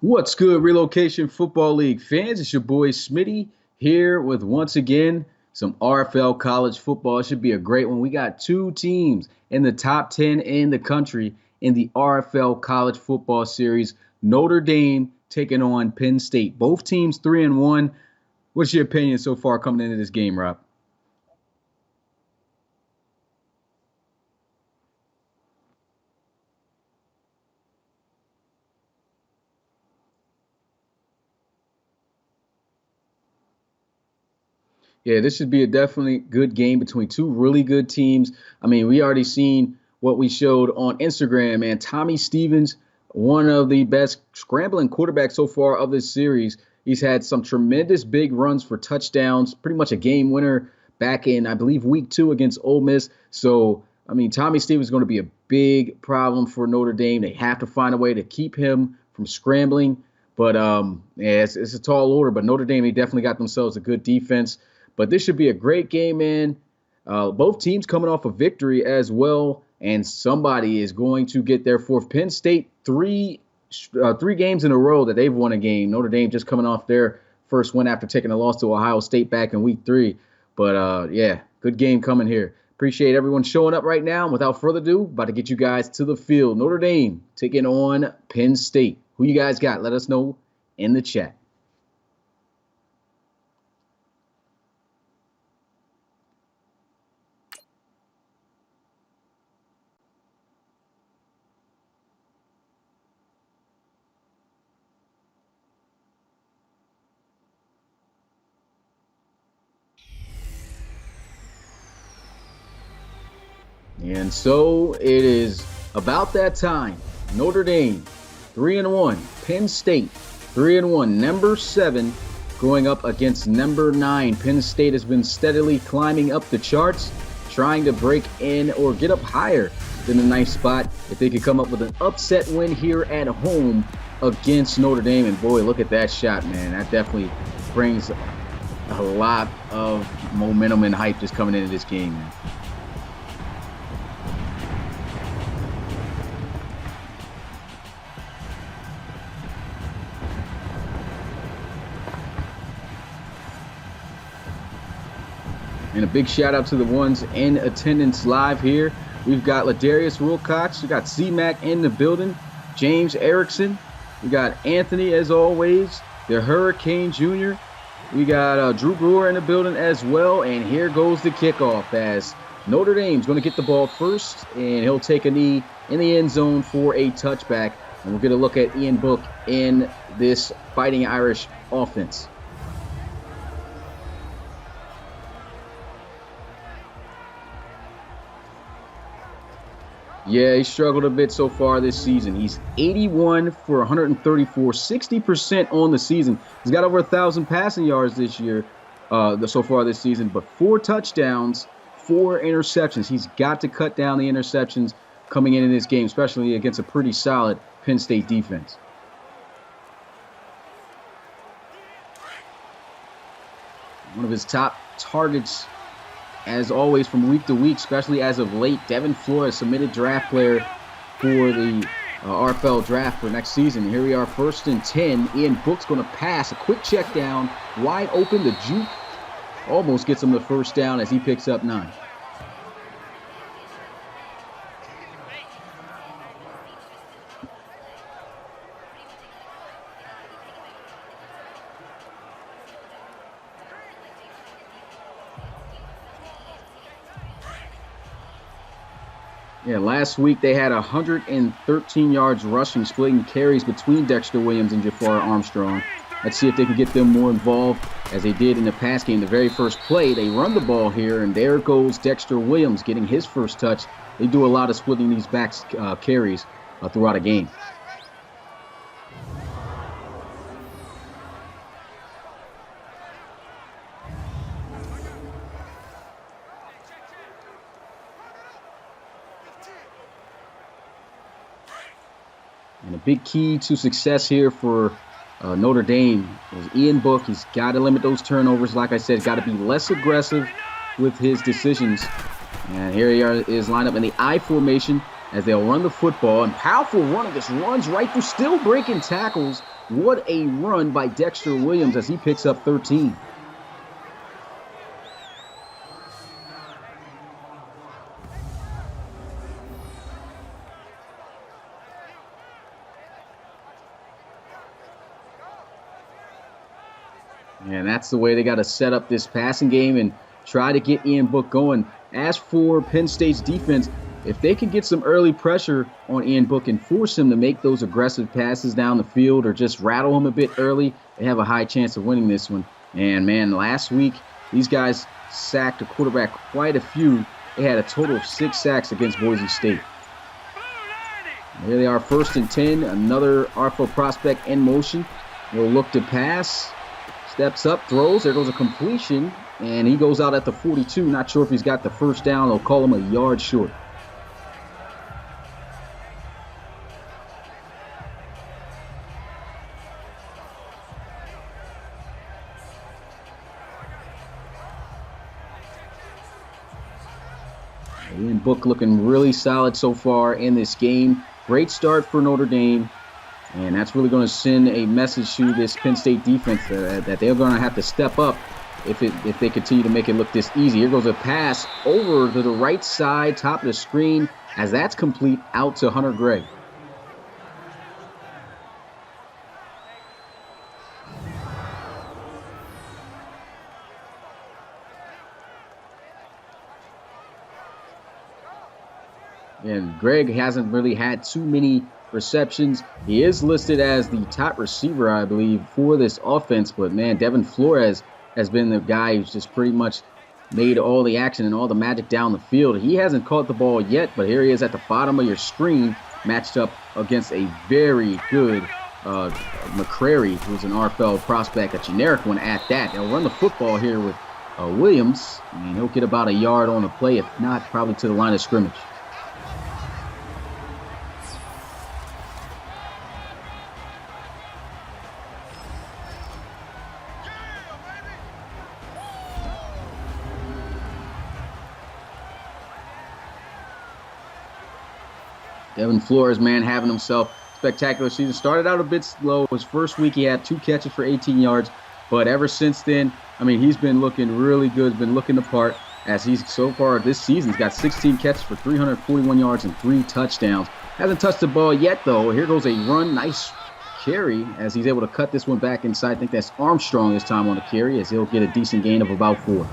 What's good, Relocation Football League fans? It's your boy Smitty here with once again some RFL college football. It should be a great one. We got two teams in the top 10 in the country in the RFL college football series. Notre Dame taking on Penn State. Both teams 3-1. What's your opinion so far coming into this game, Rob? Yeah, this should be a definitely good game between two really good teams. I mean, we already seen what we showed on Instagram, man. Tommy Stevens, one of the best scrambling quarterbacks so far of this series. He's had some tremendous big runs for touchdowns, pretty much a game winner back in, I believe, week 2 against Ole Miss. So, I mean, Tommy Stevens is going to be a big problem for Notre Dame. They have to find a way to keep him from scrambling. But, yeah, it's a tall order. But Notre Dame, they definitely got themselves a good defense. But this should be a great game, man. Both teams coming off a victory as well, and somebody is going to get their fourth. Penn State, three games in a row that they've won a game. Notre Dame just coming off their first win after taking a loss to Ohio State back in week 3. But, yeah, good game coming here. Appreciate everyone showing up right now. And without further ado, about to get you guys to the field. Notre Dame taking on Penn State. Who you guys got? Let us know in the chat. And so it is about that time. Notre Dame, 3-1. Penn State, 3-1. Number 7 going up against number 9. Penn State has been steadily climbing up the charts, trying to break in or get up higher than the 9th spot if they could come up with an upset win here at home against Notre Dame. And boy, look at that shot, man. That definitely brings a lot of momentum and hype just coming into this game, man. And a big shout out to the ones in attendance live here. We've got Ladarius Wilcox. We got C-Mac in the building. James Erickson. We got Anthony, as always. The Hurricane Jr. We got Drew Brewer in the building as well. And here goes the kickoff as Notre Dame's going to get the ball first. And he'll take a knee in the end zone for a touchback. And we'll get a look at Ian Book in this Fighting Irish offense. Yeah, he struggled a bit so far this season. He's 81 for 134, 60% on the season. He's got over 1,000 passing yards this year, so far this season, but 4 touchdowns, 4 interceptions. He's got to cut down the interceptions coming in this game, especially against a pretty solid Penn State defense. One of his top targets, as always, from week to week, especially as of late, Devin Flores, submitted draft player for the RFL draft for next season. Here we are, 1st and 10. Ian Book's going to pass. A quick check down, wide open. The juke almost gets him the first down as he picks up 9. Yeah, last week they had 113 yards rushing, splitting carries between Dexter Williams and Jafar Armstrong. Let's see if they can get them more involved as they did in the pass game. The very first play, they run the ball here, and there goes Dexter Williams getting his first touch. They do a lot of splitting these backs carries throughout a game. And a big key to success here for Notre Dame is Ian Book. He's got to limit those turnovers. Like I said, got to be less aggressive with his decisions. And here he is lined up in the I formation. as they'll run the football. And powerful runner just runs right through, still breaking tackles. What a run by Dexter Williams as he picks up 13. And that's the way they got to set up this passing game and try to get Ian Book going. As for Penn State's defense, if they can get some early pressure on Ian Book and force him to make those aggressive passes down the field or just rattle him a bit early, they have a high chance of winning this one. And, man, last week, these guys sacked a quarterback quite a few. They had a total of 6 sacks against Boise State. Here they are, 1st and 10. Another RFL prospect in motion. Will look to pass. Steps up, throws. There goes a completion, and he goes out at the 42. Not sure if he's got the first down. They'll call him a yard short. Ian Book looking really solid so far in this game. Great start for Notre Dame. And that's really going to send a message to this Penn State defense that they're going to have to step up if they continue to make it look this easy. Here goes a pass over to the right side, top of the screen, as that's complete out to Hunter Gregg. And Gregg hasn't really had too many receptions. He is listed as the top receiver, I believe, for this offense. But, man, Devin Flores has been the guy who's just pretty much made all the action and all the magic down the field. He hasn't caught the ball yet, but here he is at the bottom of your screen, matched up against a very good McCrary, who's an RFL prospect, a generic one at that. They'll run the football here with Williams, and he'll get about a yard on the play, if not probably to the line of scrimmage. Devin Flores, man, having himself a spectacular season. Started out a bit slow. His first week, he had 2 catches for 18 yards. But ever since then, I mean, he's been looking really good, been looking the part. As he's so far this season, he's got 16 catches for 341 yards and 3 touchdowns. Hasn't touched the ball yet, though. Here goes a run. Nice carry as he's able to cut this one back inside. I think that's Armstrong this time on the carry, as he'll get a decent gain of about 4.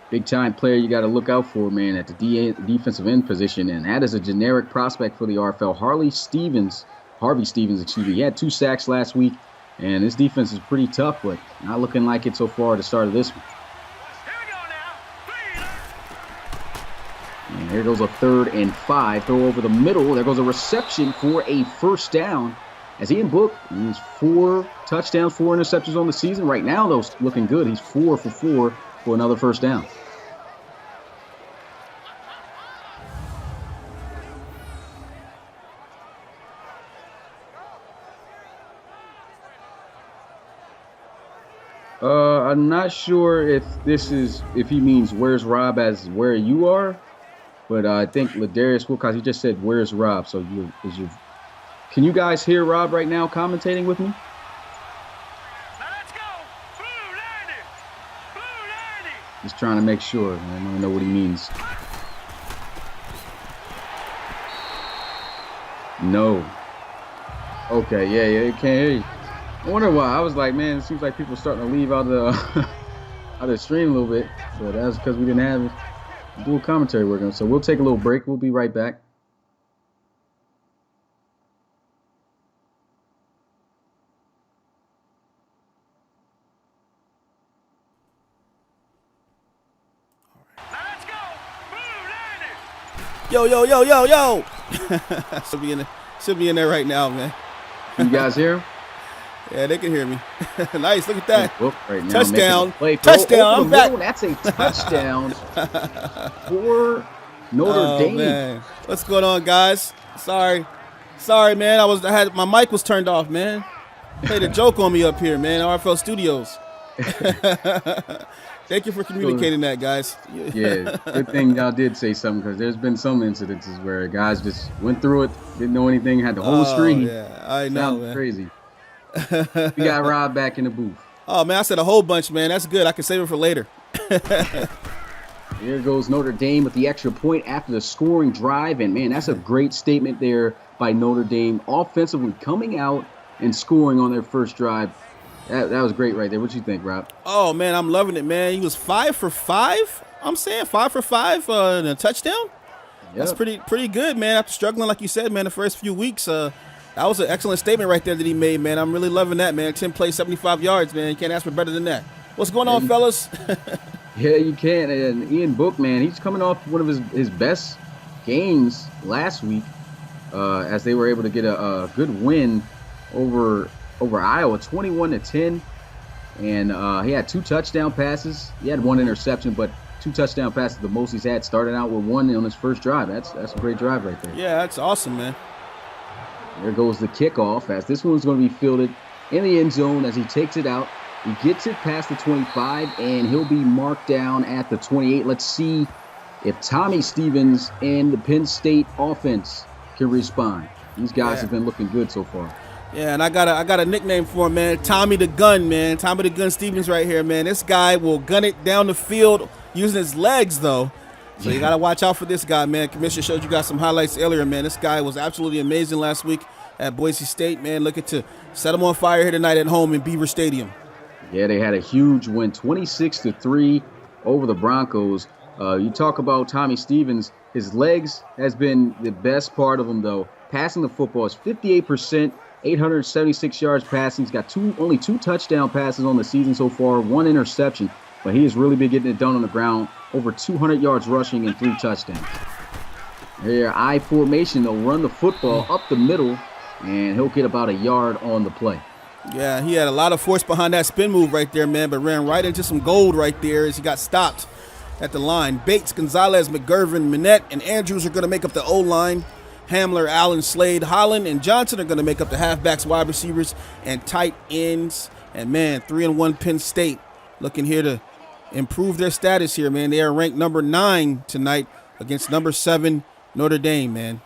Big-time player you got to look out for, man, at the defensive end position, and that is a generic prospect for the RFL. Harvey Stevens, He had 2 sacks last week, and this defense is pretty tough, but not looking like it so far at the start of this one. And here goes a 3rd and 5. Throw over the middle. There goes a reception for a first down. As Ian Book, he's 4 touchdowns, 4 interceptions on the season. Right now, though, looking good. He's 4 for 4 for another first down. I'm not sure if he means where's Rob as where you are, but I think Ladarius Wilcox, he just said where's Rob. So can you guys hear Rob right now commentating with me? Let's go. Blue 90. Blue 90. Just trying to make sure. I don't know what he means. No. Okay, yeah, you can't hear you. I wonder why. I was like, man, it seems like people are starting to leave out of the stream a little bit. But that's because we didn't have dual commentary working. So we'll take a little break. We'll be right back. Let's go. Blue 90. Yo. Should be in there right now, man. Can you guys hear him? Yeah, they can hear me. Nice, look at that. Right now, touchdown. Play. Touchdown. I'm back. That's a touchdown for Notre Dame. Man. What's going on, guys? Sorry, man. My mic was turned off, man. Played a joke on me up here, man. RFL Studios. Thank you for communicating that, guys. Yeah, good thing y'all did say something, because there's been some incidences where guys just went through it, didn't know anything, had the whole screen. Yeah, I know, man. Crazy. We got Rob back in the booth. Oh, man, I said a whole bunch, man. That's good. I can save it for later. Here goes Notre Dame with the extra point after the scoring drive. And, man, that's a great statement there by Notre Dame. Offensively coming out and scoring on their first drive. That was great right there. What you think, Rob? Oh, man, I'm loving it, man. He was 5 for 5. I'm saying 5 for 5 and a touchdown. Yep. That's pretty good, man. After struggling, like you said, man, the first few weeks, that was an excellent statement right there that he made, man. I'm really loving that, man. 10 plays, 75 yards, man. You can't ask for better than that. What's going on, fellas? Yeah, you can. And Ian Book, man, he's coming off one of his best games last week as they were able to get a good win over Iowa, 21-10. And he had 2 touchdown passes. He had 1 interception, but 2 touchdown passes, the most he's had, starting out with 1 on his first drive. That's a great drive right there. Yeah, that's awesome, man. There goes the kickoff, as this one's going to be fielded in the end zone as he takes it out. He gets it past the 25, and he'll be marked down at the 28. Let's see if Tommy Stevens and the Penn State offense can respond. These guys have been looking good so far. Yeah, and I got a nickname for him, man. Tommy the Gun, man. Tommy the Gun Stevens right here, man. This guy will gun it down the field using his legs, though. So you got to watch out for this guy, man. Commissioner showed you guys some highlights earlier, man. This guy was absolutely amazing last week at Boise State, man. Looking to set him on fire here tonight at home in Beaver Stadium. Yeah, they had a huge win, 26-3 over the Broncos. You talk about Tommy Stevens. His legs has been the best part of him, though. Passing the football is 58%, 876 yards passing. He's got only 2 touchdown passes on the season so far, 1 interception. But he has really been getting it done on the ground. Over 200 yards rushing and 3 touchdowns. Here, I formation, they'll run the football up the middle, and he'll get about a yard on the play. Yeah, he had a lot of force behind that spin move right there, man, but ran right into some gold right there as he got stopped at the line. Bates, Gonzalez, McGurven, Minette, and Andrews are going to make up the O-line. Hamler, Allen, Slade, Holland, and Johnson are going to make up the halfbacks, wide receivers, and tight ends. And, man, 3-1 Penn State looking here to improve their status here, man. They are ranked number 9 tonight against number 7 Notre Dame, man.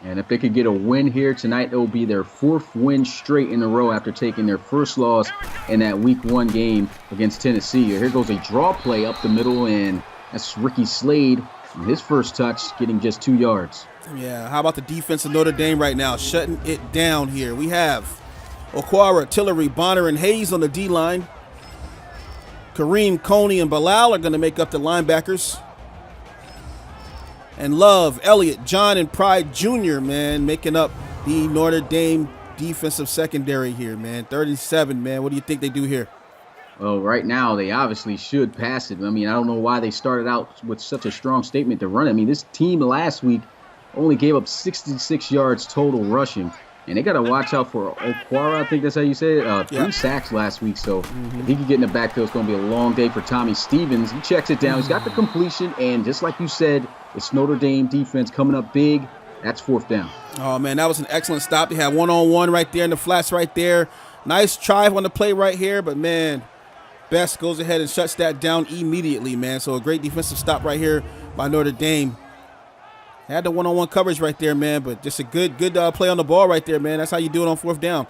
And if they could get a win here tonight, it will be their 4th win straight in a row after taking their first loss in that Week 1 game against Tennessee. Here goes a draw play up the middle, and that's Ricky Slade. His first touch getting just 2 yards. Yeah, how about the defense of Notre Dame right now, shutting it down here. We have Okwara, Tillery, Bonner, and Hayes on the D-line. Kareem, Coney, and Bilal are going to make up the linebackers. And Love, Elliott, John, and Pride Jr., man, making up the Notre Dame defensive secondary here, man. 37, man. What do you think they do here? Well, right now, they obviously should pass it. I mean, I don't know why they started out with such a strong statement to run it. I mean, this team last week only gave up 66 yards total rushing. And they got to watch out for Okwara, I think that's how you say it. 3 sacks last week. So if he can get in the backfield, it's going to be a long day for Tommy Stevens. He checks it down. He's got the completion. And just like you said, it's Notre Dame defense coming up big. That's 4th down. Oh, man, that was an excellent stop. They had one-on-one right there in the flats right there. Nice try on the play right here. But, man, Best goes ahead and shuts that down immediately, man. So a great defensive stop right here by Notre Dame. Had the one-on-one coverage right there, man, but just a good play on the ball right there, man. That's how you do it on 4th down.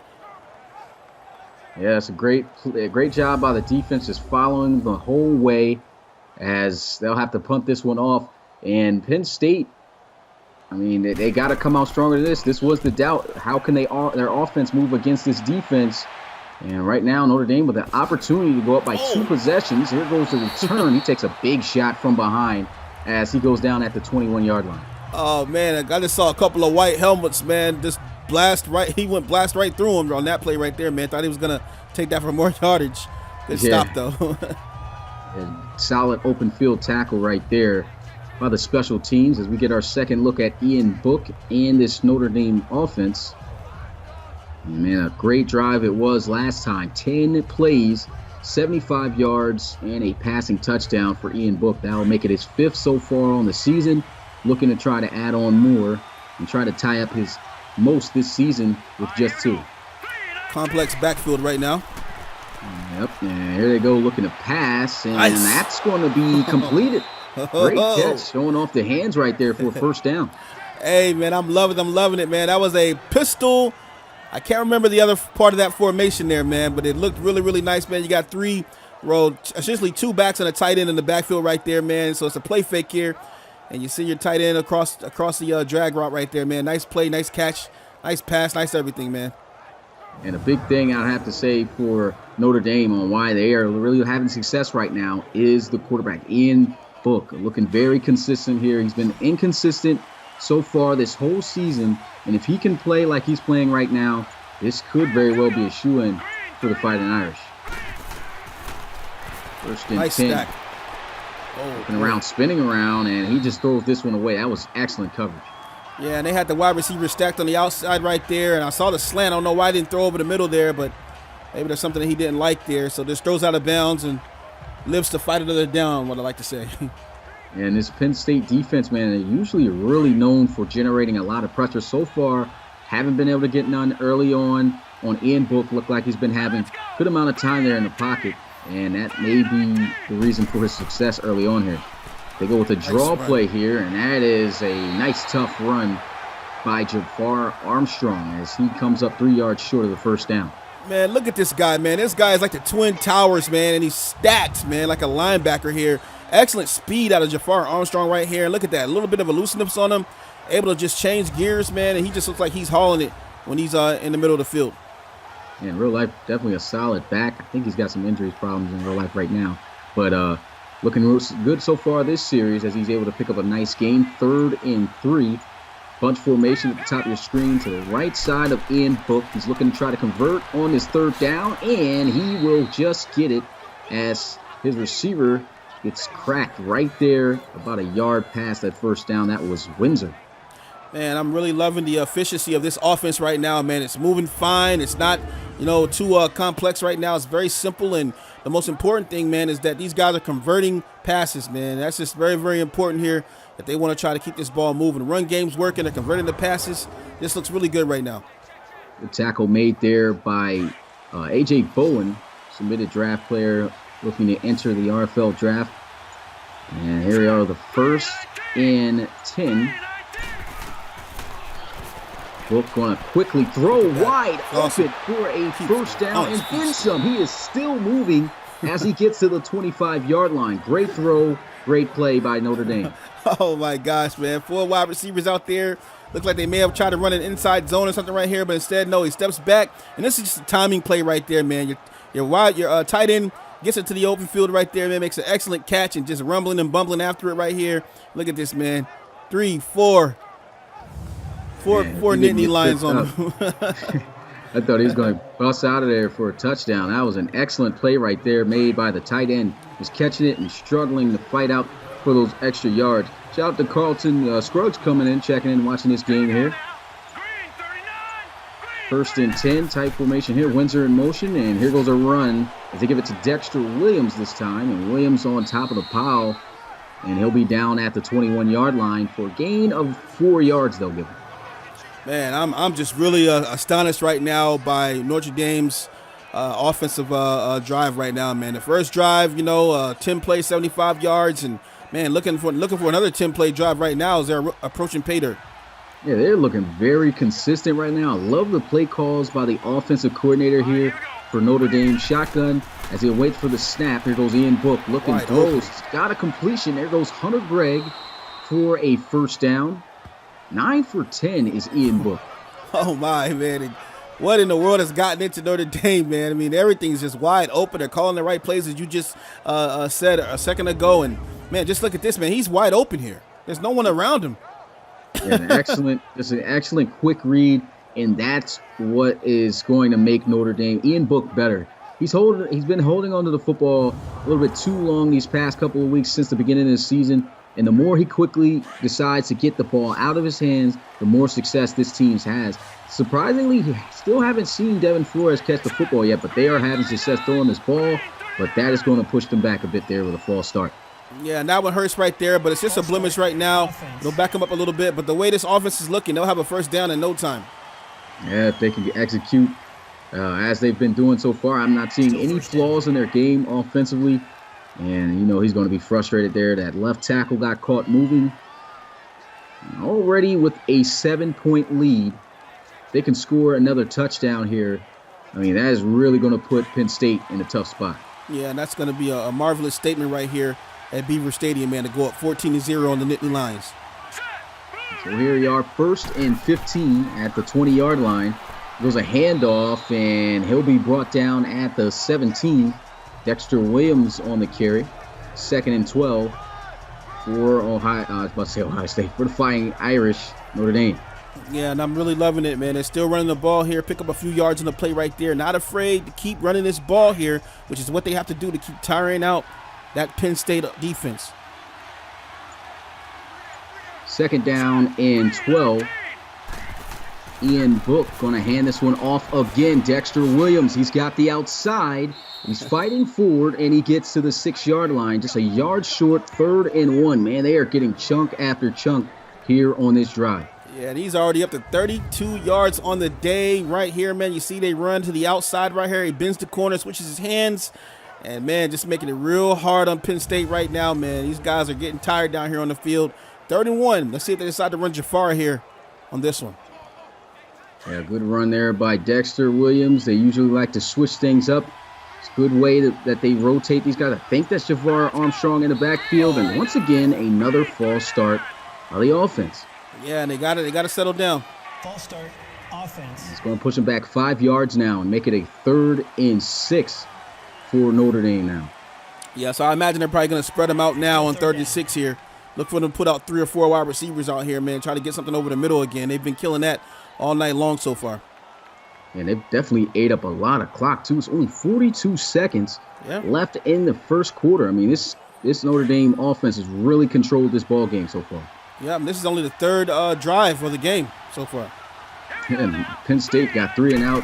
Yeah, it's a great job by the defense, just following the whole way as they'll have to punt this one off. And Penn State, I mean, they got to come out stronger than this. This was the doubt. How can their offense move against this defense? And right now, Notre Dame with an opportunity to go up by 2 possessions. Here goes the return. He takes a big shot from behind as he goes down at the 21-yard line. Oh, man, I just saw a couple of white helmets, man. Just blast right. He went blast right through him on that play right there, man. Thought he was going to take that for more yardage. Good stop, though. Solid open field tackle right there by the special teams as we get our second look at Ian Book and this Notre Dame offense. Man, a great drive it was last time. 10 plays, 75 yards, and a passing touchdown for Ian Book. That will make it his 5th so far on the season. looking to try to add on more and try to tie up his most this season with just 2. Complex backfield right now. Yep, and here they go looking to pass, and Nice. that's going to be completed. Great catch, showing off the hands right there for a first down. Hey, man, I'm loving it, man. That was a pistol. I can't remember the other part of that formation there, man, but it looked really, really nice, man. You got essentially 2 backs and a tight end in the backfield right there, man. So it's a play fake here, and you see your tight end across the drag route right there, man. Nice play, nice catch, nice pass, nice everything, man. And a big thing I have to say for Notre Dame on why they are really having success right now is the quarterback, Ian Book, looking very consistent here. He's been inconsistent so far this whole season, and if he can play like he's playing right now, this could very well be a shoo-in for the Fighting Irish. First and Nice 10. stack. Looking around, spinning around, and he just throws this one away. That was excellent coverage. Yeah, and they had the wide receiver stacked on the outside right there, and I saw the slant. I don't know why he didn't throw over the middle there, but maybe there's something that he didn't like there. So just throws out of bounds and lives to fight another down, what I like to say. And this Penn State defense, man, they're usually really known for generating a lot of pressure. So far, haven't been able to get none early on Ian Book. Looked like he's been having a good amount of time there in the pocket, and that may be the reason for his success early on here. They go with a draw play here, and that is a nice, tough run by Jafar Armstrong as he comes up 3 yards short of the first down. Man, look at this guy, man. This guy is like the Twin Towers, man, and he's stacked, man, like a linebacker here. Excellent speed out of Jafar Armstrong right here. And look at that, a little bit of elusiveness on him, able to just change gears, man, and he just looks like he's hauling it when he's in the middle of the field. Yeah, in real life, definitely a solid back. I think he's got some injuries problems in real life right now, but looking good so far this series as he's able to pick up a nice gain. 3rd and 3. Bunch formation at the top of your screen to the right side of Ian Book. He's looking to try to convert on his 3rd down, and he will just get it as his receiver gets cracked right there about a yard past that first down. That was Windsor. Man, I'm really loving the efficiency of this offense right now, man. It's moving fine. It's not, too complex right now. It's very simple, and the most important thing, man, is that these guys are converting passes, man. That's just very, very important here that they want to try to keep this ball moving. Run game's working. They're converting the passes. This looks really good right now. The tackle made there by A.J. Bowen, submitted draft player looking to enter the RFL draft. And here we are, the 1st and 10. Book going to quickly throw wide open for a first down and then some. He is still moving as he gets to the 25-yard line. Great throw, great play by Notre Dame. Oh, my gosh, man. 4 wide receivers out there. Look like they may have tried to run an inside zone or something right here, but instead, no, he steps back. And this is just a timing play right there, man. Your tight end gets it to the open field right there, man. Makes an excellent catch and just rumbling and bumbling after it right here. Look at this, man. 3, 4 Nittany Lions on him. I thought he was going to bust out of there for a touchdown. That was an excellent play right there made by the tight end. He's catching it and struggling to fight out for those extra yards. Shout out to Carlton Scruggs coming in, checking in, watching this game here. 1st and 10, tight formation here. Windsor in motion, and here goes a run as they give it to Dexter Williams this time. And Williams on top of the pile, and he'll be down at the 21-yard line for a gain of 4 yards they'll give him. Man, I'm just really astonished right now by Notre Dame's offensive drive right now, man. The first drive, 10 plays, 75 yards, and man, looking for another 10-play drive right now as they're approaching pay dirt. Yeah, they're looking very consistent right now. I love the play calls by the offensive coordinator here for Notre Dame. Shotgun as he waits for the snap. Here goes Ian Book looking, throws. Got a completion. There goes Hunter Gregg for a first down. 9 for 10 is Ian Book. Oh, my, man. What in the world has gotten into Notre Dame, man? I mean, everything's just wide open. They're calling the right plays, as you just said a second ago. And, man, just look at this, man. He's wide open here. There's no one around him. Yeah, it's an excellent quick read, and that's what is going to make Notre Dame, Ian Book, better. He's been holding on to the football a little bit too long these past couple of weeks since the beginning of the season. And the more he quickly decides to get the ball out of his hands, the more success this team has. Surprisingly, we still haven't seen Devin Flores catch the football yet, but they are having success throwing this ball. But that is going to push them back a bit there with a false start. Yeah, and that one hurts right there, but it's just a blemish right now. They'll back them up a little bit, but the way this offense is looking, they'll have a first down in no time. Yeah, if they can execute as they've been doing so far, I'm not seeing any flaws in their game offensively. And, he's going to be frustrated there. That left tackle got caught moving. Already with a 7-point lead, they can score another touchdown here. I mean, that is really going to put Penn State in a tough spot. Yeah, and that's going to be a marvelous statement right here at Beaver Stadium, man, to go up 14-0 on the Nittany Lions. So here you are, 1st and 15 at the 20-yard line. Goes a handoff, and he'll be brought down at the 17. Dexter Williams on the carry. 2nd and 12 for Ohio State, for the Fighting Irish, Notre Dame. Yeah, and I'm really loving it, man. They're still running the ball here, pick up a few yards on the play right there. Not afraid to keep running this ball here, which is what they have to do to keep tiring out that Penn State defense. 2nd down and 12. Ian Book going to hand this one off again. Dexter Williams, he's got the outside. He's fighting forward, and he gets to the 6-yard line. Just a yard short, 3rd and 1. Man, they are getting chunk after chunk here on this drive. Yeah, and he's already up to 32 yards on the day right here, man. You see they run to the outside right here. He bends the corner, switches his hands. And, man, just making it real hard on Penn State right now, man. These guys are getting tired down here on the field. 3rd and 1. Let's see if they decide to run Jafar here on this one. Yeah, good run there by Dexter Williams. They usually like to switch things up. It's a good way that they rotate these guys. I think that's Jafar Armstrong in the backfield. And once again, another false start by the offense. Yeah, and they got to settle down. False start, offense. It's going to push them back 5 yards now and make it a 3rd and 6 for Notre Dame now. Yeah, so I imagine they're probably going to spread them out now on 3rd and 6 here. Look for them to put out 3 or 4 wide receivers out here, man. Try to get something over the middle again. They've been killing that all night long so far. And they've definitely ate up a lot of clock, too. It's only 42 seconds left in the first quarter. I mean, this Notre Dame offense has really controlled this ball game so far. Yeah, this is only the 3rd drive of the game so far. And Penn State got 3 and out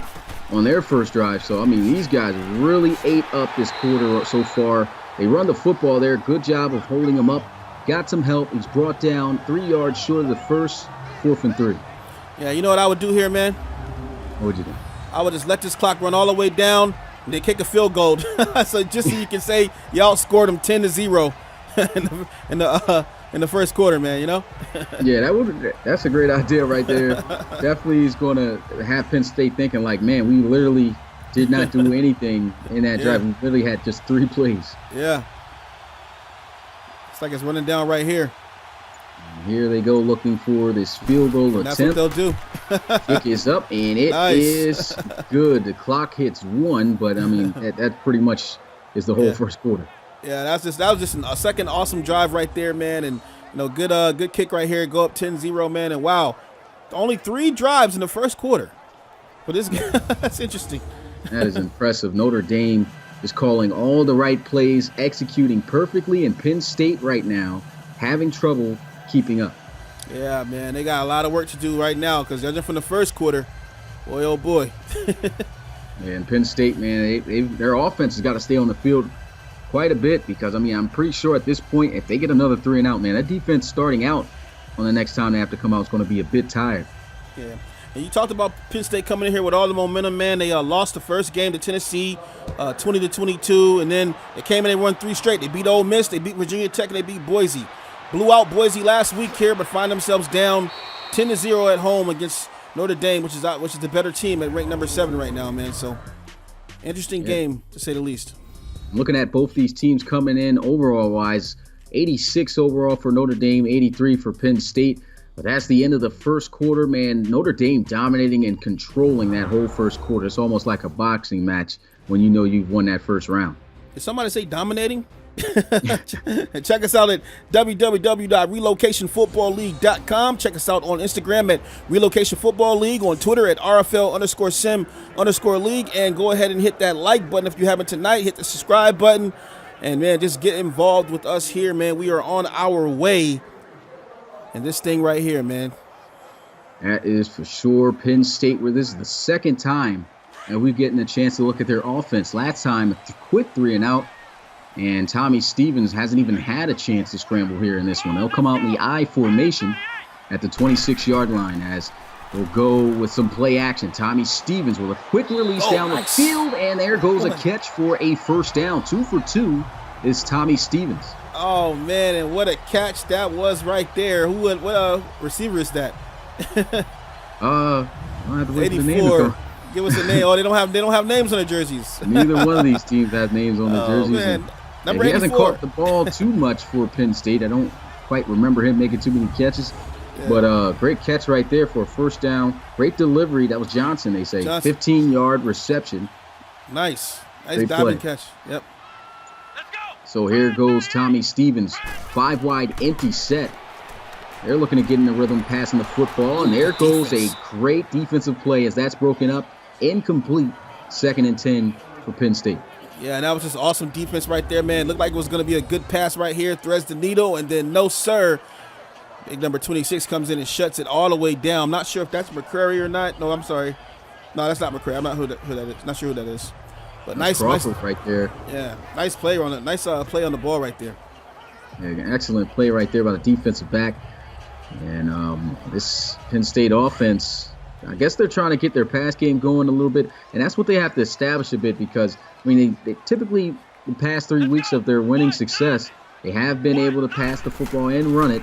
on their first drive. So, I mean, these guys really ate up this quarter so far. They run the football there. Good job of holding him up. Got some help. He's brought down 3 yards short of the first, 4th and 3. Yeah, you know what I would do here, man? What would you do? I would just let this clock run all the way down and then kick a field goal. So just so you can say you outscored them 10-0 in the first quarter, man, you know? Yeah, that's a great idea right there. Definitely is going to have Penn State thinking like, man, we literally did not do anything in that drive. We literally had just 3 plays. Yeah. It's like it's running down right here. And here they go looking for this field goal attempt. That's what they'll do. Kick is up, and it is good. The clock hits 1, but, I mean, that pretty much is the whole first quarter. Yeah, that was just a second awesome drive right there, man. And, good kick right here. Go up 10-0, man. And, wow, only 3 drives in the first quarter. But this that's interesting. That is impressive. Notre Dame is calling all the right plays, executing perfectly, and Penn State right now having trouble keeping up. Yeah, man, they got a lot of work to do right now because judging from the first quarter, boy, oh boy. And Penn State, man, their offense has got to stay on the field quite a bit because, I mean, I'm pretty sure at this point, if they get another 3 and out, man, that defense starting out on the next time they have to come out is going to be a bit tired. Yeah. And you talked about Penn State coming in here with all the momentum, man. They lost the first game to Tennessee, 20-22, and then they came in and won 3 straight. They beat Ole Miss, they beat Virginia Tech, and they beat Boise. Blew out Boise last week here, but find themselves down 10-0 at home against Notre Dame, which is the better team at ranked number 7 right now, man. So, interesting game to say the least. Looking at both these teams coming in overall-wise, 86 overall for Notre Dame, 83 for Penn State. But that's the end of the first quarter, man. Notre Dame dominating and controlling that whole first quarter. It's almost like a boxing match when you know you've won that first round. Did somebody say dominating? Check us out at www.relocationfootballleague.com. Check us out on Instagram at Relocation Football League, on Twitter at RFL_sim_league, and go ahead and hit that like button if you haven't tonight. Hit the subscribe button, and man, just get involved with us here, man. We are on our way. And this thing right here, man. That is for sure. Penn State, where this is the second time that we're getting a chance to look at their offense. Last time, a quick 3 and out. And Tommy Stevens hasn't even had a chance to scramble here in this one. They'll come out in the I formation at the 26-yard line as they'll go with some play action. Tommy Stevens with a quick release down the field, and there goes a catch for a first down. 2 for 2 is Tommy Stevens. Oh, man, and what a catch that was right there. What receiver is that? I'll have to wait for the name to 84. come. Give us a name. Oh, they don't have names on their jerseys. Neither one of these teams has names on their jerseys. Man. Number He 84. hasn't caught the ball too much for Penn State. I don't quite remember him making too many catches. Yeah. But great catch right there for a first down. Great delivery. That was Johnson, they say. 15-yard reception. Nice Great diving play. catch. Yep. So here goes Tommy Stevens. 5 wide empty set. They're looking to get in the rhythm, passing the football. And there goes a great defensive play as that's broken up. Incomplete. 2nd and 10 for Penn State. Yeah, and that was just awesome defense right there, man. Looked like it was going to be a good pass right here. Threads the needle, and then no, sir. Big number 26 comes in and shuts it all the way down. I'm not sure if that's McCrary or not. No, I'm sorry. No, that's not McCrary. I'm not who that is. Not sure who that is. But nice right there. Yeah, nice play on it. Nice play on the ball right there. Yeah, excellent play right there by the defensive back. And this Penn State offense, I guess they're trying to get their pass game going a little bit, and that's what they have to establish a bit because, I mean, they typically, the past 3 weeks of their winning success, they have been able to pass the football and run it,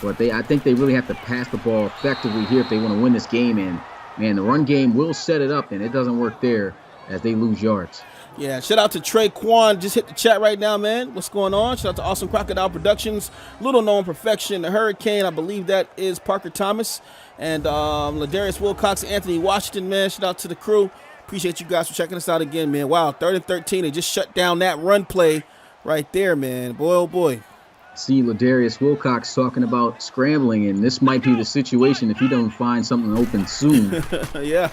but I think they really have to pass the ball effectively here if they want to win this game. And, man, the run game will set it up, and it doesn't work there as they lose yards. Yeah, shout out to Trey Quan. Just hit the chat right now, man. What's going on? Shout out to Awesome Crocodile Productions. Little Known Perfection, the Hurricane. I believe that is Parker Thomas. And Ladarius Wilcox, Anthony Washington, man. Shout out to the crew. Appreciate you guys for checking us out again, man. Wow, 3rd and 13. They just shut down that run play right there, man. Boy, oh, boy. See Ladarius Wilcox talking about scrambling, and this might be the situation if he don't find something open soon. Yeah.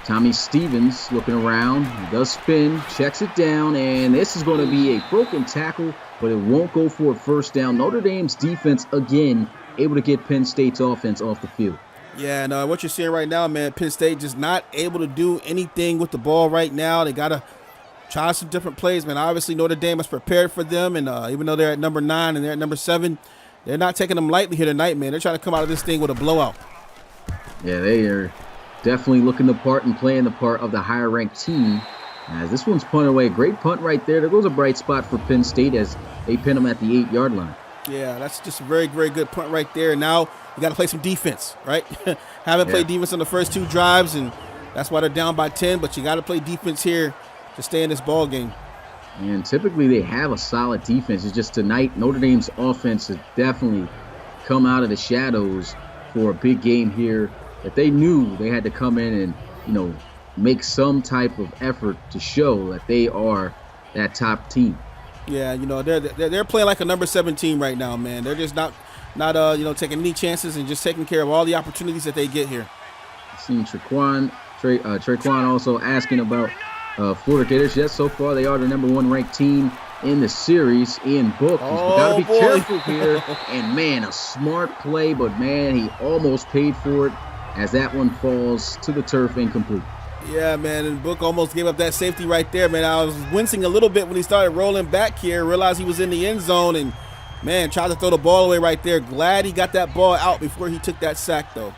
Tommy Stevens looking around. He does spin, checks it down, and this is going to be a broken tackle, but it won't go for a first down. Notre Dame's defense, again, able to get Penn State's offense off the field. Yeah, and what you're seeing right now, man, Penn State just not able to do anything with the ball right now. They got to try some different plays, man. Obviously, Notre Dame is prepared for them, and even though they're at number 9 and they're at number 7, they're not taking them lightly here tonight, man. They're trying to come out of this thing with a blowout. Yeah, they are definitely looking the part and playing the part of the higher-ranked team. As this one's punted away. Great punt right there. There goes a bright spot for Penn State as they pin them at the 8-yard line. Yeah, that's just a very, very good punt right there. Now you got to play some defense, right? Haven't played defense on the first 2 drives, and that's why they're down by 10, but you got to play defense here to stay in this ball game. And typically they have a solid defense. It's just tonight Notre Dame's offense has definitely come out of the shadows for a big game here that they knew they had to come in and, make some type of effort to show that they are that top team. Yeah, they're playing like a number 7 team right now, man. They're just not taking any chances and just taking care of all the opportunities that they get here. Seen Traquan also asking about Florida Gators. Yes, so far they are the number 1 ranked team in the series. Ian Book, he's got to be careful here. And, man, a smart play, but, man, he almost paid for it as that one falls to the turf incomplete. Yeah, man, and Book almost gave up that safety right there, man. I was wincing a little bit when he started rolling back here, realized he was in the end zone, and, man, tried to throw the ball away right there. Glad he got that ball out before he took that sack, though.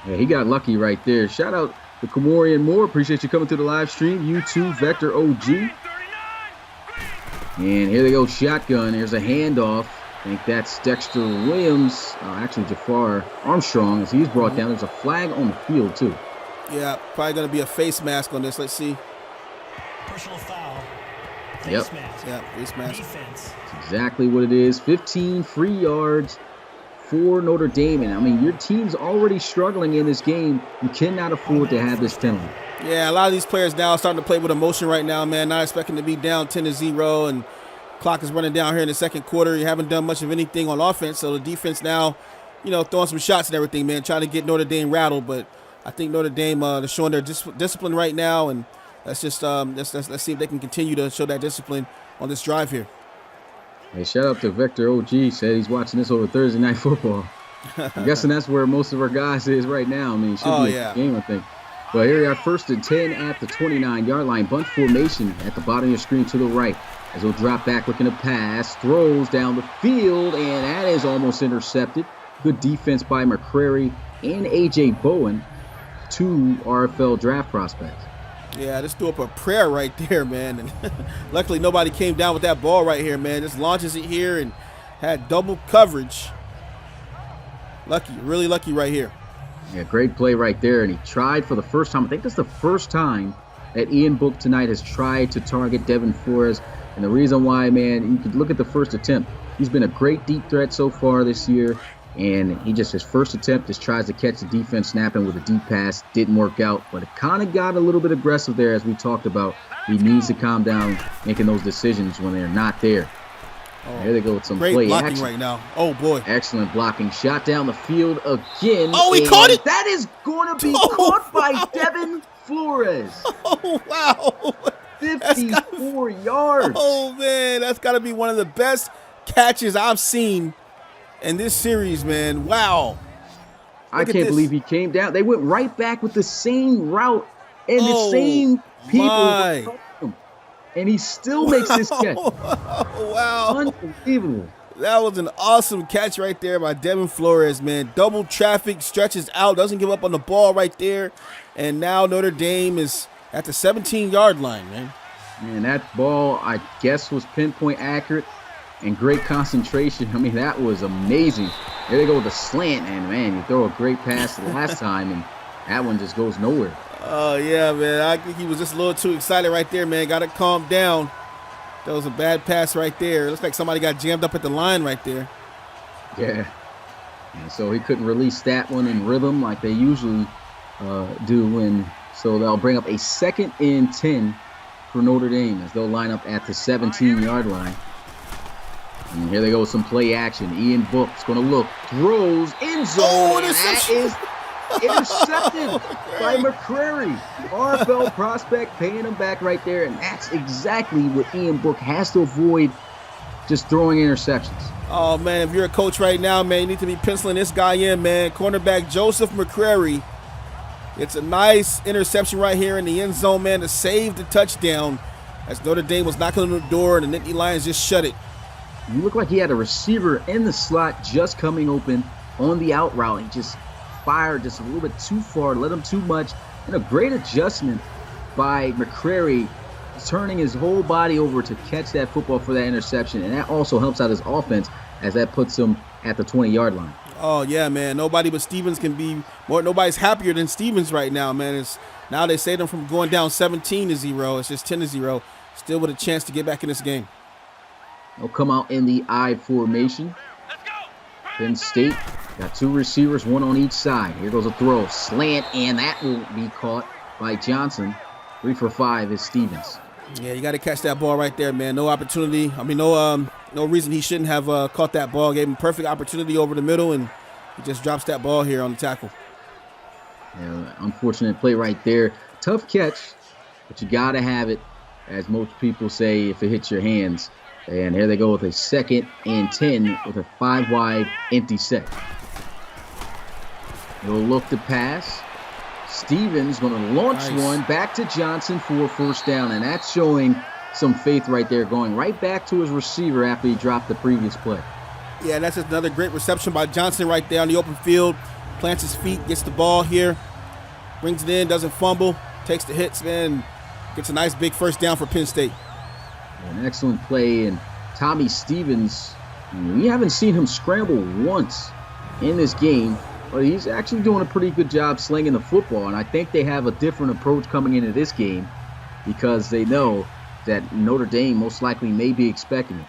Yeah, he got lucky right there. Shout out to Kamorian Moore. Appreciate you coming to the live stream. You too, Vector OG. And here they go, shotgun. Here's a handoff. I think that's Dexter Williams. Actually, Jafar Armstrong, as he's brought down. There's a flag on the field, too. Yeah, probably going to be a face mask on this. Let's see. Personal foul. Yep. Face mask. Yeah, face mask. Defense. That's exactly what it is. 15 free yards for Notre Dame. And, I mean, your team's already struggling in this game. You cannot afford to have this penalty. Yeah, a lot of these players now are starting to play with emotion right now, man. Not expecting to be down 10-0, and clock is running down here in the second quarter. You haven't done much of anything on offense, so the defense now, throwing some shots and everything, man, trying to get Notre Dame rattled. But I think Notre Dame they're showing their discipline right now, and let's just let's see if they can continue to show that discipline on this drive here. Hey, shout out to Vector OG. Said he's watching this over Thursday Night Football. I'm guessing that's where most of our guys is right now. I mean, it should be a game, I think. Well, here we are, 1st and 10 at the 29-yard line. Bunch formation at the bottom of your screen to the right. As he'll drop back, looking to pass, throws down the field, and that is almost intercepted. Good defense by McCrary and A.J. Bowen, 2 RFL draft prospects. Yeah, just threw up a prayer right there, man. And luckily, nobody came down with that ball right here, man. Just launches it here and had double coverage. Lucky, really lucky right here. Yeah, great play right there. And he tried for the first time. I think that's the first time that Ian Book tonight has tried to target Devin Flores. And the reason why, man, you could look at the first attempt. He's been a great deep threat so far this year. And he just, his first attempt, just tries to catch the defense snapping with a deep pass. Didn't work out, but it kind of got a little bit aggressive there, as we talked about. He needs to calm down making those decisions when they're not there. Oh, there they go with some great play blocking action right now. Oh, boy. Excellent blocking. Shot down the field again. Oh, he caught it. That is going to be caught by Devin Flores. Oh, wow. 54 yards. Oh, man. That's got to be one of the best catches I've seen in this series, man. Wow. I can't believe he came down. They went right back with the same route and the same people. And he still makes this catch. Wow. Unbelievable. That was an awesome catch right there by Devin Flores, man. Double traffic, stretches out, doesn't give up on the ball right there. And now Notre Dame is at the 17-yard line, man. Man, that ball, I guess, was pinpoint accurate and great concentration. I mean, that was amazing. There they go with the slant, and, man, you throw a great pass the last time, and that one just goes nowhere. Oh, yeah, man. I think he was just a little too excited right there, man. Got to calm down. That was a bad pass right there. It looks like somebody got jammed up at the line right there. Yeah. And so he couldn't release that one in rhythm like they usually do. And so they'll bring up a 2nd and 10 for Notre Dame as they'll line up at the 17-yard line. And here they go with some play action. Ian Book's going to look, throws, end zone. Oh, that is intercepted by McCrary. RFL prospect paying him back right there. And that's exactly what Ian Book has to avoid, just throwing interceptions. Oh, man, if you're a coach right now, man, you need to be penciling this guy in, man. Cornerback Joseph McCrary. It's a nice interception right here in the end zone, man, to save the touchdown as Notre Dame was knocking on the door and the Nittany Lions just shut it. You look like he had a receiver in the slot just coming open on the out route. He just fired just a little bit too far, let him too much. And a great adjustment by McCrary, turning his whole body over to catch that football for that interception. And that also helps out his offense as that puts him at the 20-yard line. Oh, yeah, man. Nobody but Stevens can be more. Nobody's happier than Stevens right now, man. Now they saved him from going down 17-0. It's just 10-0. Still with a chance to get back in this game. They'll come out in the I formation. Penn State got 2 receivers, 1 on each side. Here goes a throw, slant, and that will be caught by Johnson. 3 for 5 is Stevens. Yeah, you got to catch that ball right there, man. No opportunity. I mean, no reason he shouldn't have caught that ball. Gave him perfect opportunity over the middle, and he just drops that ball here on the tackle. Yeah, unfortunate play right there. Tough catch, but you got to have it, as most people say, if it hits your hands. And here they go with a 2nd and 10 with a 5-wide empty set. They'll look to pass. Stevens going to launch one back to Johnson for a first down, and that's showing some faith right there, going right back to his receiver after he dropped the previous play. Yeah, that's just another great reception by Johnson right there on the open field. Plants his feet, gets the ball here, brings it in, doesn't fumble, takes the hits, man, gets a nice big first down for Penn State. An excellent play, and Tommy Stevens, we haven't seen him scramble once in this game, but he's actually doing a pretty good job slinging the football, and I think they have a different approach coming into this game because they know that Notre Dame most likely may be expecting it.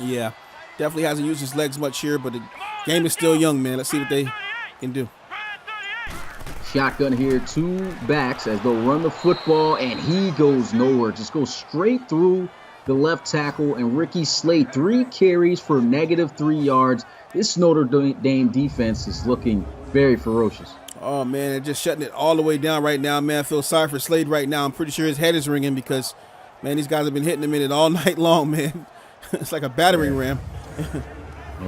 Yeah, definitely hasn't used his legs much here, but the game is still young, man. Let's see what they can do. Shotgun here, 2 backs as they'll run the football, and he goes nowhere. Just goes straight through the left tackle, and Ricky Slade, 3 carries for -3 yards. This Notre Dame defense is looking very ferocious. Oh, man, they're just shutting it all the way down right now, man. I feel sorry for Slade right now. I'm pretty sure his head is ringing because, man, these guys have been hitting him in it all night long, man. It's like a battering ram.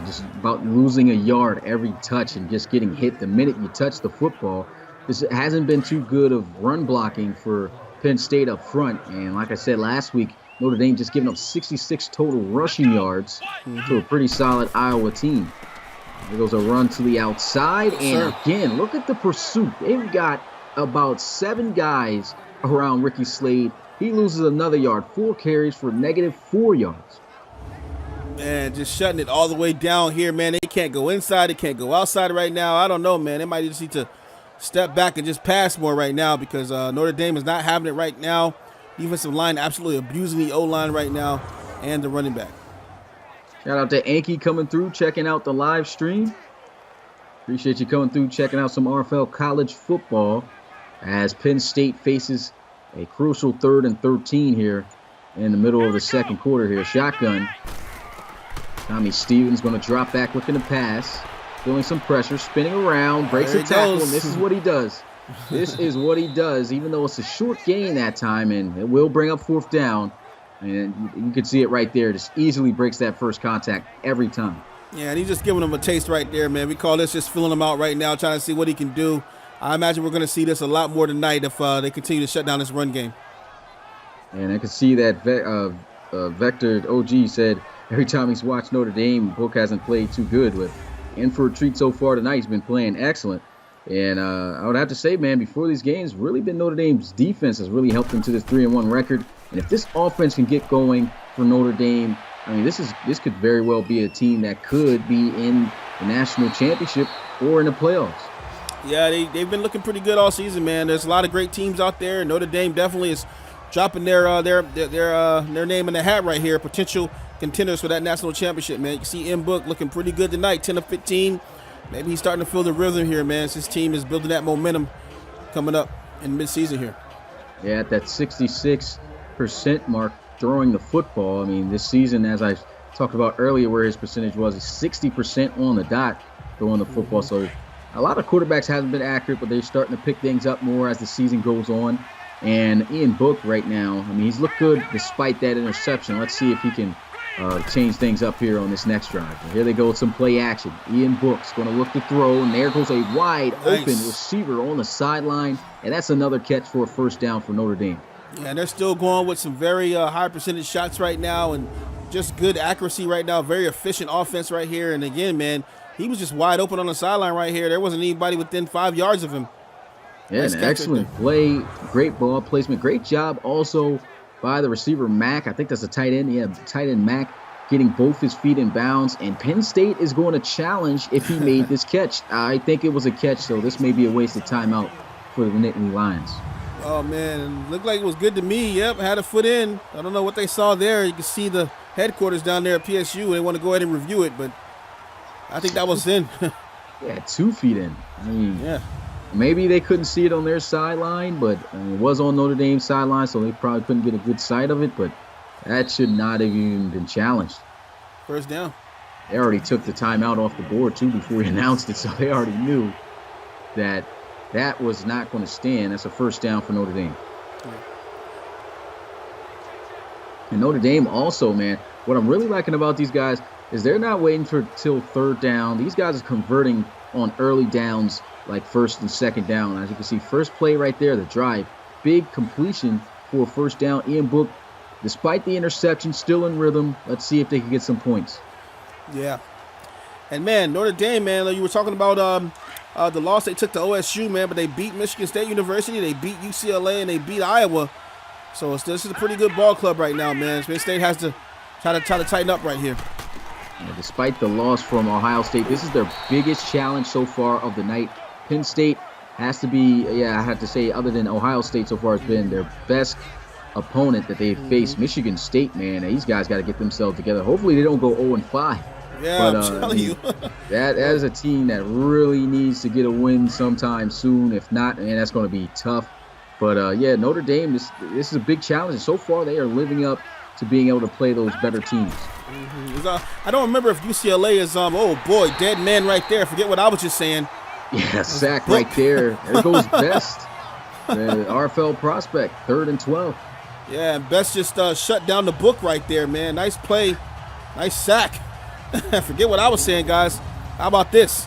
Just about losing a yard every touch and just getting hit the minute you touch the football. this hasn't been too good of run blocking for Penn State up front. And like I said last week, Notre Dame just giving up 66 total rushing yards to a pretty solid Iowa team. There goes a run to the outside. And again, look at the pursuit. They've got about 7 guys around Ricky Slade. He loses another yard, 4 carries for -4 yards. Man, just shutting it all the way down here, man. They can't go inside. They can't go outside right now. I don't know, man. They might just need to step back and just pass more right now because Notre Dame is not having it right now. Defensive line absolutely abusing the O-line right now and the running back. Shout out to Anki coming through, checking out the live stream. Appreciate you coming through, checking out some RFL college football as Penn State faces a crucial 3rd and 13 here in the middle of the second quarter here. Shotgun. Tommy Stevens going to drop back looking to pass. Feeling some pressure, spinning around, breaks a tackle, and this is what he does. This is what he does, even though it's a short gain that time, and it will bring up 4th down. And you can see it right there. Just easily breaks that first contact every time. Yeah, and he's just giving him a taste right there, man. We call this just filling him out right now, trying to see what he can do. I imagine we're going to see this a lot more tonight if they continue to shut down this run game. And I can see that Vector OG said every time he's watched Notre Dame, Book hasn't played too good. But in for a treat so far tonight. He's been playing excellent. And I would have to say, man, before these games, really been Notre Dame's defense has really helped them to this 3-1 record. And if this offense can get going for Notre Dame, I mean, this could very well be a team that could be in the national championship or in the playoffs. Yeah, they've been looking pretty good all season, man. There's a lot of great teams out there. Notre Dame definitely is dropping their name in the hat right here. Potential contenders for that national championship, man. You can see M-Book looking pretty good tonight, 10 of 15. Maybe he's starting to feel the rhythm here, man. His team is building that momentum coming up in midseason here. Yeah, at that 66% mark throwing the football. I mean, this season, as I talked about earlier, where his percentage was 60% on the dot throwing the football. So a lot of quarterbacks haven't been accurate, but they're starting to pick things up more as the season goes on. And Ian Book right now, I mean, he's looked good despite that interception. Let's see if he can change things up here on this next drive. And here they go with some play action. Ian Book's going to look to throw, and there goes a wide open receiver on the sideline. And that's another catch for a first down for Notre Dame. Yeah, and they're still going with some very high percentage shots right now and just good accuracy right now. Very efficient offense right here. And again, man, he was just wide open on the sideline right here. There wasn't anybody within 5 yards of him. Yeah, an excellent play. Great ball placement. Great job also by the receiver, Mack. I think that's a tight end. Yeah, tight end Mack getting both his feet in bounds. And Penn State is going to challenge if he made this catch. I think it was a catch, so this may be a wasted timeout for the Nittany Lions. Oh, man, looked like it was good to me. Yep, had a foot in. I don't know what they saw there. You can see the headquarters down there at PSU. They want to go ahead and review it, but I think that was in. Yeah, 2 feet in. I mean, yeah. Maybe they couldn't see it on their sideline, but it was on Notre Dame's sideline, so they probably couldn't get a good sight of it, but that should not have even been challenged. First down. They already took the timeout off the board, too, before he announced it, so they already knew that that was not going to stand. That's a first down for Notre Dame. Yeah. And Notre Dame also, man, what I'm really liking about these guys is they're not waiting till 3rd down. These guys are converting on early downs, like 1st and 2nd down. As you can see, first play right there, the drive. Big completion for a first down. Ian Book, despite the interception, still in rhythm. Let's see if they can get some points. Yeah. And, man, Notre Dame, man, you were talking about the loss they took to OSU, man, but they beat Michigan State University, they beat UCLA, and they beat Iowa. So this is a pretty good ball club right now, man. Penn State has to try to tighten up right here. Yeah, despite the loss from Ohio State, this is their biggest challenge so far of the night. Penn State has to be, I have to say, other than Ohio State so far, has been their best opponent that they've faced. Michigan State, man, these guys got to get themselves together. Hopefully they don't go 0-5. Yeah, but, I'm telling you. that is a team that really needs to get a win sometime soon. If not, man, that's going to be tough. But, yeah, Notre Dame, this is a big challenge. And so far, they are living up to being able to play those better teams. I don't remember if UCLA is, oh, boy, dead man right there. Forget what I was just saying. Yeah, sack right there. There goes Best, the RFL prospect, 3rd and 12. Yeah, and Best just shut down the book right there, man. Nice play. Nice sack. Forget what I was saying, guys. How about this?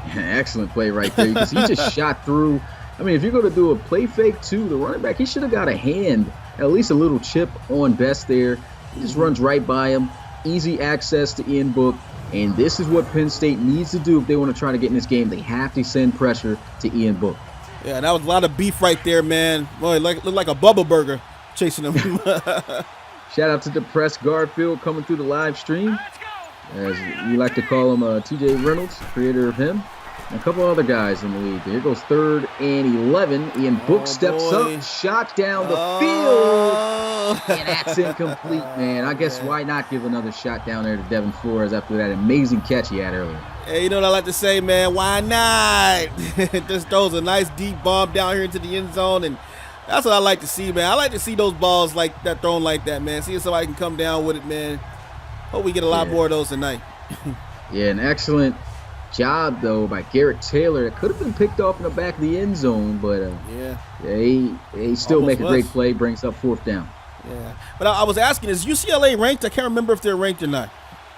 Yeah, excellent play right there because he just shot through I mean, if you're going to do a play fake too, the running back, he should have got a hand, at least a little chip on Best there. He just runs right by him. Easy access to Ian Book. And this is what Penn State needs to do if they want to try to get in this game. They have to send pressure to Ian Book. Yeah, that was a lot of beef right there, man. Boy, it looked like a Bubba Burger chasing him. Shout out to Depressed Garfield coming through the live stream. As we like to call him, T.J. Reynolds, creator of him. And a couple other guys in the league. Here goes 3rd and 11. Ian Book steps up, shot down the field. And that's incomplete, man. I guess why not give another shot down there to Devin Flores after that amazing catch he had earlier. Hey, you know what I like to say, man? Why not? Just throws a nice deep bomb down here into the end zone, and that's what I like to see, man. I like to see those balls like that thrown like that, man. See if somebody can come down with it, man. Hope we get a lot more of those tonight. Yeah, an excellent job, though, by Garrett Taylor. It could have been picked off in the back of the end zone, but he still make a great play, brings up 4th down. Yeah, but I was asking, is UCLA ranked? I can't remember if they're ranked or not.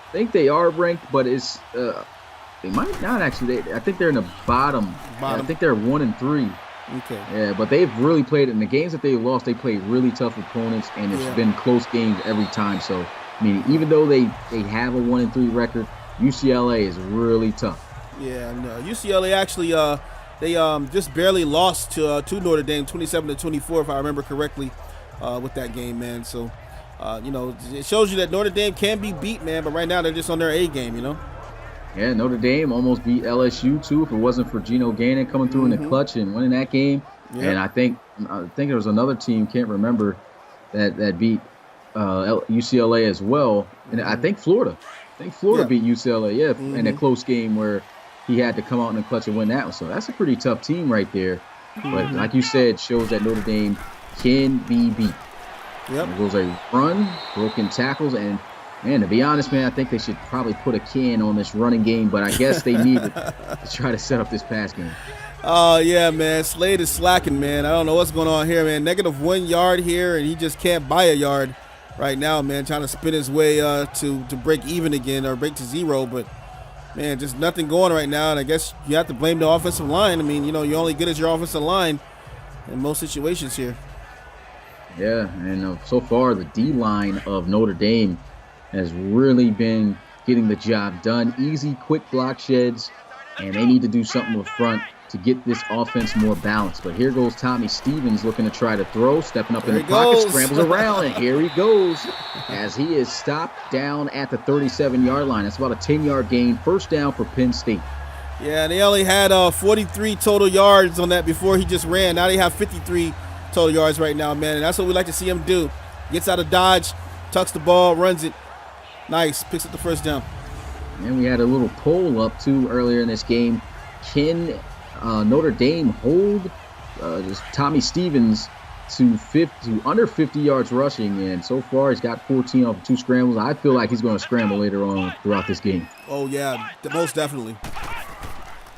I think they are ranked, but it's they might not actually. I think they're in the bottom. I think they're 1-3. Okay. Yeah, but they've really played in the games that they've lost. They played really tough opponents, and it's been close games every time. So, I mean, even though they have a 1-3 record, UCLA is really tough. Yeah, no, UCLA actually they just barely lost to Notre Dame, 27-24, if I remember correctly, with that game, man. So, it shows you that Notre Dame can be beat, man. But right now they're just on their A game, you know. Yeah, Notre Dame almost beat LSU too. If it wasn't for Geno Gannon coming through in the clutch and winning that game, and I think there was another team, can't remember, that beat UCLA as well, and I think Florida. Beat UCLA, in a close game where he had to come out in the clutch and win that one. So that's a pretty tough team right there. But like you said, shows that Notre Dame can be beat. Yep. It was a run, broken tackles, and man, to be honest, man, I think they should probably put a can on this running game, but I guess they need it to try to set up this pass game. Oh, yeah, man. Slade is slacking, man. I don't know what's going on here, man. -1 yard here, and he just can't buy a yard right now, man, trying to spin his way to break even again or break to 0. But, man, just nothing going right now, and I guess you have to blame the offensive line. I mean, you're only good as your offensive line in most situations here. Yeah, and so far the D-line of Notre Dame has really been getting the job done. Easy, quick block sheds, and they need to do something up front to get this offense more balanced. But here goes Tommy Stevens looking to try to throw, stepping up in the pocket, scrambles around, and here he goes as he is stopped down at the 37-yard line. That's about a 10-yard gain, 1st down for Penn State. Yeah, they only had 43 total yards on that before he just ran. Now they have 53 total yards right now, man, and that's what we like to see him do. Gets out of dodge, tucks the ball, runs it. Nice, picks up the 1st down. And we had a little poll up, too, earlier in this game. Can Notre Dame hold just Tommy Stevens to under 50 yards rushing? And so far, he's got 14 off 2 scrambles. I feel like he's going to scramble later on throughout this game. Oh, yeah, most definitely.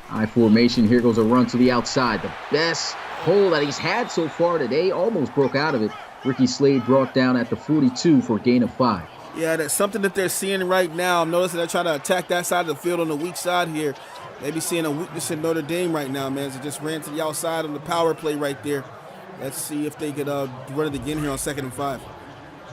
I formation. Here goes a run to the outside. The best hole that he's had so far today. Almost broke out of it. Ricky Slade brought down at the 42 for a gain of 5. Yeah, that's something that they're seeing right now. I'm noticing they're trying to attack that side of the field on the weak side here. Maybe seeing a weakness in Notre Dame right now, man. They just ran to the outside on the power play right there. Let's see if they could run it again here on 2nd and 5.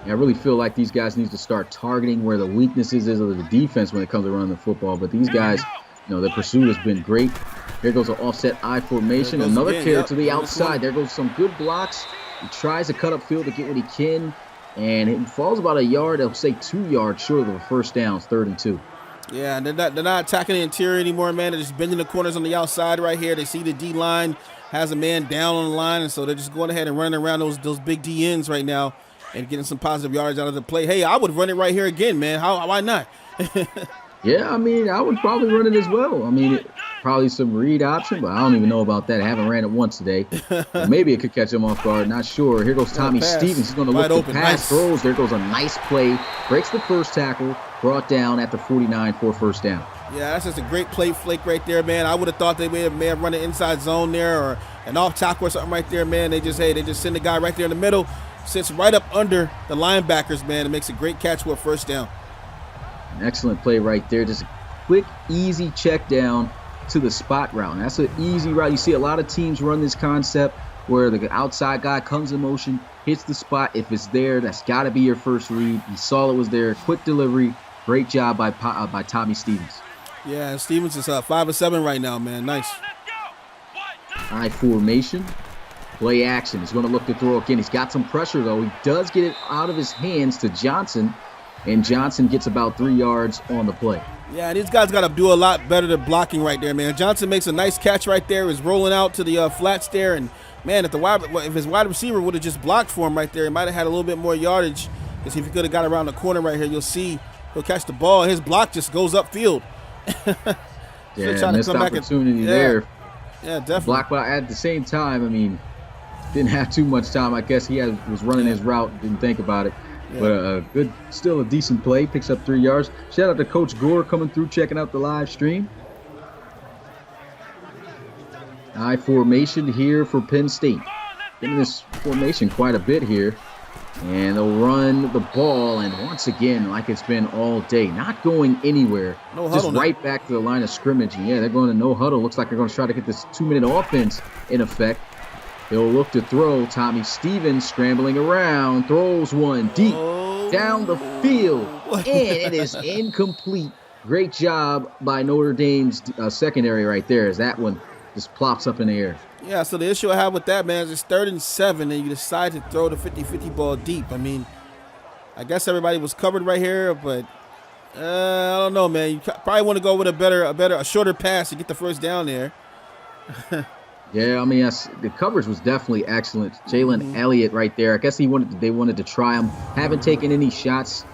Yeah, I really feel like these guys need to start targeting where the weaknesses is of the defense when it comes to running the football. But these guys, the pursuit has been great. Here goes an offset I formation. Another carry to the outside. There goes some good blocks. He tries to cut up field to get what he can. And it falls about a yard, I'll say 2 yards short of the 1st down. It's 3rd and 2. Yeah, they're not attacking the interior anymore, man. They're just bending the corners on the outside right here. They see the D-line has a man down on the line, and so they're just going ahead and running around those big D-ends right now and getting some positive yards out of the play. Hey, I would run it right here again, man. Why not? Yeah, I mean, I would probably run it as well. I mean, probably some read option, but I don't even know about that. I haven't ran it once today. Maybe it could catch him off guard. Not sure. Here goes Tommy Stevens. He's going to look to pass, throws. There goes a nice play. Breaks the 1st tackle. Brought down at the 49 for a 1st down. Yeah, that's just a great play flake right there, man. I would have thought they may have run an inside zone there or an off tackle or something right there, man. They just send the guy right there in the middle, sits right up under the linebackers, man. It makes a great catch with a 1st down. An excellent play right there. Just a quick, easy check down to the spot route. And that's an easy route. You see a lot of teams run this concept where the outside guy comes in motion, hits the spot. If it's there, that's got to be your first read. He saw it was there. Quick delivery. Great job by Tommy Stevens. Yeah, Stevens is 5 of 7 right now, man. Nice. I formation. Play action. He's going to look to throw again. He's got some pressure, though. He does get it out of his hands to Johnson, and Johnson gets about 3 yards on the play. Yeah, these guys got to do a lot better than blocking right there, man. Johnson makes a nice catch right there. He's rolling out to the flats there, and, man, if his wide receiver would have just blocked for him right there, he might have had a little bit more yardage. Because if he could have got around the corner right here, you'll see he'll catch the ball. His block just goes upfield. Yeah, missed opportunity there. Yeah, definitely. Block, but at the same time, I mean, didn't have too much time. I guess he was running his route, didn't think about it. Yeah. But still a decent play. Picks up 3 yards. Shout out to Coach Gore coming through, checking out the live stream. I formation here for Penn State. In this formation quite a bit here. And they'll run the ball, and once again, like it's been all day, not going anywhere. No just huddle right back to the line of scrimmage. And yeah, they're going to no huddle. Looks like they're going to try to get this 2-minute offense in effect. They'll look to throw. Tommy Stevens scrambling around, throws one deep down the field, and it is incomplete. Great job by Notre Dame's secondary right there, as that one just plops up in the air. Yeah, so the issue I have with that, man, is it's 3rd and 7, and you decide to throw the 50-50 ball deep. I mean, I guess everybody was covered right here, but I don't know, man. You probably want to go with a shorter pass to get the first down there. Yeah, I mean, the coverage was definitely excellent. Jalen Elliott right there. I guess they wanted to try him. Haven't taken any shots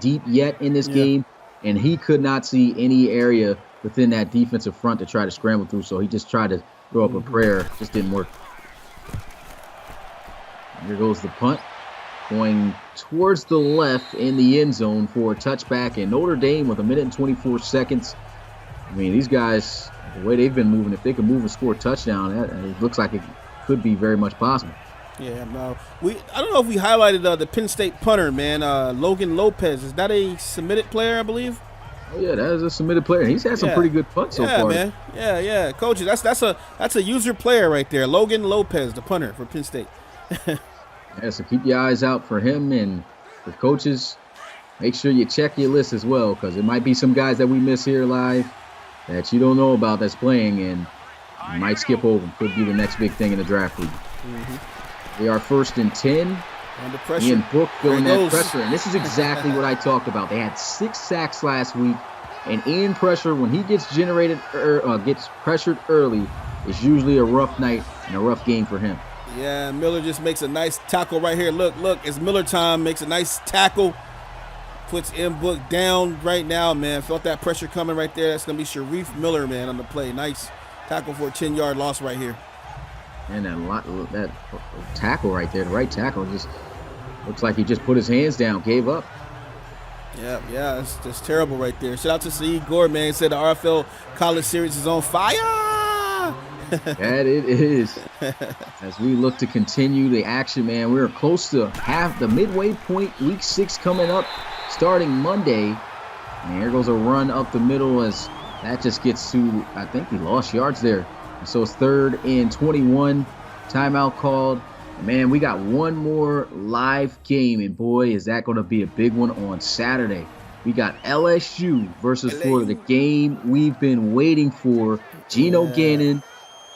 deep yet in this game, and he could not see any area within that defensive front to try to scramble through, so he just tried to throw up a prayer. Just didn't work. Here goes the punt. Going towards the left in the end zone for a touchback. And Notre Dame with 1 minute and 24 seconds. I mean, these guys, the way they've been moving, if they can move and score a touchdown, it looks like it could be very much possible. Yeah, no. I don't know if we highlighted the Penn State punter, man. Logan Lopez. Is that a submitted player, I believe? Oh yeah, that is a submitted player. He's had some pretty good punts so far. Yeah, man. Yeah. Coach, that's a user player right there. Logan Lopez, the punter for Penn State. Yeah, so keep your eyes out for him, and for coaches, make sure you check your list as well, because there might be some guys that we miss here live that you don't know about that's playing, and you might skip over. Could be the next big thing in the draft league. We are 1st and 10. Under pressure. Ian Book feeling that pressure, and this is exactly what I talked about. They had 6 sacks last week, and in pressure, when he gets gets pressured early, it's usually a rough night and a rough game for him. Yeah, Miller just makes a nice tackle right here. Look, it's Miller time. Makes a nice tackle. Puts Ian Book down right now, man. Felt that pressure coming right there. That's going to be Sharif Miller, man, on the play. Nice tackle for a 10-yard loss right here. And that tackle right there, the right tackle, just looks like he just put his hands down, gave up. Yeah, it's just terrible right there. Shout out to Saeed Gore, man. He said the RFL College Series is on fire. That it is. As we look to continue the action, man, we're close to the midway point. Week 6 coming up, starting Monday. And here goes a run up the middle as that just gets to, I think he lost yards there. So it's 3rd and 21. Timeout called. Man, we got one more live game, and boy, is that going to be a big one on Saturday. We got LSU versus Florida, the game we've been waiting for. Geno Gannon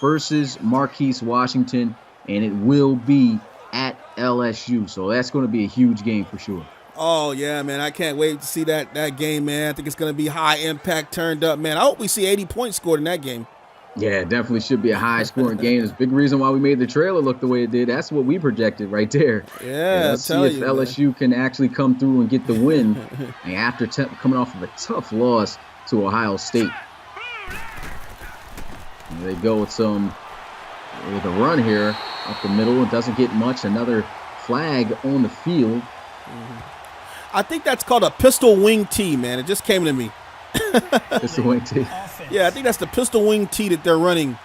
versus Marquise Washington, and it will be at LSU. So that's going to be a huge game for sure. Oh, yeah, man. I can't wait to see that game, man. I think it's going to be high impact turned up, man. I hope we see 80 points scored in that game. Yeah, it definitely should be a high-scoring game. It's a big reason why we made the trailer look the way it did. That's what we projected right there. Yeah, let's see if LSU can actually come through and get the win and after coming off of a tough loss to Ohio State. And they go with a run here up the middle. It doesn't get much. Another flag on the field. I think that's called a pistol wing tee, man. It just came to me. Pistol wing tee. Yeah, I think that's the pistol wing tee that they're running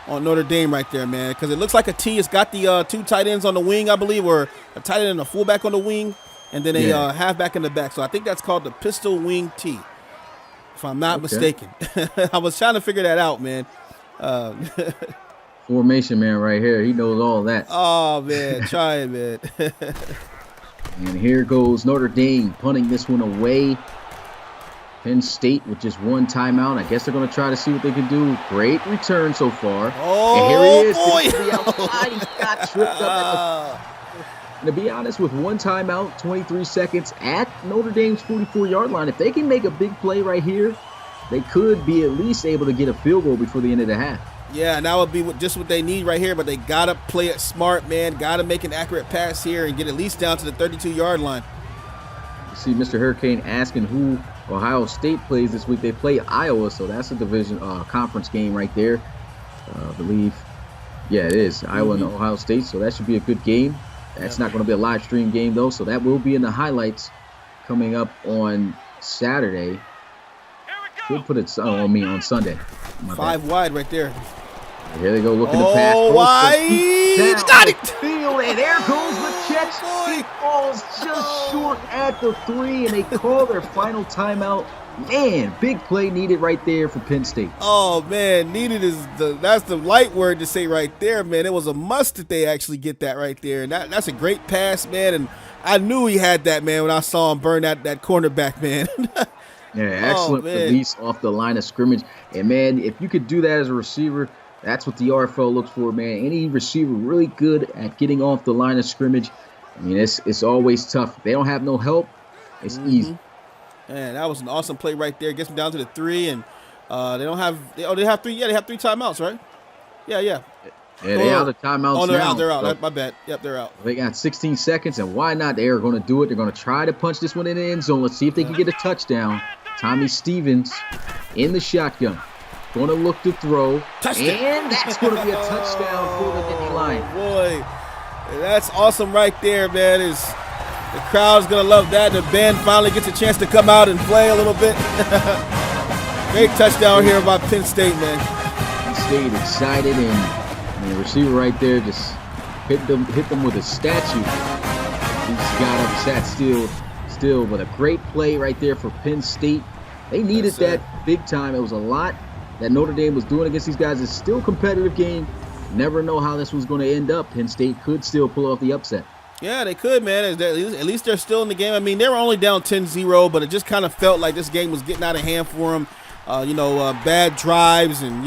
on Notre Dame right there, man. Because it looks like a tee. It's got the 2 tight ends on the wing, I believe, or a tight end and a fullback on the wing, and then a halfback in the back. So I think that's called the pistol wing tee. if I'm not mistaken. I was trying to figure that out, man. Formation man right here. He knows all that. Oh, man. Try it, man. And here goes Notre Dame punting this one away. Penn State with just one timeout. I guess they're going to try to see what they can do. Great return so far. Oh, and here he is. boy. To the outside. He got tripped up. And to be honest, with one timeout, 23 seconds at Notre Dame's 44-yard line, if they can make a big play right here, they could be at least able to get a field goal before the end of the half. Yeah, and that would be just what they need right here, but they got to play it smart, man. Got to make an accurate pass here and get at least down to the 32-yard line. You see Mr. Hurricane asking who Ohio State plays this week. They play Iowa, so that's a division conference game right there. I believe, yeah, it is. Iowa and Ohio State, so that should be a good game. That's not going to be a live stream game, though, so that will be in the highlights coming up on Saturday. Should put it on Sunday. Five wide right there. Here they go, looking to pass. Oh, wide. Got it. Field, and there goes the catch. He falls just short at the 3, and they call their final timeout. Man, big play needed right there for Penn State. Oh, man, needed that's the light word to say right there, man. It was a must that they actually get that right there. And that's a great pass, man. And I knew he had that, man, when I saw him burn that cornerback, man. Yeah, excellent release off the line of scrimmage. And, man, if you could do that as a receiver, that's what the RFL looks for, man. Any receiver really good at getting off the line of scrimmage. I mean, it's always tough. If they don't have no help, it's easy. Man, that was an awesome play right there. Gets them down to the 3, and they have 3. Yeah, they have 3 timeouts, right? Yeah. Yeah, they out of timeouts now. Oh, they're out. They're out. My bad. Yep, they're out. They got 16 seconds, and why not? They are going to do it. They're going to try to punch this one in the end zone. Let's see if they can get a touchdown. Tommy Stevens in the shotgun. Going to look to throw. Touchdown. And that's going to be a touchdown for the Nittany Lions. Boy, that's awesome right there, man. The crowd's going to love that. The band finally gets a chance to come out and play a little bit. Great touchdown here by Penn State, man. Penn State excited, and the receiver right there just hit them with a statue. He just got up, sat still, but a great play right there for Penn State. They needed that big time. It was a lot that Notre Dame was doing against these guys. It's still a competitive game. Never know how this was going to end up. Penn State could still pull off the upset. Yeah, they could, man. At least they're still in the game. I mean, they were only down 10-0, but it just kind of felt like this game was getting out of hand for them. Bad drives and,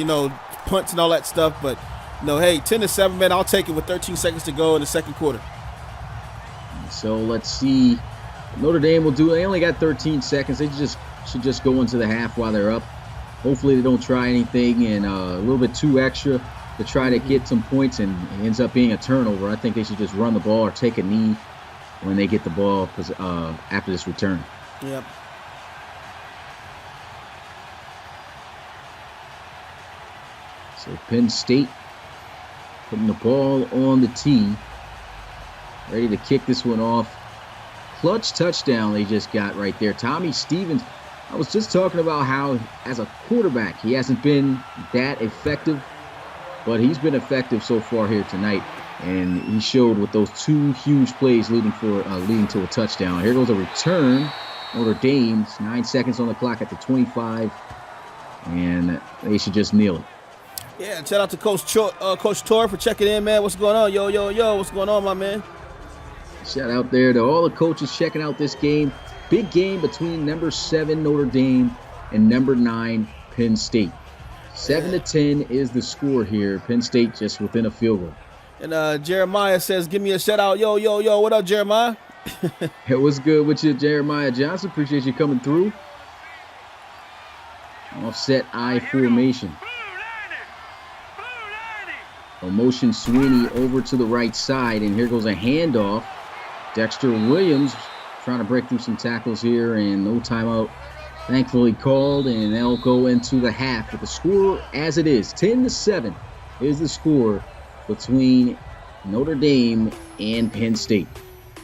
punts and all that stuff. But, hey, 10-7, man, I'll take it with 13 seconds to go in the second quarter. So let's see. Notre Dame will do it. They only got 13 seconds. They should just go into the half while they're up. Hopefully they don't try anything and a little bit too extra to try to get some points, and it ends up being a turnover. I think they should just run the ball or take a knee when they get the ball after this return. Yep. So Penn State putting the ball on the tee, ready to kick this one off. Clutch touchdown they just got right there. Tommy Stevens, I was just talking about how as a quarterback he hasn't been that effective, but he's been effective so far here tonight, and he showed with those 2 huge plays leading to a touchdown. Here goes a return. Notre Dame, 9 seconds on the clock at the 25, and they should just kneel it. Yeah, shout out to Coach Tor for checking in, man. What's going on? Yo, what's going on, my man? Shout out there to all the coaches checking out this game. Big game between number 7 Notre Dame and number 9 Penn State. 7-10 is the score here. Penn State just within a field goal. And Jeremiah says, give me a shout out. Yo, what up, Jeremiah? It was good with you, Jeremiah Johnson. Appreciate you coming through. Offset I formation. Motion Sweeney over to the right side, and here goes a handoff. Dexter Williams trying to break through some tackles here, and no timeout thankfully called, and they'll go into the half with the score as it is. 10-7 is the score between Notre Dame and Penn State.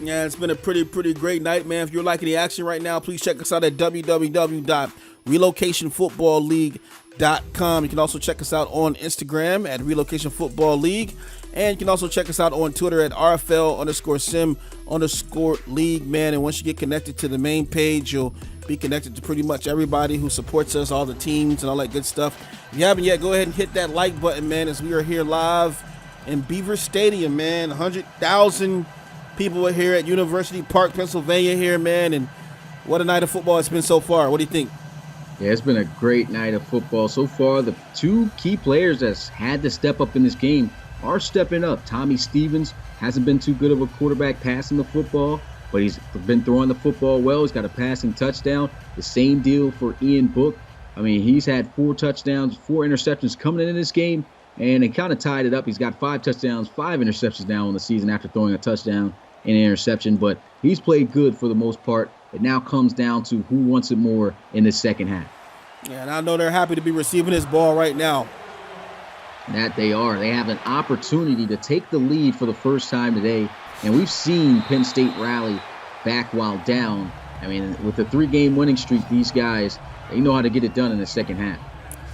Yeah, it's been a pretty great night, man. If you're liking the action right now, please check us out at www.relocationfootballleague.com. You can also check us out on Instagram at Relocation Football League. And you can also check us out on Twitter at RFL_sim_league, man. And once you get connected to the main page, you'll be connected to pretty much everybody who supports us, all the teams and all that good stuff. If you haven't yet, go ahead and hit that like button, man, as we are here live in Beaver Stadium, man. 100,000 people are here at University Park, Pennsylvania here, man, and what a night of football it's been so far. What do you think? Yeah, it's been a great night of football so far. The two key players that's had to step up in this game are stepping up. Tommy Stevens hasn't been too good of a quarterback passing the football, but he's been throwing the football well. He's got a passing touchdown. The same deal for Ian Book. I mean, he's had 4 touchdowns, 4 interceptions coming in this game, and it kind of tied it up. He's got 5 touchdowns, 5 interceptions now in the season after throwing a touchdown and an interception, but he's played good for the most part. It now comes down to who wants it more in the second half. Yeah, and I know they're happy to be receiving this ball right now. That they are. They have an opportunity to take the lead for the first time today, and we've seen Penn State rally back while down. I mean, with the 3-game winning streak, these guys, they know how to get it done in the second half.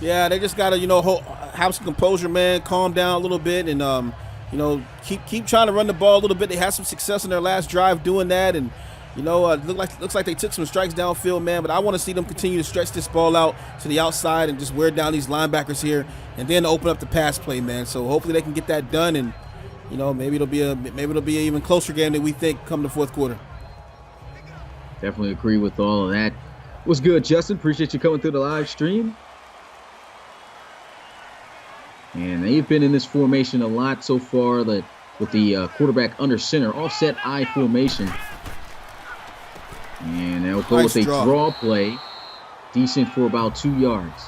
Yeah, they just got to, have some composure, man, calm down a little bit, and, keep trying to run the ball a little bit. They had some success in their last drive doing that, and looks like they took some strikes downfield, man, but I want to see them continue to stretch this ball out to the outside and just wear down these linebackers here and then open up the pass play, man. So hopefully they can get that done, and maybe it'll be an even closer game than we think come the fourth quarter. Definitely agree with all of that. What's good, Justin? Appreciate you coming through the live stream. And they've been in this formation a lot so far, with the quarterback under center, offset I formation. And they'll go nice with a draw play, decent for about 2 yards.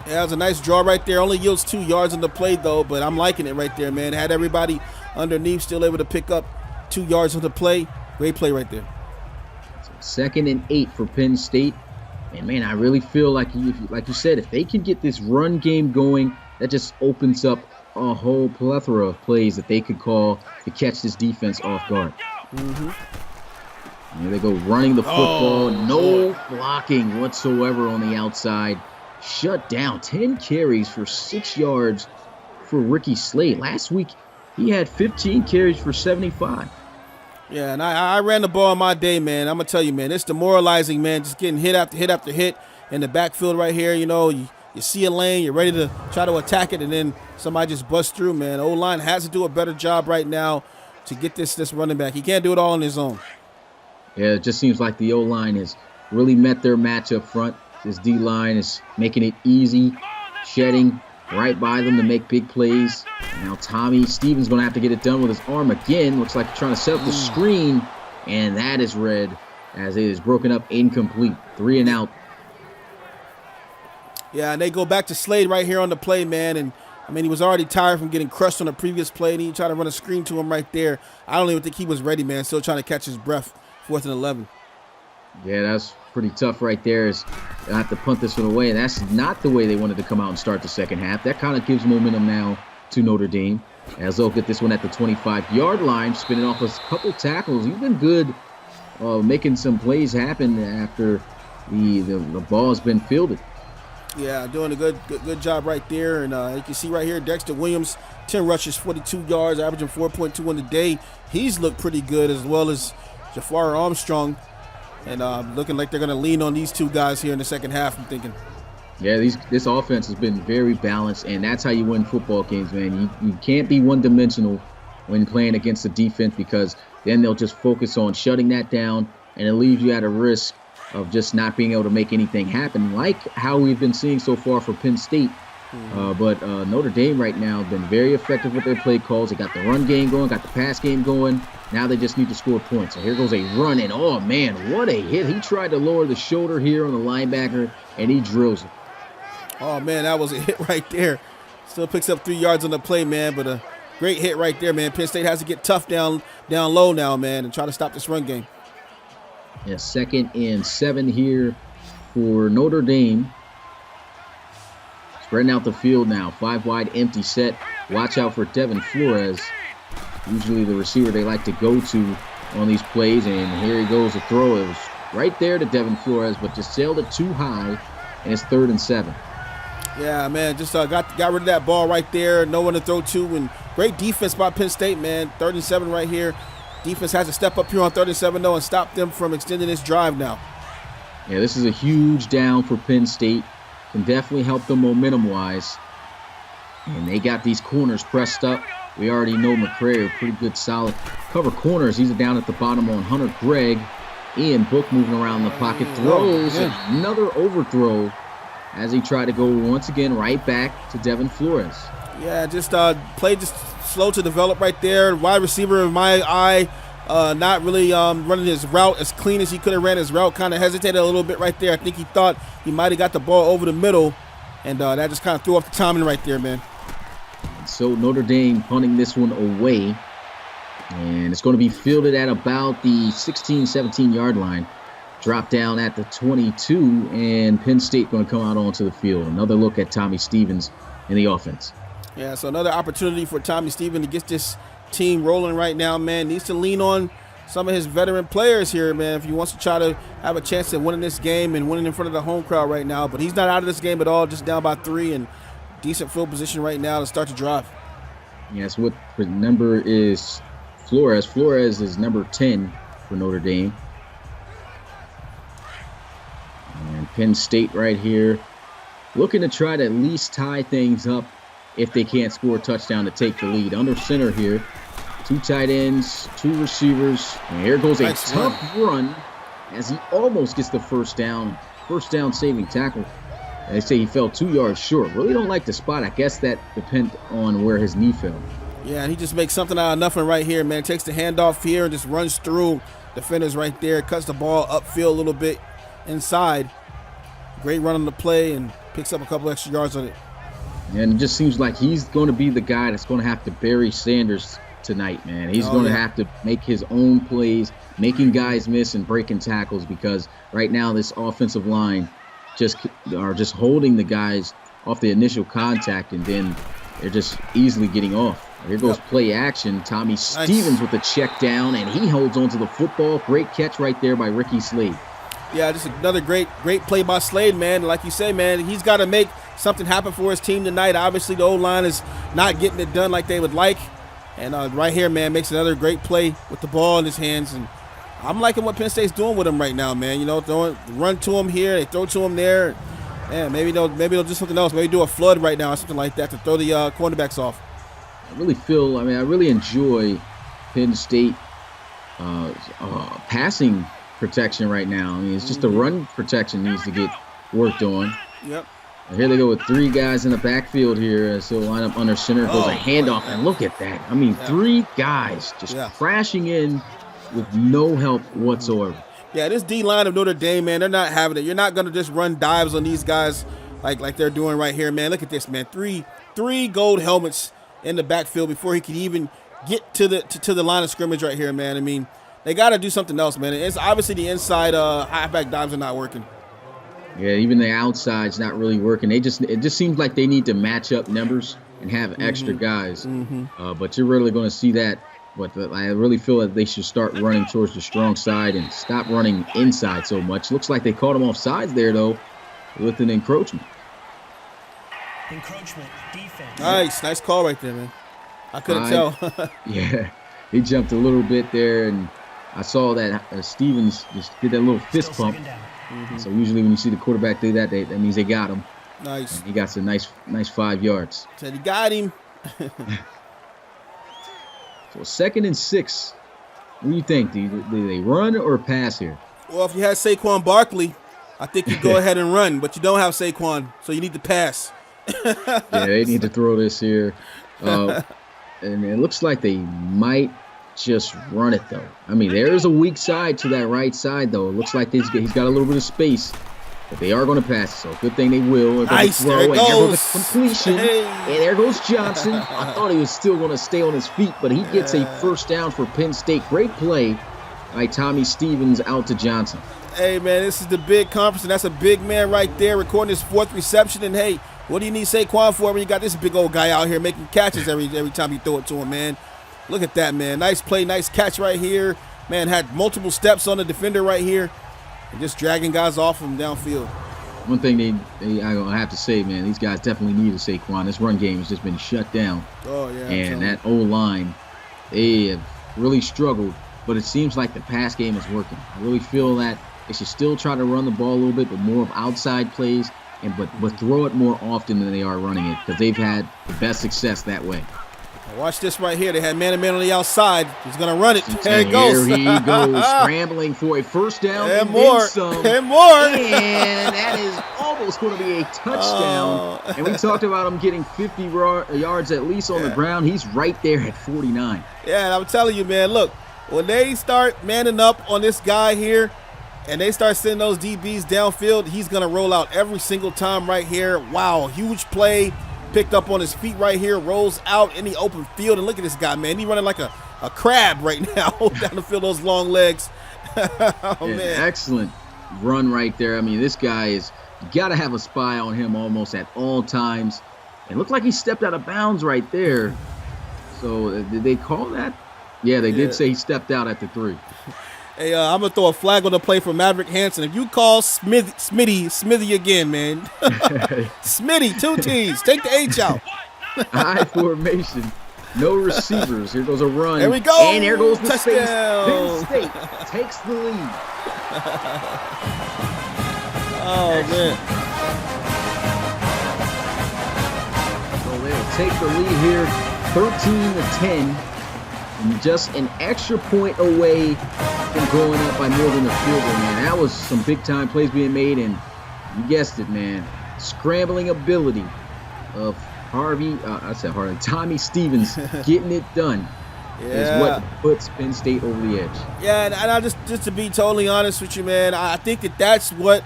Yeah, that was a nice draw right there. Only yields 2 yards on the play, though, but I'm liking it right there, man. Had everybody underneath still able to pick up 2 yards on the play. Great play right there. So 2nd and 8 for Penn State. And, man, I really feel like you said, if they can get this run game going, that just opens up a whole plethora of plays that they could call to catch this defense off guard. Mm-hmm. Here they go running the football. No blocking whatsoever on the outside. Shut down. 10 carries for 6 yards for Ricky Slade. Last week, he had 15 carries for 75. Yeah, and I ran the ball in my day, man. I'm going to tell you, man, it's demoralizing, man, just getting hit after hit after hit in the backfield right here. You see a lane, you're ready to try to attack it, and then somebody just busts through, man. O-line has to do a better job right now to get this running back. He can't do it all on his own. Yeah, it just seems like the O-line has really met their match up front. This D-line is making it easy, shedding right by them to make big plays. Now Tommy Stevens going to have to get it done with his arm again. Looks like trying to set up the screen, and that is read as it is broken up incomplete. 3 and out. Yeah, and they go back to Slade right here on the play, man, and I mean, he was already tired from getting crushed on the previous play, and he tried to run a screen to him right there. I don't even think he was ready, man. Still trying to catch his breath. 4th and 11. Yeah, that's pretty tough right there. They'll have to punt this one away, and that's not the way they wanted to come out and start the second half. That kind of gives momentum now to Notre Dame, as they'll get this one at the 25-yard line, spinning off a couple tackles. He's been good making some plays happen after the ball has been fielded. Yeah, doing a good job right there. And you can see right here, Dexter Williams, 10 rushes, 42 yards, averaging 4.2 on the day. He's looked pretty good, as well as Jafar Armstrong. And looking like they're going to lean on these two guys here in the second half, I'm thinking. Yeah, this offense has been very balanced, and that's how you win football games, man. You can't be one-dimensional when playing against the defense, because then they'll just focus on shutting that down, and it leaves you at a risk of just not being able to make anything happen, like how we've been seeing so far for Penn State. But Notre Dame right now have been very effective with their play calls. They got the run game going, got the pass game going. Now they just need to score points. So here goes a run, and oh, man, what a hit. He tried to lower the shoulder here on the linebacker, and he drills it. Oh, man, that was a hit right there. Still picks up 3 yards on the play, man, but a great hit right there, man. Penn State has to get tough down low now, man, and try to stop this run game. Yeah, 2nd and 7 here for Notre Dame. Spreading out the field now. 5 wide, empty set. Watch out for Devin Flores. Usually the receiver they like to go to on these plays, and here he goes to throw. It was right there to Devin Flores, but just sailed it too high, and it's 3rd and 7. Yeah, man, just got rid of that ball right there. No one to throw to, and great defense by Penn State, man. 3rd and 7 right here. Defense has to step up here on 3rd and 7, though, and stop them from extending this drive now. Yeah, this is a huge down for Penn State. Can definitely help them momentum-wise. And they got these corners pressed up. We already know McCray, pretty good, solid cover corners. He's down at the bottom on Hunter Gregg. Ian Book moving around the pocket, throws another overthrow as he tried to go once again right back to Devin Flores. Yeah, just played just slow to develop right there. Wide receiver in my eye, not really running his route as clean as he could have ran his route. Kind of hesitated a little bit right there. I think he thought he might have got the ball over the middle, and that just kind of threw off the timing right there, man. And so Notre Dame punting this one away. And it's going to be fielded at about the 16, 17-yard line. Drop down at the 22, and Penn State going to come out onto the field. Another look at Tommy Stevens in the offense. Yeah, so another opportunity for Tommy Stevens to get this team rolling right now, man. Needs to lean on some of his veteran players here, man, if he wants to try to have a chance at winning this game and winning in front of the home crowd right now. But he's not out of this game at all, just down by 3 and decent field position right now to start the drive. Yes, what the number is Flores. Flores is number 10 for Notre Dame. And Penn State right here looking to try to at least tie things up if they can't score a touchdown to take the lead. Under center here, 2 tight ends, 2 receivers. And here goes a tough run as he almost gets the first down saving tackle. And they say he fell 2 yards short. Really don't like the spot. I guess that depends on where his knee fell. Yeah, and he just makes something out of nothing right here, man. Takes the handoff here and just runs through defenders right there. Cuts the ball upfield a little bit inside. Great run on the play and picks up a couple extra yards on it. And it just seems like he's going to be the guy that's going to have to bury Sanders tonight, man. He's going to have to make his own plays, making guys miss and breaking tackles, because right now this offensive line just holding the guys off the initial contact, and then they're just easily getting off. Here goes play action. Tommy Stevens with the check down, and he holds onto the football. Great catch right there by Ricky Slade. Yeah, just another great play by Slade, man. Like you say, man, he's got to make something happen for his team tonight. Obviously, the O-line is not getting it done like they would like. And right here, man, makes another great play with the ball in his hands. And I'm liking what Penn State's doing with him right now, man. You know, run to him here, they throw to him there. Man, maybe they'll do something else. Maybe do a flood right now or something like that to throw the cornerbacks off. I really enjoy Penn State passing protection right now. I mean, it's just the run protection needs to get worked on. Yep. Here they go with 3 guys in the backfield here. So line up under center. Goes a handoff, and look at that. I mean, 3 guys just crashing in with no help whatsoever. Yeah, this D-line of Notre Dame, man, they're not having it. You're not going to just run dives on these guys like they're doing right here, man. Look at this, man. Three gold helmets in the backfield before he could even get to the line of scrimmage right here, man. I mean, they got to do something else, man. It's obviously the inside halfback dives are not working. Yeah, even the outside's not really working. It just seems like they need to match up numbers and have extra guys. But you're really going to see that. But I really feel that they should start running towards the strong side and stop running inside so much. Looks like they caught him off sides there, though, with an encroachment. Encroachment defense. Nice call right there, man. I couldn't tell. Yeah, he jumped a little bit there, and I saw that Stevens just did that little fist pump. So usually when you see the quarterback do that, that means they got him. Nice. And he got some nice 5 yards. Said he got him. So 2nd and 6. What do you think? Do they run or pass here? Well, if you had Saquon Barkley, I think you go ahead and run. But you don't have Saquon, so you need to pass. Yeah, they need to throw this here. And it looks like they might just run it, though. I mean, there is a weak side to that right side, though. It looks like he's got a little bit of space. But they are going to pass it, so good thing they will. Nice, there it goes. There goes a completion. Hey. And there goes Johnson. I thought he was still going to stay on his feet, but he gets a first down for Penn State. Great play by Tommy Stevens out to Johnson. Hey, man, this is the big conference, and that's a big man right there recording his 4th reception. And, hey, what do you need Saquon for when you got this big old guy out here making catches every time you throw it to him, man? Look at that, man. Nice play, nice catch right here. Man, had multiple steps on the defender right here. And just dragging guys off from downfield. One thing I have to say, man, these guys definitely need a Saquon. This run game has just been shut down. Oh, yeah. And that O-line, they have really struggled, but it seems like the pass game is working. I really feel that They should still try to run the ball a little bit, but more of outside plays, but throw it more often than they are running it, because they've had the best success that way. Watch this right here. They had man-to-man on the outside. He's going to run it. There he goes. Here he goes, scrambling for a first down and more. Then some. And more. And that is almost going to be a touchdown. And we talked about him getting 50 yards at least on the ground. He's right there at 49. Yeah, and I'm telling you, man, look, when they start manning up on this guy here and they start sending those DBs downfield, he's going to roll out every single time right here. Wow, huge play. Picked up on his feet right here, rolls out in the open field. And look at this guy, man. He's running like a crab right now down the field, those long legs. Man. Excellent run right there. I mean, this guy is, you got to have a spy on him almost at all times. It looked like he stepped out of bounds right there. So did they call that? Yeah, they did say he stepped out at the 3. Hey, I'm going to throw a flag on the play for Maverick Hansen. If you call Smithy again, man. Smitty, 2 T's. Take the H out. I formation. No receivers. Here goes a run. There we go. And there goes the touchdown. Penn State takes the lead. Oh, man. So they'll take the lead here, 13-10. And just an extra point away from going up by more than a field goal, man. That was some big-time plays being made, and you guessed it, man. Scrambling ability of Tommy Stevens getting it done is what puts Penn State over the edge. Yeah, and I just to be totally honest with you, man, I think that's what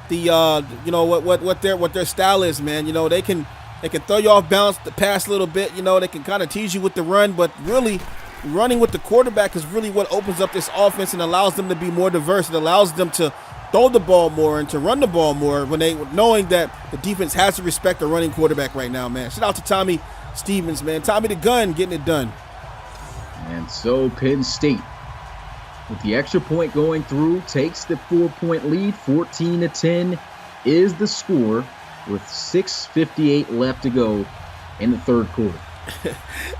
the what their style is, man. You know, they can throw you off balance, the pass a little bit. You know, they can kind of tease you with the run, but really, running with the quarterback is really what opens up this offense and allows them to be more diverse. It allows them to throw the ball more and to run the ball more knowing that the defense has to respect the running quarterback right now, man. Shout out to Tommy Stevens, man. Tommy the Gun getting it done. And so Penn State, with the extra point going through, takes the 4-point lead. 14-10 is the score with 6:58 left to go in the third quarter.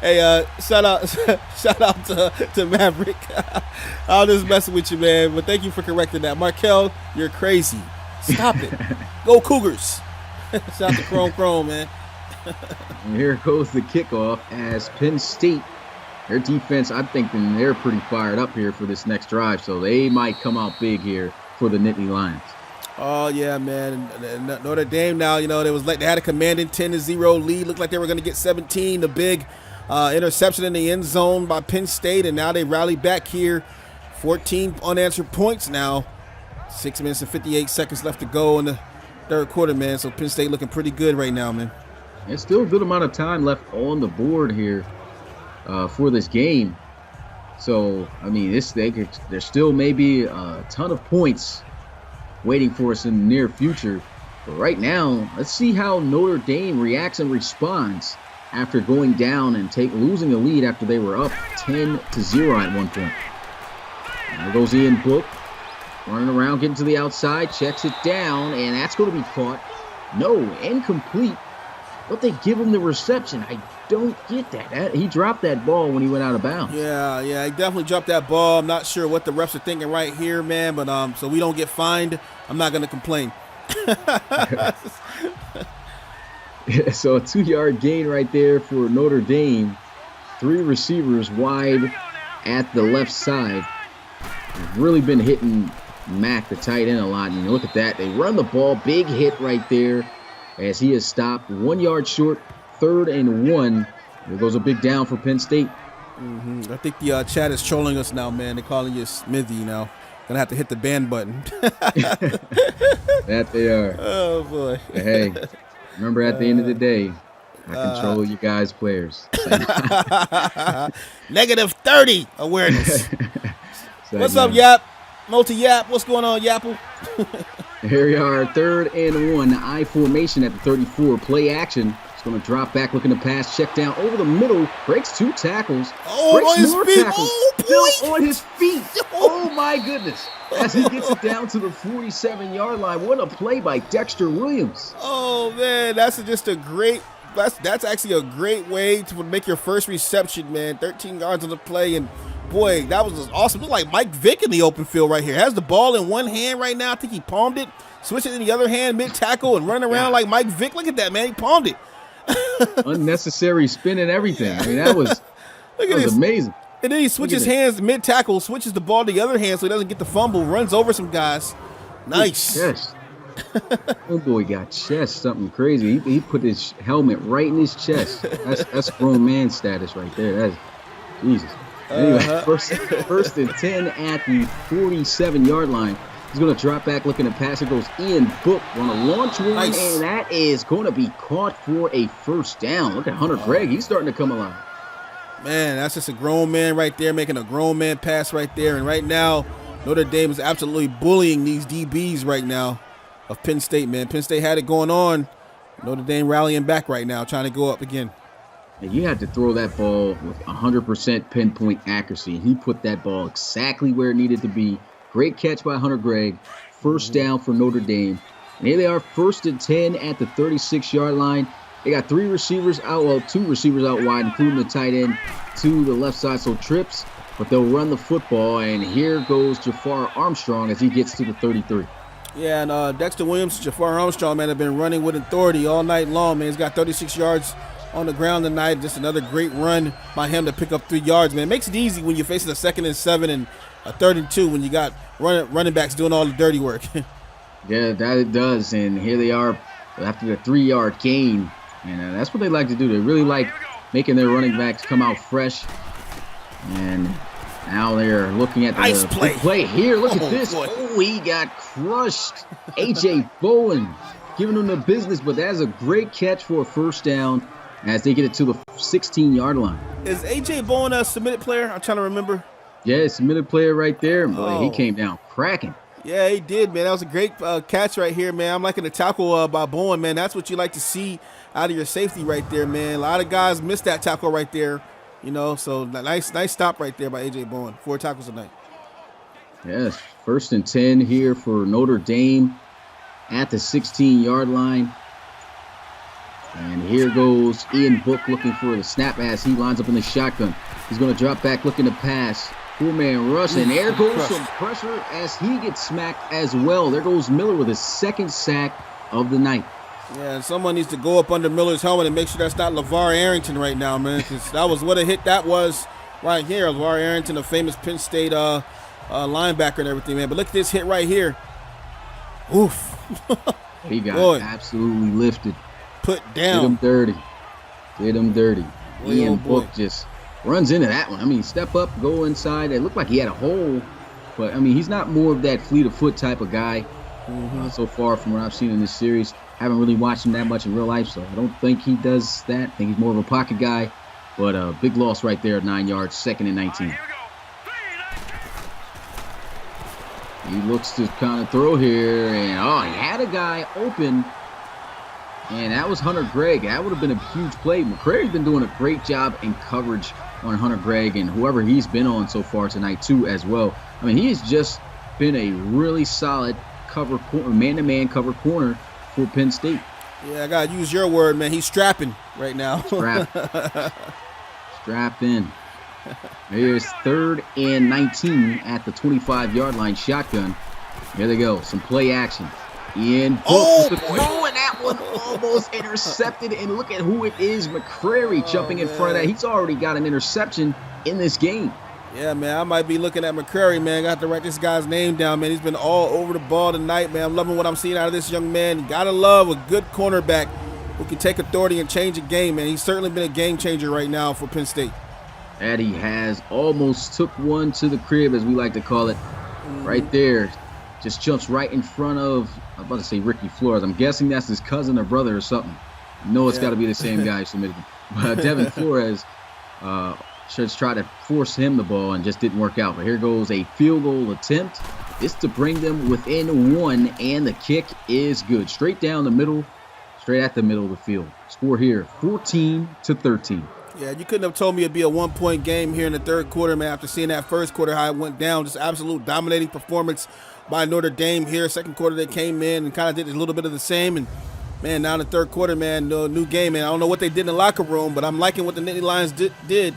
Hey, shout out to Maverick. I'm just messing with you, man. But thank you for correcting that. Markel, you're crazy. Stop it. Go Cougars. Shout out to Chrome, man. And here goes the kickoff as Penn State, their defense, I think they're pretty fired up here for this next drive. So they might come out big here for the Nittany Lions. Oh, yeah, man. Notre Dame now, you know, they had a commanding 10-0 lead. Looked like they were going to get 17. The big interception in the end zone by Penn State, and now they rallied back here. 14 unanswered points now. 6 minutes and 58 seconds left to go in the third quarter, man. So Penn State looking pretty good right now, man. There's still a good amount of time left on the board here for this game. So, I mean, there's still maybe a ton of points waiting for us in the near future. But right now, let's see how Notre Dame reacts and responds after going down and losing a lead after they were up 10-0 at one point. There goes Ian Book, running around, getting to the outside, checks it down, and that's going to be caught. No, incomplete. But they give him the reception. I don't get that. He dropped that ball when he went out of bounds. Yeah, he definitely dropped that ball. I'm not sure what the refs are thinking right here, man, but so we don't get fined, I'm not going to complain. So a 2-yard gain right there for Notre Dame. 3 receivers wide at the left side. They've really been hitting Mack, the tight end, a lot. And look at that. They run the ball. Big hit right there as he is stopped 1 yard short, 3rd and 1. There goes a big down for Penn State. I think the chat is trolling us now, man. They're calling you Smithy now. Gonna have to hit the ban button. That they are. Oh, boy. Hey, remember at the end of the day, I control you guys' players. Negative 30 awareness. What's up, man. Yap? Multi-Yap. What's going on, Yapple? Here we are, 3rd and 1. I formation at the 34. Play action. It's going to drop back, looking to pass. Check down over the middle. Breaks 2 tackles. Oh, on his feet. Tackles. Oh, boy. Still on his feet. Oh, my goodness. As he gets it down to the 47-yard line. What a play by Dexter Williams. Oh, man. That's actually a great way to make your first reception, man. 13 yards on the play and boy, that was just awesome. Look like Mike Vick in the open field right here. Has the ball in one hand right now. I think he palmed it. Switch it in the other hand mid-tackle and running around like Mike Vick. Look at that, man. He palmed it. Unnecessary spin and everything. I mean, that was amazing. And then he switches hands mid-tackle, switches the ball to the other hand so he doesn't get the fumble, runs over some guys. Nice. Chest. Oh, boy, got chest, something crazy. He put his helmet right in his chest. That's grown man status right there. That's Jesus. Anyway, first and 10 at the 47-yard line. He's going to drop back looking to pass. It goes Ian Book on a launch one, and that is going to be caught for a first down. Look at Hunter Gregg. He's starting to come alive. Man, that's just a grown man right there making a grown man pass right there. And right now, Notre Dame is absolutely bullying these DBs right now of Penn State, man. Penn State had it going on. Notre Dame rallying back right now, trying to go up again. And you had to throw that ball with 100% pinpoint accuracy. He put that ball exactly where it needed to be. Great catch by Hunter Gregg. First down for Notre Dame. And here they are, first and 10 at the 36-yard line. They got two receivers out wide, including the tight end to the left side. So trips, but they'll run the football. And here goes Jafar Armstrong as he gets to the 33. Yeah, and Dexter Williams, Jafar Armstrong, man, have been running with authority all night long, man. He's got 36 yards on the ground tonight. Just another great run by him to pick up 3 yards, man. It makes it easy when you're facing a 2nd and 7 and a 3rd and 2 when you got running backs doing all the dirty work. Yeah, that it does. And here they are after the 3-yard gain. And that's what they like to do. They really like making their running backs come out fresh. And now they're looking at the nice play here. Look at this. Boy. Oh, he got crushed. A.J. Bowen giving them the business, but that's a great catch for a first down as they get it to the 16-yard line. Is A.J. Bowen a submitted player? I'm trying to remember. Yeah, submitted player right there. Boy, he came down cracking. Yeah, he did, man. That was a great catch right here, man. I'm liking the tackle by Bowen, man. That's what you like to see out of your safety right there, man. A lot of guys missed that tackle right there, you know. So nice stop right there by A.J. Bowen. 4 tackles tonight. Yes, first and 10 here for Notre Dame at the 16-yard line. And here goes Ian Book looking for the snap as he lines up in the shotgun. He's going to drop back looking to pass. 4-man rush, and there goes some pressure as he gets smacked as well. There goes Miller with his 2nd sack of the night. Yeah, and someone needs to go up under Miller's helmet and make sure that's not LeVar Arrington right now, man, because that was what a hit that was right here. LeVar Arrington, a famous Penn State linebacker and everything, man. But look at this hit right here. Oof. He got absolutely lifted. Put down. Did him dirty. Ian boy. Book just runs into that one. I mean, step up, go inside. It looked like he had a hole, but, I mean, he's not more of that fleet of foot type of guy so far from what I've seen in this series. Haven't really watched him that much in real life, so I don't think he does that. I think he's more of a pocket guy, but a big loss right there at 9 yards, 2nd and 19. He looks to kind of throw here, and, he had a guy open. And that was Hunter Gregg. That would have been a huge play. McCrary's been doing a great job in coverage on Hunter Gregg and whoever he's been on so far tonight, too, as well. I mean, he has just been a really solid man-to-man cover corner for Penn State. Yeah, I got to use your word, man. He's strapping right now. Strapped in. Here's 3rd and 19 at the 25-yard line shotgun. There they go. Some play action. Ian Book with the throw, and that one almost intercepted. And look at who it is, McCrary jumping in front of that. He's already got an interception in this game. Yeah, man, I might be looking at McCrary, man. Got to write this guy's name down, man. He's been all over the ball tonight, man. I'm loving what I'm seeing out of this young man. Gotta love a good cornerback who can take authority and change a game, man. He's certainly been a game changer right now for Penn State. That he has almost took one to the crib, as we like to call it. Right there. Just jumps right in front of, I'm about to say Ricky Flores. I'm guessing that's his cousin or brother or something. No, it's got to be the same guy who submitted him. But Devin Flores should try to force him the ball and just didn't work out. But here goes a field goal attempt. It's to bring them within 1, and the kick is good. Straight down the middle, straight at the middle of the field. Score here, 14-13. Yeah, you couldn't have told me it'd be a 1-point game here in the 3rd quarter, man, after seeing that 1st quarter, how it went down. Just absolute dominating performance by Notre Dame here. 2nd quarter, they came in and kind of did a little bit of the same. And, man, now in the 3rd quarter, man, no new game, man. I don't know what they did in the locker room, but I'm liking what the Nittany Lions did.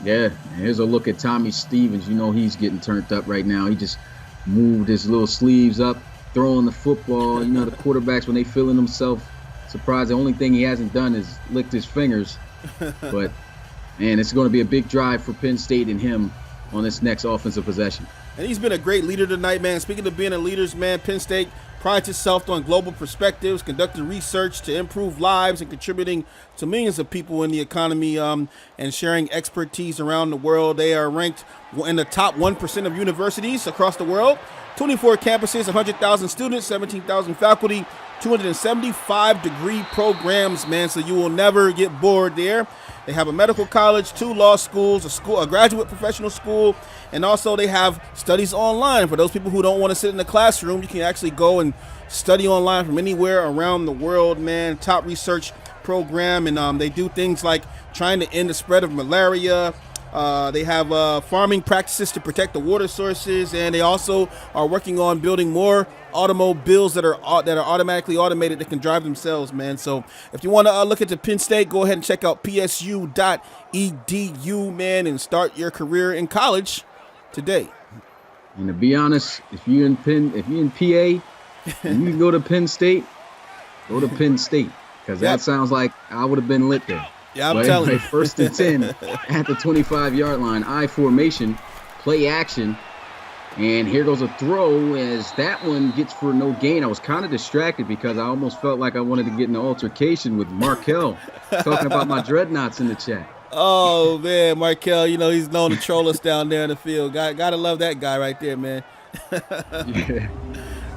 Yeah, and here's a look at Tommy Stevens. You know he's getting turned up right now. He just moved his little sleeves up, throwing the football. You know, the quarterbacks, when they feeling themselves surprised, the only thing he hasn't done is licked his fingers. But, man, it's going to be a big drive for Penn State and him on this next offensive possession. And he's been a great leader tonight, man. Speaking of being a leader, man, Penn State prides itself on global perspectives, conducting research to improve lives and contributing to millions of people in the economy and sharing expertise around the world. They are ranked in the top 1% of universities across the world. 24 campuses, 100,000 students, 17,000 faculty, 275 degree programs, man, so you will never get bored there. They have a medical college, 2 law schools, a graduate professional school, and also they have studies online. For those people who don't want to sit in the classroom, you can actually go and study online from anywhere around the world, man. Top research program, and they do things like trying to end the spread of malaria. They have farming practices to protect the water sources, and they also are working on building more automobiles that are automatically automated that can drive themselves, man. So if you want to look into Penn State, go ahead and check out psu.edu, man, and start your career in college today. And to be honest, if you're in PA, and you can go to Penn State, go to Penn State, because that sounds like I would have been lit there. Yeah, I'm telling you. First and 10 at the 25-yard line. I formation, play action. And here goes a throw as that one gets for no gain. I was kind of distracted because I almost felt like I wanted to get in an altercation with Markel, talking about my dreadnoughts in the chat. Oh, man, Markel, you know, he's known to troll us down there in the field. Gotta love that guy right there, man. Yeah,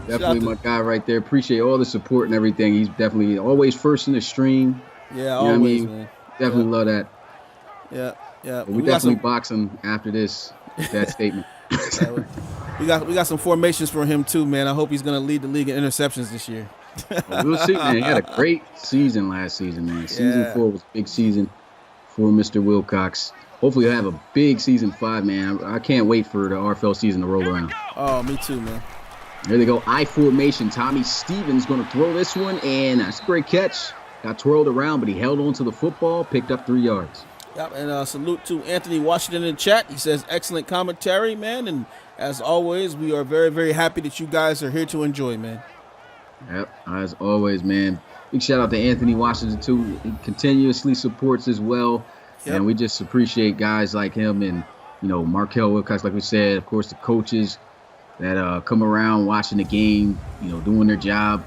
definitely my guy right there. Appreciate all the support and everything. He's definitely always first in the stream. Yeah, always, man. Definitely love that. Yeah. But we definitely box him after this, that statement. We got some formations for him too, man. I hope he's going to lead the league in interceptions this year. We'll see, man. He had a great season last season, man. Season 4 was a big season for Mr. Wilcox. Hopefully he'll have a big season 5, man. I can't wait for the RFL season to roll around. Oh, me too, man. There they go. I formation. Tommy Stevens going to throw this one, and that's a great catch. Got twirled around, but he held on to the football, picked up 3 yards. Yep, and salute to Anthony Washington in the chat. He says, excellent commentary, man. And as always, we are very, very happy that you guys are here to enjoy, man. Yep, as always, man. Big shout out to Anthony Washington, too. He continuously supports as well. Yep. And we just appreciate guys like him and, you know, Markel Wilcox, like we said, of course, the coaches that come around watching the game, you know, doing their job.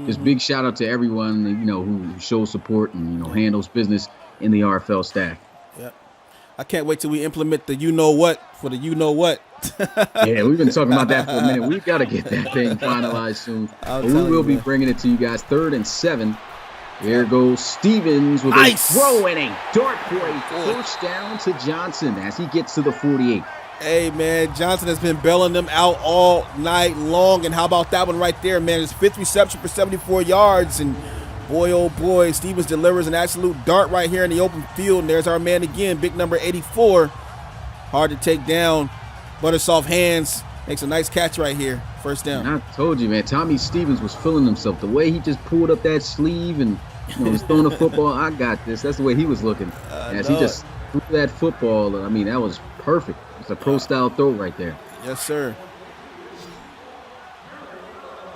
Just big shout out to everyone, you know, who shows support and, you know, handles business in the RFL staff. Yep. I can't wait till we implement the you-know-what for the you-know-what. Yeah, we've been talking about that for a minute. We've got to get that thing finalized soon. But we will be bringing it to you guys. 3rd and 7. There goes Stevens with a throw and a dart for a first down to Johnson as he gets to the 48. Hey, man, Johnson has been bailing them out all night long. And how about that one right there, man? His 5th reception for 74 yards. And boy, oh boy, Stevens delivers an absolute dart right here in the open field. And there's our man again, big number 84. Hard to take down. Buttersoft hands. Makes a nice catch right here. First down. And I told you, man, Tommy Stevens was feeling himself. The way he just pulled up that sleeve and, you know, was throwing the football. I got this. That's the way he was looking. As he just threw that football. I mean, that was perfect. It's a pro-style throw right there. Yes, sir.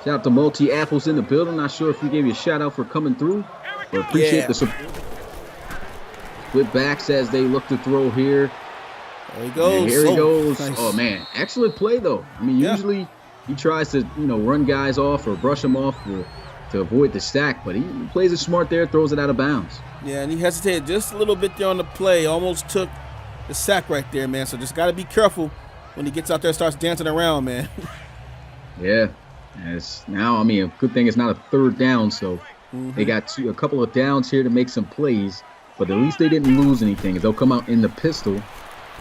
Shout out to Multi Apples in the building. Not sure if we gave you a shout out for coming through, but appreciate the support. Split backs as they look to throw here. There he goes. And here he goes. Nice. Oh man, excellent play though. I mean, usually he tries to, you know, run guys off or brush them off to avoid the sack, but he plays it smart there, throws it out of bounds. Yeah, and he hesitated just a little bit there on the play. Almost took the sack right there, man. So just got to be careful when he gets out there and starts dancing around, man. Yeah. Now, I mean, a good thing it's not a 3rd down, so they got a couple of downs here to make some plays, but at least they didn't lose anything. They'll come out in the pistol,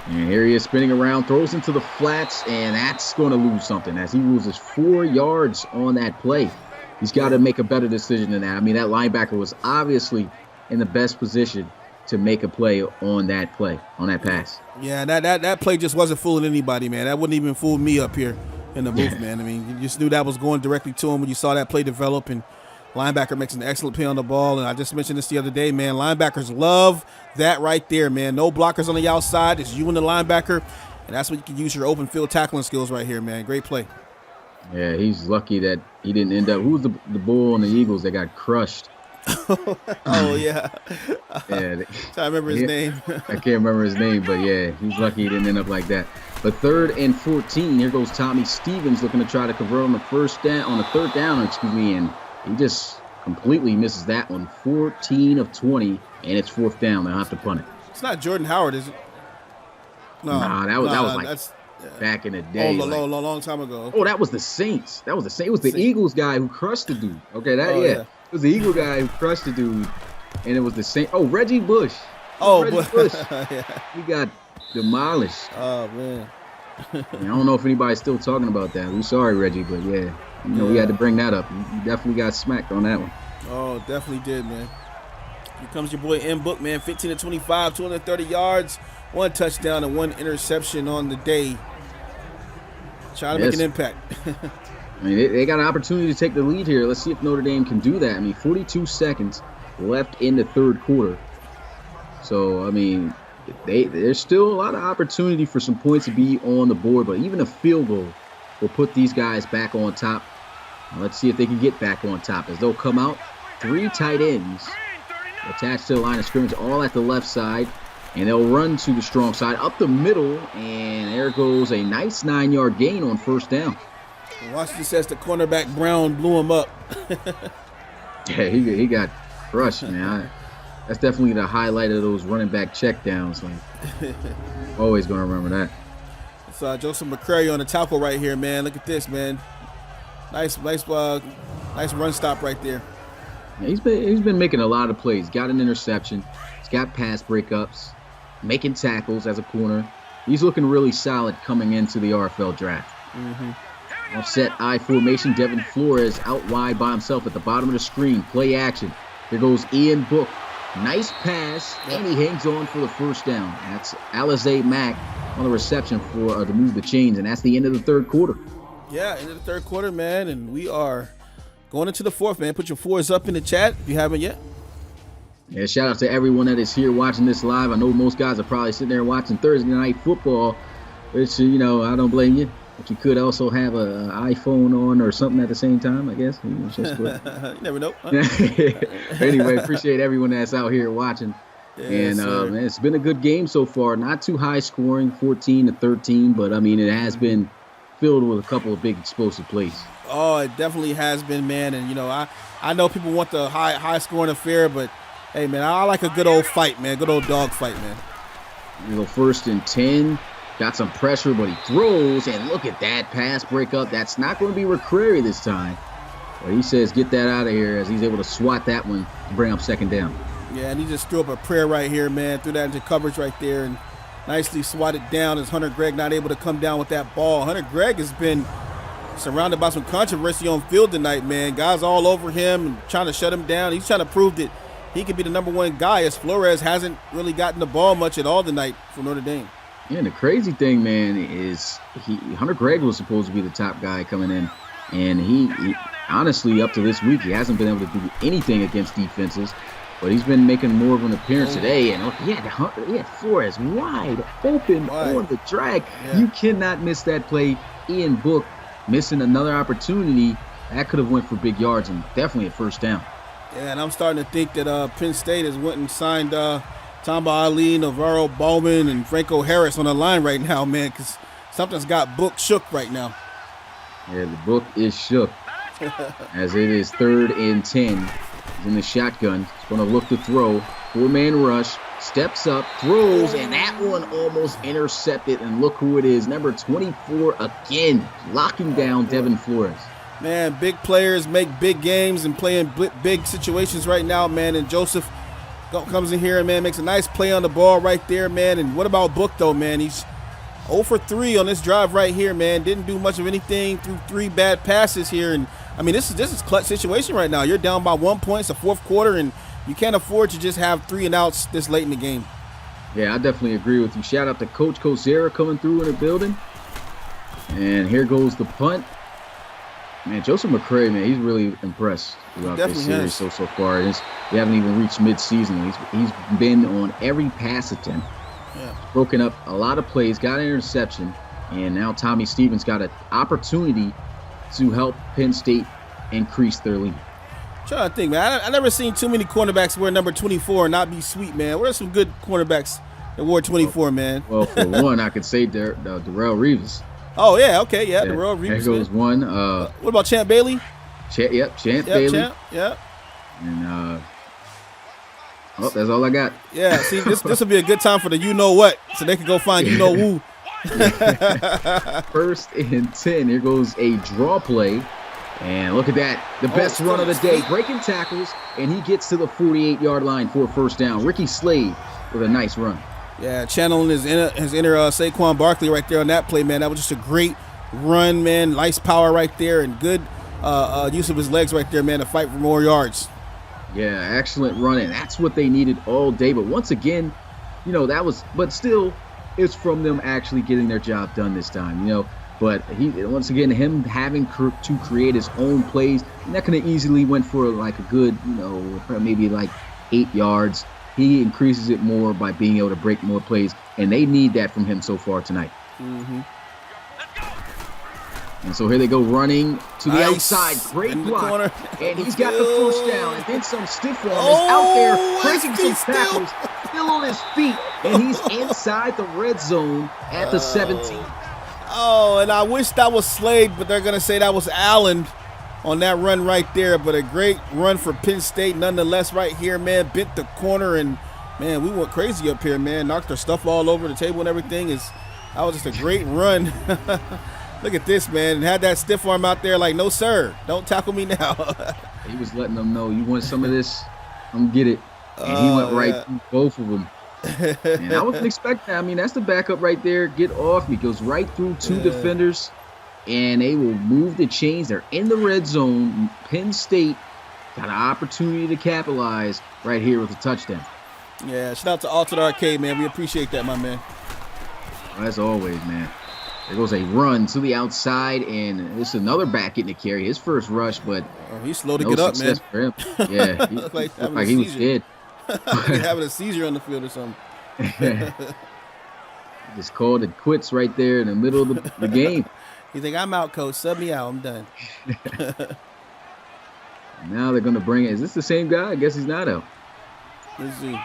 and here he is spinning around, throws into the flats, and that's going to lose something as he loses 4 yards on that play. He's got to make a better decision than that. I mean, that linebacker was obviously in the best position to make a play on that pass. Yeah, that play just wasn't fooling anybody, man. That wouldn't even fool me up here in the booth, man. I mean, you just knew that was going directly to him when you saw that play develop. And Linebacker makes an excellent play on the ball, and I just mentioned this the other day, man. Linebackers love that right there, man. No blockers on the outside. It's you and the linebacker, and that's when you can use your open field tackling skills right here, man. Great play. Yeah, he's lucky that he didn't end up. Who was the bull on the Eagles that got crushed? Oh, yeah. Yeah, I remember his name. I can't remember his name, but yeah, he's lucky he didn't end up like that. But 3rd and 14, here goes Tommy Stevens looking to try to convert on the third down, and he just completely misses that one. 14 of 20, and it's 4th down. They'll have to punt it. It's not Jordan Howard, is it? No, that was like back in the day. Long time ago. Oh, that was the Saints. It was the Eagles guy who crushed the dude. Okay, yeah. It was the Eagle guy who crushed the dude, and it was the Saints. Oh, Reggie Bush. Reggie Bush. Yeah. He got demolished. Oh, man. I don't know if anybody's still talking about that. We're sorry, Reggie, but yeah, we had to bring that up. You definitely got smacked on that one. Oh, definitely did, man. Here comes your boy M. Book, man. 15 of 25, 230 yards, 1 touchdown, and 1 interception on the day. Trying to make an impact. I mean, they got an opportunity to take the lead here. Let's see if Notre Dame can do that. I mean, 42 seconds left in the 3rd quarter. So, I mean, there's still a lot of opportunity for some points to be on the board, but even a field goal will put these guys back on top. Now, let's see if they can get back on top as they'll come out. 3 tight ends attached to the line of scrimmage, all at the left side, and they'll run to the strong side up the middle, and there goes a nice 9-yard gain on 1st down. Washington says the cornerback Brown blew him up. Yeah, he got crushed, man. That's definitely the highlight of those running back checkdowns. Like, always going to remember that. It's Joseph McCrary on the tackle right here, man. Look at this, man. Nice run stop right there. Yeah, he's been making a lot of plays. Got an interception. He's got pass breakups, making tackles as a corner. He's looking really solid coming into the RFL draft. Mm-hmm. Offset I formation. Devin Flores out wide by himself at the bottom of the screen. Play action. Here goes Ian Book. Nice pass, and he hangs on for the 1st down. That's Alize Mack on the reception to move the chains, and that's the end of the 3rd quarter. Yeah, end of the 3rd quarter, man, and we are going into the 4th, man. Put your 4s up in the chat if you haven't yet. Yeah, shout out to everyone that is here watching this live. I know most guys are probably sitting there watching Thursday Night Football, which, I don't blame you. But you could also have an iPhone on or something at the same time, I guess. You never know. Anyway, appreciate everyone that's out here watching. Yes, and man, it's been a good game so far. Not too high scoring, 14-13, but, I mean, it has been filled with a couple of big explosive plays. Oh, it definitely has been, man. And, I know people want the high scoring affair, but, hey, man, I like a good old fight, man. Good old dog fight, man. 1st and 10. Got some pressure, but he throws, and look at that pass breakup. That's not going to be McCrary this time. But he says get that out of here as he's able to swat that one to bring up 2nd down. Yeah, and he just threw up a prayer right here, man. Threw that into coverage right there and nicely swatted down as Hunter Gregg not able to come down with that ball. Hunter Gregg has been surrounded by some controversy on field tonight, man. Guys all over him and trying to shut him down. He's trying to prove that he could be the number 1 guy as Flores hasn't really gotten the ball much at all tonight for Notre Dame. Yeah, and the crazy thing, man, is Hunter Gregg was supposed to be the top guy coming in, and he honestly, up to this week, he hasn't been able to do anything against defenses, but he's been making more of an appearance today, and he had Flores wide open on the drag. Yeah. You cannot miss that play. Ian Book missing another opportunity. That could have went for big yards and definitely a 1st down. Yeah, and I'm starting to think that Penn State has went and signed Tamba Ali, Navarro Bowman, and Franco Harris on the line right now, man, because something's got Book shook right now. Yeah, the Book is shook as it is 3rd and 10. He's in the shotgun. He's going to look to throw. 4-man rush. Steps up, throws, and that one almost intercepted. And look who it is, number 24 again, locking down Devin Flores. Man, big players make big games and play in big situations right now, man, and Joseph comes in here and, man, makes a nice play on the ball right there, man. And what about Book, though, man? He's 0 for 3 on this drive right here, man. Didn't do much of anything through 3 bad passes here. And, I mean, this is clutch situation right now. You're down by 1 point. It's the 4th quarter, and you can't afford to just have 3 and outs this late in the game. Yeah, I definitely agree with you. Shout out to Coach Kosera coming through in the building. And here goes the punt. Man, Joseph McCray, man, he's really impressed throughout this series so far. We haven't even reached mid-season. He's been on every pass attempt, broken up a lot of plays, got an interception, and now Tommy Stevens got an opportunity to help Penn State increase their lead. I'm trying to think, man. I never seen too many cornerbacks wear number 24 and not be sweet, man. What are some good cornerbacks that wore 24, man? Well, for one, I could say Darrell Reeves. Oh, yeah, okay, yeah, Darrell Reeves. There goes one. What about Champ Bailey? Champ Bailey. Yep. And, that's all I got. Yeah, see, this will be a good time for the you-know-what, so they can go find you-know-who. 1st and 10. Here goes a draw play. And look at that. The best run of the day. Breaking tackles, and he gets to the 48-yard line for a first down. Ricky Slade with a nice run. Yeah, channeling his inner Saquon Barkley right there on that play, man. That was just a great run, man. Nice power right there and good use of his legs right there, man, to fight for more yards. Yeah, excellent run, and that's what they needed all day. But once again, but still, it's from them actually getting their job done this time, But once again, him having to create his own plays, and that could have easily went for like a good, maybe like 8 yards. He increases it more by being able to break more plays, and they need that from him so far tonight. Mm-hmm. And so here they go running to the outside. Great block. And he's got the first down. And then some stiff arm is out there breaking some tackles, still on his feet. And he's inside the red zone at the 17. Oh, and I wish that was Slade, but they're going to say that was Allen on that run right there. But a great run for Penn State nonetheless right here, man. Bit the corner, and, man, we went crazy up here, man. Knocked our stuff all over the table and everything. That was just a great run. Look at this, man. Had that stiff arm out there like, no, sir. Don't tackle me now. He was letting them know, you want some of this? I'm get it. And he went right through both of them. And I wasn't expecting that. I mean, that's the backup right there. Get off me. Goes right through 2 defenders. And they will move the chains. They're in the red zone. Penn State got an opportunity to capitalize right here with a touchdown. Yeah, shout out to Altered Arcade, man. We appreciate that, my man. As always, man. There goes a run to the outside, and this is another back getting a carry. His first rush, but he's slow to get up, man. For him. Yeah, he like he was dead. Like having a seizure on the field or something. Just called it quits right there in the middle of the game. You think I'm out, coach? Sub me out. I'm done. Now they're going to bring it. Is this the same guy? I guess he's not out. Let's see.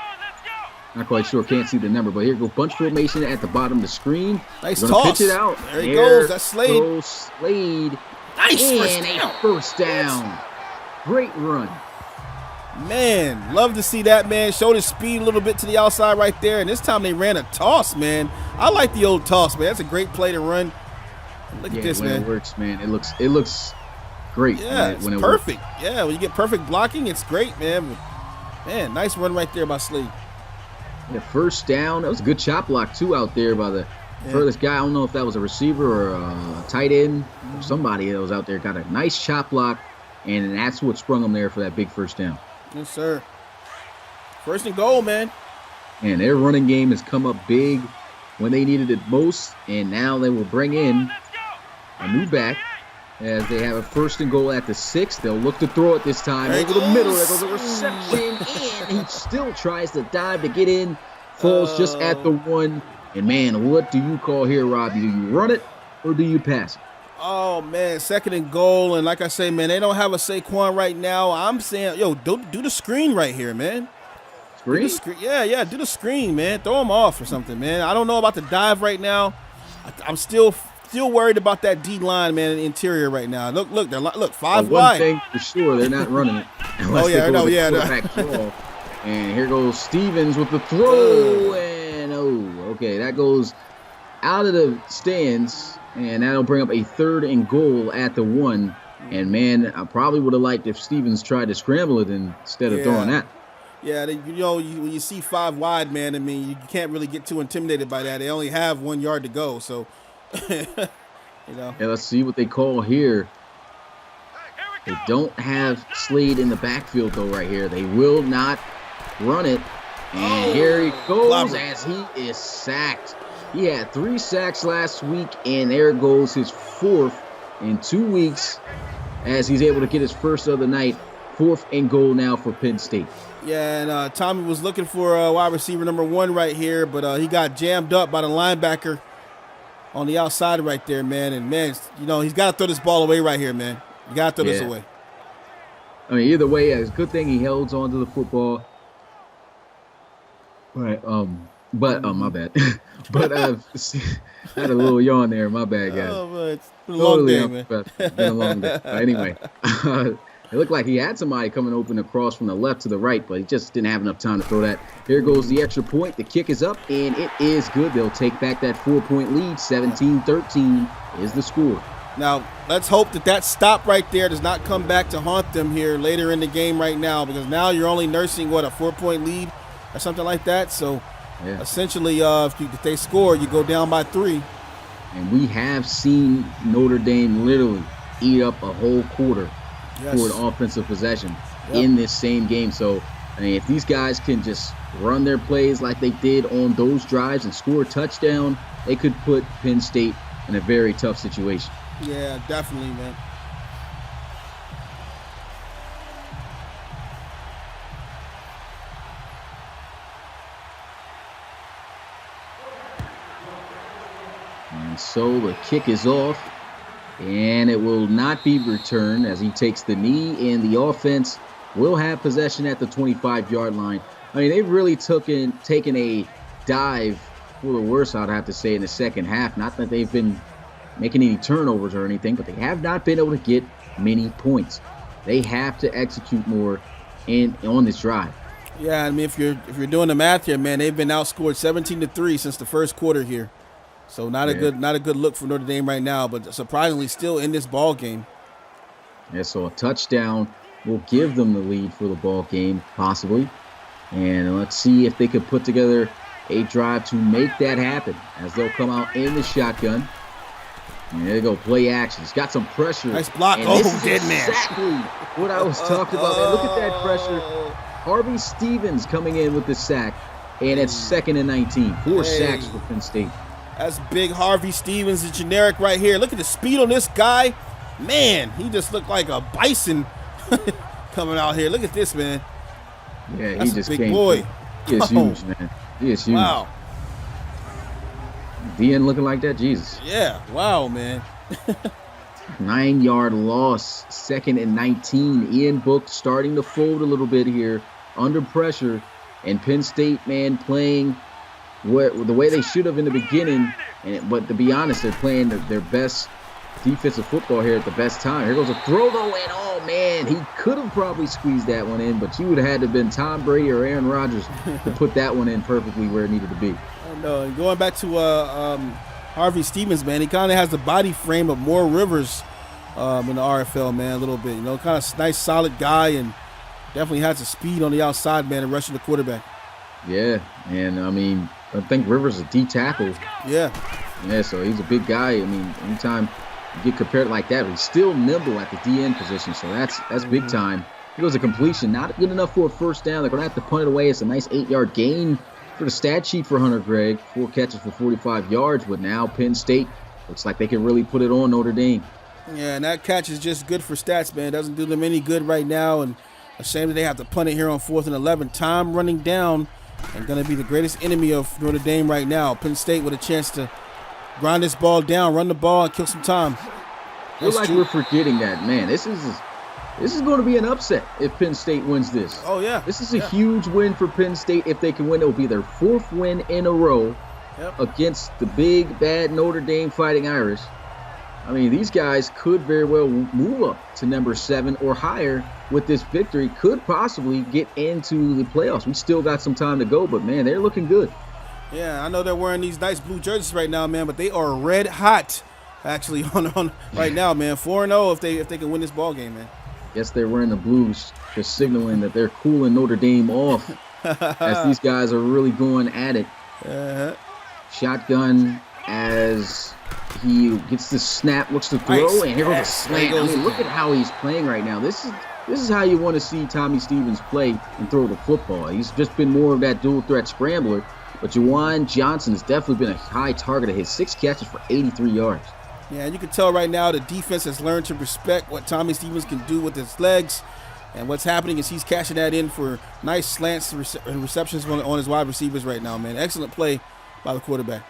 Not quite sure. Can't see the number, but here goes bunch formation at the bottom of the screen. Nice toss. Pitch it out. There he goes. That's Slade. Goes Slade. Nice and first down. Great run. Man, love to see that, man. Showed his speed a little bit to the outside right there, and this time they ran a toss, man. I like the old toss, man. That's a great play to run. Look at this, man. It works, man. It looks great. Yeah, when it's perfect. Yeah, when you get perfect blocking, it's great, man. Man, nice run right there by Slade. Yeah, first down. That was a good chop block, too, out there by the furthest guy. I don't know if that was a receiver or a tight end or somebody that was out there. Got a nice chop block, and that's what sprung him there for that big first down. Yes, sir. First and goal, man. And their running game has come up big when they needed it most, and now they will bring in a new back as they have a first and goal at the 6. They'll look to throw it this time over the middle. There goes a reception, and he still tries to dive to get in. Falls just at the 1. And, man, what do you call here, Robbie? Do you run it or do you pass it? Oh, man, second and goal. And like I say, man, they don't have a Saquon right now. I'm saying, yo, do the screen right here, man. Screen? Yeah, do the screen, man. Throw him off or something, man. I don't know about the dive right now. I'm still worried about that D line, man, in the interior right now. Look, look, 5 wide. One thing for sure, they're not running it. And here goes Stevens with the throw, and okay, that goes out of the stands, and that'll bring up a third and goal at the 1. And man, I probably would have liked if Stevens tried to scramble it instead of throwing that. Yeah, when you see 5 wide, man, I mean, you can't really get too intimidated by that. They only have 1 yard to go, so. Yeah, let's see what they call here. They don't have Slade in the backfield, though, right here. They will not run it. And here he goes as he is sacked. He had 3 sacks last week, and there goes his 4th in 2 weeks. as he's able to get his first of the night. 4th and goal now for Penn State. Yeah, and Tommy was looking for wide receiver number 1 right here, but he got jammed up by the linebacker on the outside right there, man. And, man, he's got to throw this ball away right here, man. You got to throw this away. I mean, either way, it's a good thing he held on to the football. Right. My bad. But I had a little yawn there. My bad, guys. Oh, but it's been a long day, man. It's been a long day. Anyway, it looked like he had somebody coming open across from the left to the right, but he just didn't have enough time to throw that. Here goes the extra point. The kick is up, and it is good. They'll take back that 4-point lead. 17-13 is the score. Now, let's hope that stop right there does not come back to haunt them here later in the game right now, because now you're only nursing, a 4-point lead or something like that. So, essentially, if they score, you go down by 3. And we have seen Notre Dame literally eat up a whole quarter for an offensive possession in this same game. So, I mean, if these guys can just run their plays like they did on those drives and score a touchdown, they could put Penn State in a very tough situation. Yeah, definitely, man. And so the kick is off, and it will not be returned as he takes the knee, and the offense will have possession at the 25-yard line. I mean, they've really taken a dive for the worse, I'd have to say, in the second half. Not that they've been making any turnovers or anything, but they have not been able to get many points. They have to execute more on this drive. Yeah, I mean, if you're doing the math here, man, they've been outscored 17-3 since the first quarter here. So not a good look for Notre Dame right now, but surprisingly still in this ball game. Yeah, so a touchdown will give them the lead for the ball game, possibly. And let's see if they could put together a drive to make that happen, as they'll come out in the shotgun. And there they go, play action. He's got some pressure. Nice block. And dead Exactly man. what I was talking about. Man, look at that pressure. Harvey Stevens coming in with the sack, and it's 2nd and 19. 4 sacks for Penn State. That's big Harvey Stevens, the generic right here. Look at the speed on this guy. Man, he just looked like a bison coming out here. Look at this, man. Yeah, that's he just a big came. Boy. He is huge, man. He is huge. Wow. DN looking like that, Jesus. Yeah, wow, man. 9-yard loss, 2nd and 19. Ian Book starting to fold a little bit here, under pressure, and Penn State, man, playing the way they should have in the beginning. But to be honest, they're playing their best defensive football here at the best time. Here goes a throw, though, and oh, man, he could have probably squeezed that one in, but you would have had to have been Tom Brady or Aaron Rodgers to put that one in perfectly where it needed to be. I know. And going back to Harvey Stevens, man, he kind of has the body frame of Moore Rivers in the RFL, man, a little bit. Kind of nice, solid guy, and definitely has the speed on the outside, man, and rushing the quarterback. Yeah, and I mean, I think Rivers is a D tackle. Yeah, so he's a big guy. I mean, anytime you get compared like that, but he's still nimble at the DN position, so that's big time. He goes a completion, not good enough for a first down. They're going to have to punt it away. It's a nice 8-yard gain for the stat sheet for Hunter Gregg. 4 catches for 45 yards, but now Penn State looks like they can really put it on Notre Dame. Yeah, and that catch is just good for stats, man. It doesn't do them any good right now, and a shame that they have to punt it here on 4th and 11. Time running down and going to be the greatest enemy of Notre Dame right now. Penn State with a chance to grind this ball down, run the ball, and kill some time. I feel like we're forgetting that, man. This is going to be an upset if Penn State wins this. Oh, yeah. This is a huge win for Penn State. If they can win, it will be their 4th win in a row against the big, bad Notre Dame Fighting Irish. I mean, these guys could very well move up to number 7 or higher with this victory. Could possibly get into the playoffs. We still got some time to go, but, man, they're looking good. Yeah, I know they're wearing these nice blue jerseys right now, man, but they are red hot, actually, on right now, man. 4-0 if they can win this ball game, man. Guess they're wearing the blues, just signaling that they're cooling Notre Dame off as these guys are really going at it. Shotgun as he gets the snap, looks to throw, nice. And here goes a slant. I mean, look at how he's playing right now. This is how you want to see Tommy Stevens play and throw the football. He's just been more of that dual threat scrambler. But Juwan Johnson has definitely been a high target of his. 6 catches for 83 yards. Yeah, you can tell right now the defense has learned to respect what Tommy Stevens can do with his legs. And what's happening is he's cashing that in for nice slants and receptions on his wide receivers right now, man. Excellent play by the quarterback.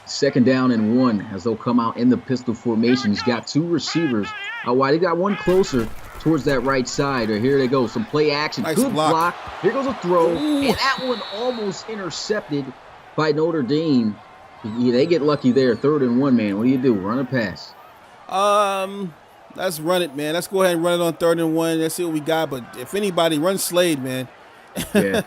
2nd down and 1 as they'll come out in the pistol formation. He's got 2 receivers out wide. He got one closer towards that right side. Or here they go. Some play action. Nice Good block. Here goes a throw. Ooh. And that one almost intercepted by Notre Dame. They get lucky there. 3rd and 1, man. What do you do? Run a pass. Let's run it, man. Let's go ahead and run it on 3rd and 1. Let's see what we got. But if anybody, run Slade, man. Yeah.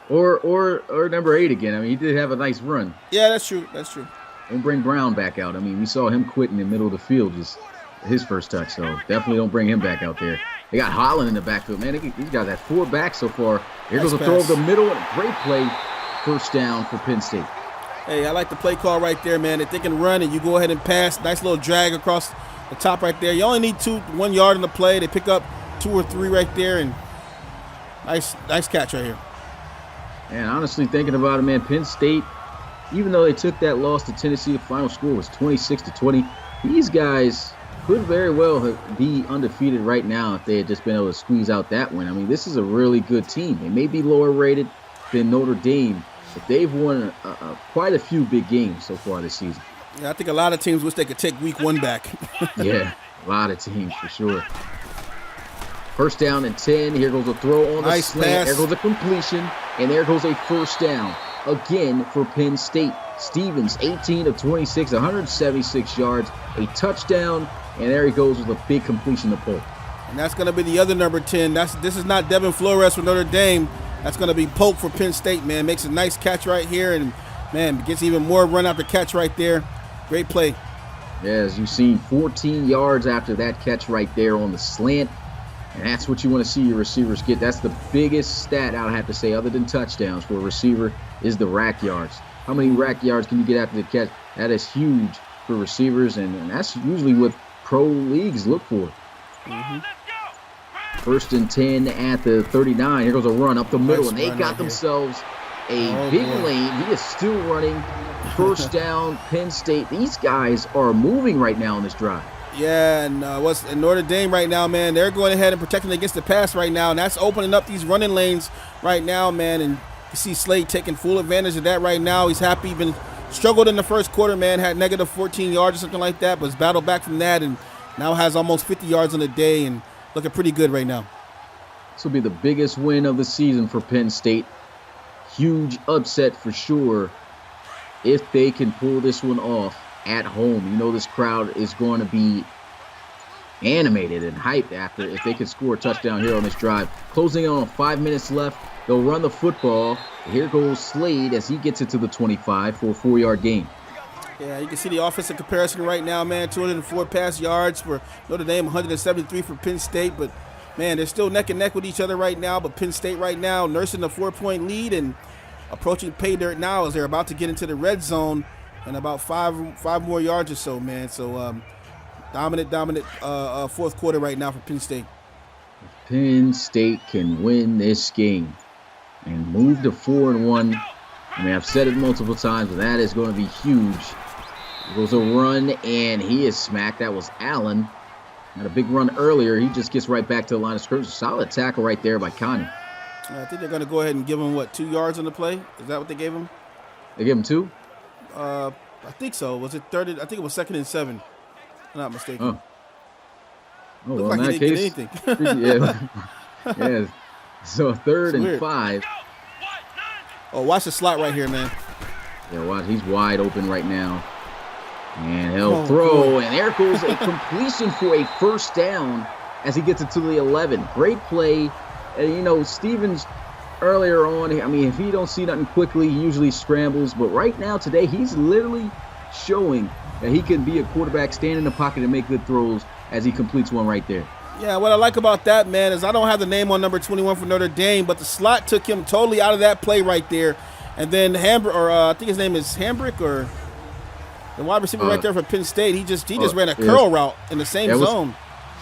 Or number 8 again. I mean, he did have a nice run. Yeah, that's true. That's true. Don't bring Brown back out. I mean, we saw him quit in the middle of the field, just his first touch. So definitely don't bring him back out there. They got Holland in the backfield, man. These guys have 4 backs so far. Here goes a throw over the middle and a great play. 1st down for Penn State. Hey, I like the play call right there, man. If they can run and you go ahead and pass, nice little drag across the top right there. You only need 1 yard in the play. They pick up 2 or 3 right there, and nice catch right here. And honestly, thinking about it, man, Penn State, even though they took that loss to Tennessee, the final score was 26-20. These guys could very well be undefeated right now if they had just been able to squeeze out that win. I mean, this is a really good team. They may be lower rated than Notre Dame, but they've won quite a few big games so far this season. Yeah, I think a lot of teams wish they could take week 1 back. Yeah, a lot of teams for sure. 1st down and 10. Here goes a throw on the slant. Pass. There goes a completion, and there goes a 1st down again for Penn State. Stevens, 18 of 26, 176 yards, a touchdown, and there he goes with a big completion to Polk. And that's going to be the other number 10. This is not Devin Flores for Notre Dame. That's going to be Polk for Penn State, man. Makes a nice catch right here, and, man, gets even more run after catch right there. Great play. Yeah, as you've seen, 14 yards after that catch right there on the slant. And that's what you want to see your receivers get. That's the biggest stat I would have to say, other than touchdowns, for a receiver is the rack yards. How many rack yards can you get after the catch? That is huge for receivers, and that's usually what pro leagues look for. Mm-hmm. 1st and 10 at the 39. Here goes a run up the middle, Nice and they run got right themselves a Oh, big boy. lane. He is still running. 1st down, Penn State. These guys are moving right now on this drive. Yeah, and what's in Notre Dame right now, man, they're going ahead and protecting against the pass right now, and that's opening up these running lanes right now, man, and you see Slade taking full advantage of that right now. He's happy. He's been struggled in the first quarter, man, had negative 14 yards or something like that, but has battled back from that and now has almost 50 yards on the day and looking pretty good right now. This will be the biggest win of the season for Penn State. Huge upset for sure if they can pull this one off at home. You know this crowd is going to be animated and hyped after if they can score a touchdown here on this drive. Closing in on 5 minutes left. They'll run the football. Here goes Slade as he gets it to the 25 for a 4-yard gain. Yeah, you can see the offensive comparison right now, man. 204 pass yards for Notre Dame, 173 for Penn State. But, man, they're still neck and neck with each other right now. But Penn State right now nursing a 4-point lead and approaching pay dirt now as they're about to get into the red zone and about five more yards or so, man. So, dominant fourth quarter right now for Penn State. Penn State can win this game and move to 4-1. I mean, I've said it multiple times, but that is going to be huge. There goes a run, and he is smacked. That was Allen. Had a big run earlier. He just gets right back to the line of scrimmage. Solid tackle right there by Connie. I think they're going to go ahead and give him, 2 yards on the play? Is that what they gave him? They give him 2? I think so. Was it 30? I think it was 2nd and 7. If I'm not mistaken. Oh, Looked well, like in he that didn't case, get anything. yeah. So 3rd and weird. 5. Oh, watch the slot right here, man. Yeah, watch. He's wide open right now. And he'll Oh, throw, boy. and there goes a completion for a 1st down as he gets it to the 11. Great play. And, Stevens earlier on, I mean, if he don't see nothing quickly, he usually scrambles. But right now, today, he's literally showing that he can be a quarterback, stand in the pocket, and make good throws as he completes one right there. Yeah, what I like about that, man, is I don't have the name on number 21 for Notre Dame, but the slot took him totally out of that play right there. And then I think his name is Hambrick, or the wide receiver right there for Penn State. He just ran a curl route in the same zone.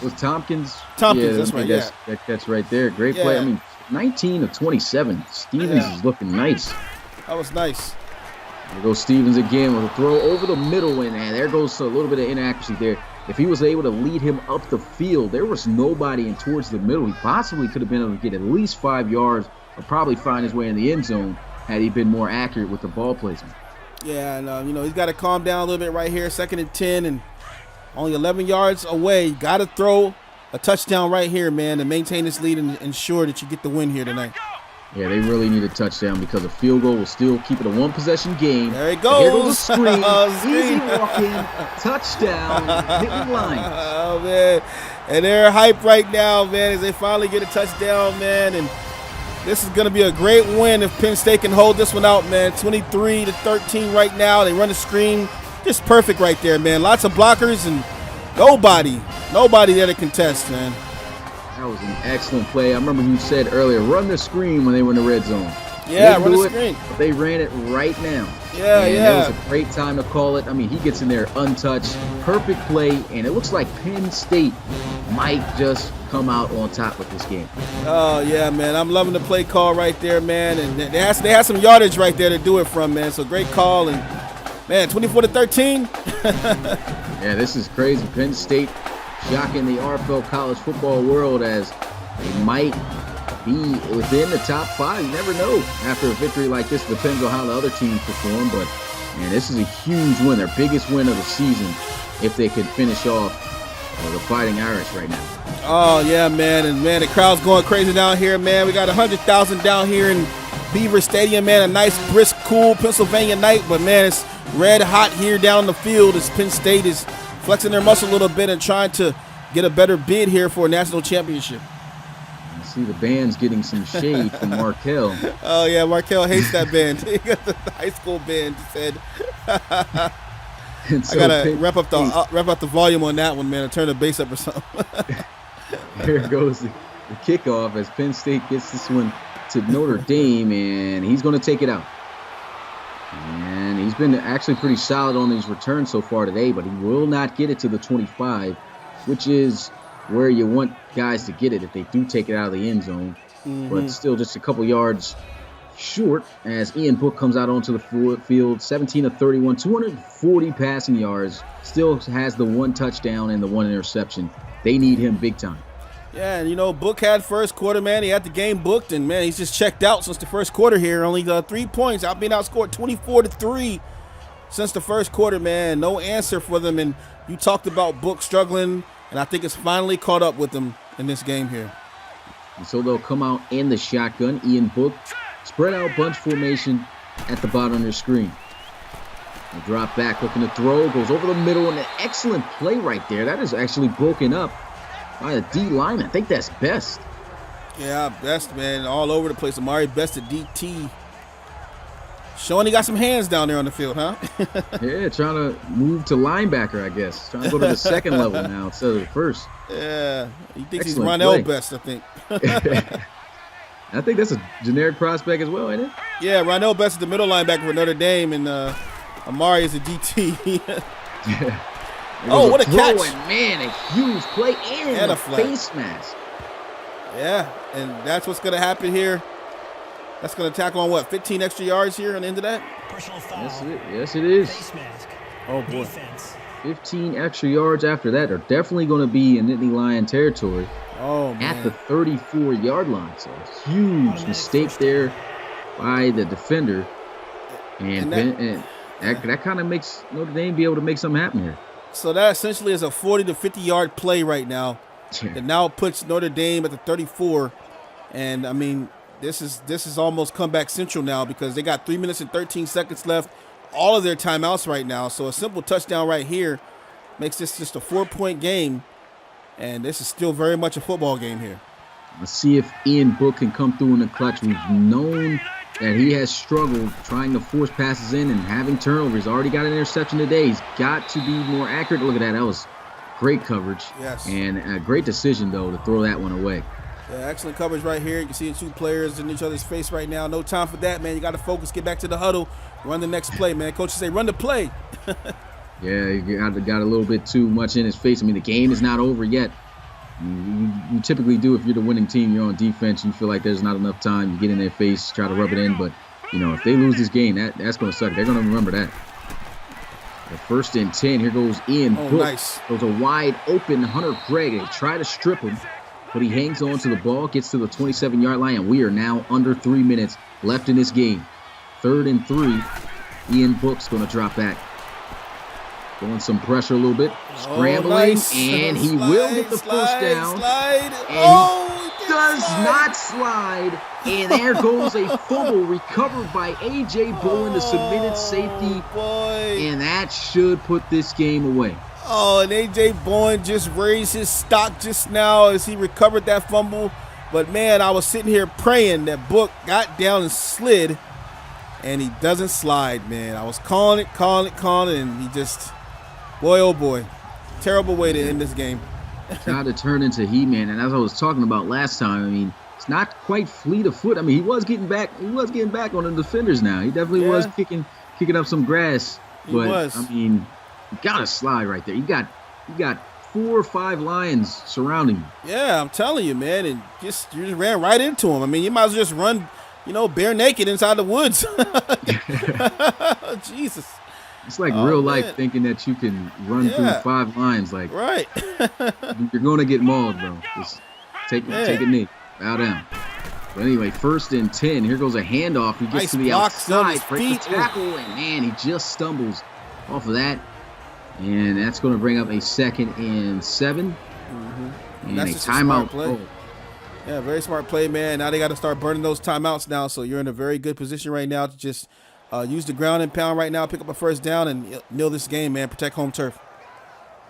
Was Tompkins? Tompkins, that's right, yeah. That catch right there. Great play. I mean, 19 of 27. Stevens is looking nice. That was nice. There goes Stevens again with a throw over the middle, and there goes a little bit of inaccuracy there. If he was able to lead him up the field, there was nobody in towards the middle. He possibly could have been able to get at least 5 yards or probably find his way in the end zone had he been more accurate with the ball placement. Yeah, and he's got to calm down a little bit right here. 2nd and 10 and only 11 yards away. Got to throw a touchdown right here, man, to maintain this lead and ensure that you get the win here tonight. Yeah, they really need a touchdown because a field goal will still keep it a one-possession game. There it goes. Here goes a screen. Screen. Easy walk-in. Touchdown. Nittany Lions. Oh, man. And they're hyped right now, man, as they finally get a touchdown, man. And this is going to be a great win if Penn State can hold this one out, man. 23-13 right now. They run the screen. Just perfect right there, man. Lots of blockers and nobody there to contest, man. That was an excellent play. I remember you said earlier, run the screen when they were in the red zone. Yeah, run the screen. But they ran it right now. Yeah. It was a great time to call it. I mean, he gets in there untouched. Perfect play, and it looks like Penn State might just come out on top with this game. Oh, yeah, man. I'm loving the play call right there, man. And they had some yardage right there to do it from, man. So great call. And, man, 24-13. Yeah, this is crazy. Penn State shocking the RFL college football world as they might be within the top 5. You never know after a victory like this. Depends on how the other teams perform. But, man, this is a huge win. Their biggest win of the season if they could finish off the Fighting Irish right now. Oh, yeah, man. And, man, the crowd's going crazy down here, man. We got 100,000 down here in Beaver Stadium, man. A nice, brisk, cool Pennsylvania night. But, man, it's red hot here down on the field as Penn State is flexing their muscle a little bit and trying to get a better bid here for a national championship. I see the band's getting some shade from Markel. Oh, yeah, Markel hates that band. He got the high school band, he said. So I got to wrap up the volume on that one, man, and turn the bass up or something. Here goes the kickoff as Penn State gets this one to Notre Dame, and he's going to take it out. And he's been actually pretty solid on these returns so far today, but he will not get it to the 25, which is where you want guys to get it if they do take it out of the end zone. But still just a couple yards short as Ian Book comes out onto the field, 17 of 31, 240 passing yards, still has the 1 touchdown and the 1 interception. They need him big time. Yeah, and Book had first quarter, man. He had the game booked, and man, he's just checked out since the first quarter here. Only 3 points. Being outscored 24-3 since the first quarter, man. No answer for them, and you talked about Book struggling, and I think it's finally caught up with them in this game here. And so they'll come out in the shotgun. Ian Book, spread out bunch formation at the bottom of your screen. They drop back, looking to throw, goes over the middle, and an excellent play right there. That is actually broken up by the D line. I think that's Best. Yeah, Best, man, all over the place. Amari Best at DT. Showing he got some hands down there on the field, huh? Yeah, trying to move to linebacker, I guess. Trying to go to the second level now instead of the first. Yeah, he thinks he's Excellent Ronell play. Best, I think. I think that's a generic prospect as well, ain't it? Yeah, Ronell Best is the middle linebacker for Notre Dame, and Amari is a DT. Yeah. Oh, what a catch. And, man, a huge play and a flag. face mask. Yeah, and that's what's going to happen here. That's going to tackle on, 15 extra yards here on the end of that? Personal foul. Yes, it is. Face mask. Oh, boy. Defense. 15 extra yards after that are definitely going to be in Nittany Lion territory Oh, man. at the 34-yard line. So a huge mistake there by the defender. And that kind of makes Notre Dame be able to make something happen here. So that essentially is a 40 to 50-yard play right now. That now puts Notre Dame at the 34. And, I mean, this is almost comeback central now because they got 3 minutes and 13 seconds left. All of their timeouts right now. So a simple touchdown right here makes this just a 4-point game. And this is still very much a football game here. Let's see if Ian Book can come through in the clutch. We've known that he has struggled trying to force passes in and having turnovers. Already got an interception today. He's got to be more accurate. Look at that. That was great coverage. Yes. And a great decision, though, to throw that one away. Yeah, excellent coverage right here. You can see the 2 players in each other's face right now. No time for that, man. You got to focus, get back to the huddle, run the next play, man. Coaches say run the play. Yeah, you got a little bit too much in his face. I mean, the game is not over yet. You typically do if you're the winning team, you're on defense, you feel like there's not enough time, you get in their face, try to rub it in, but if they lose this game, that's going to suck. They're going to remember that. The 1st and 10. Here goes Ian Book. Nice. Goes a wide open Hunter Gregg. They try to strip him, but he hangs on to the ball, gets to the 27-yard line, and we are now under 3 minutes left in this game. 3rd and 3. Ian Book's going to drop back. Going some pressure a little bit. Scrambling, and he will get the first down. Slide. And he does not slide. And there goes a fumble recovered by A.J. Bowen, the submitted safety. And that should put this game away. Oh, and A.J. Bowen just raised his stock just now as he recovered that fumble. But, man, I was sitting here praying that Book got down and slid, and he doesn't slide, man. I was calling it, and he just, boy, oh, boy. Terrible way to end this game. Tried to turn into He-Man, and as I was talking about last time, I mean, it's not quite fleet of foot. I mean, he was getting back on the defenders now. He definitely was kicking up some grass. But I mean, you gotta slide right there. You got 4 or 5 Lions surrounding you. Yeah, I'm telling you, man, and you just ran right into him. I mean, you might as well just run, bare naked inside the woods. Jesus. It's like real life thinking that you can run through 5 lines. Like, right. You're going to get mauled, bro. Just take a knee. Bow down. But anyway, 1st and 10. Here goes a handoff. He gets to the outside, breaks the tackle, and man, he just stumbles off of that. And that's going to bring up a 2nd and 7. Mm-hmm. And that's a timeout play. Yeah, very smart play, man. Now they got to start burning those timeouts now. So you're in a very good position right now to just use the ground and pound right now, pick up a 1st down, and kneel this game, man. Protect home turf.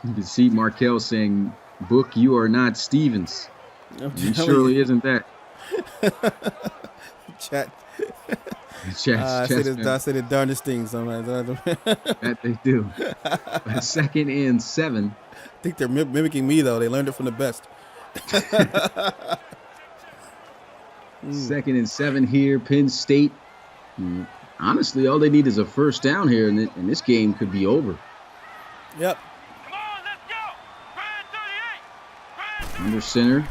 You can see Markel saying, "Book, you are not Stevens." He surely isn't that. Chat. I say the darndest things sometimes. That they do. 2nd and 7. I think they're mimicking me, though. They learned it from the best. 2nd and 7 here, Penn State. Honestly, all they need is a 1st down here, and this game could be over. Yep. Come on, let's go. Brand 38. Under center.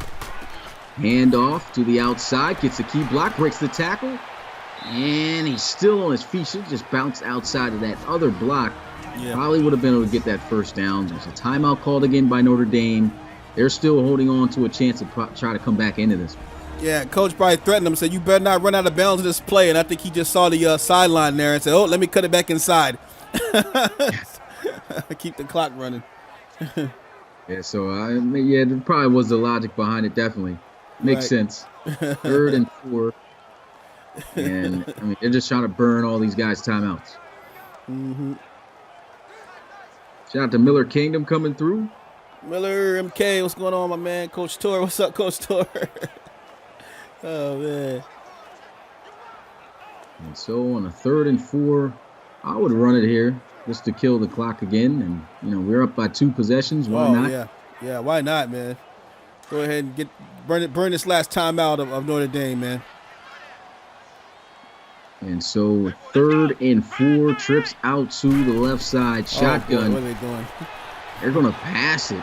Handoff to the outside. Gets a key block. Breaks the tackle. And he's still on his feet. Should just bounce outside of that other block. Yeah. Probably would have been able to get that 1st down. There's a timeout called again by Notre Dame. They're still holding on to a chance to try to come back into this. Yeah, coach probably threatened him, said, "You better not run out of bounds in this play." And I think he just saw the sideline there and said, "Oh, let me cut it back inside." Keep the clock running. Yeah, so there probably was the logic behind it. Definitely makes sense. 3rd and 4, and I mean they're just trying to burn all these guys' timeouts. Mm-hmm. Shout out to Miller Kingdom coming through. Miller MK, what's going on, my man? Coach Tor, what's up, Coach Tor? Oh, man. And so on a 3rd and 4, I would run it here just to kill the clock again. And, we're up by 2 possessions. Why not? Yeah, why not, man? Go ahead and burn this last timeout of Notre Dame, man. And so 3rd and 4, trips out to the left side. Shotgun. Oh, boy, what are they doing? They're going to pass it.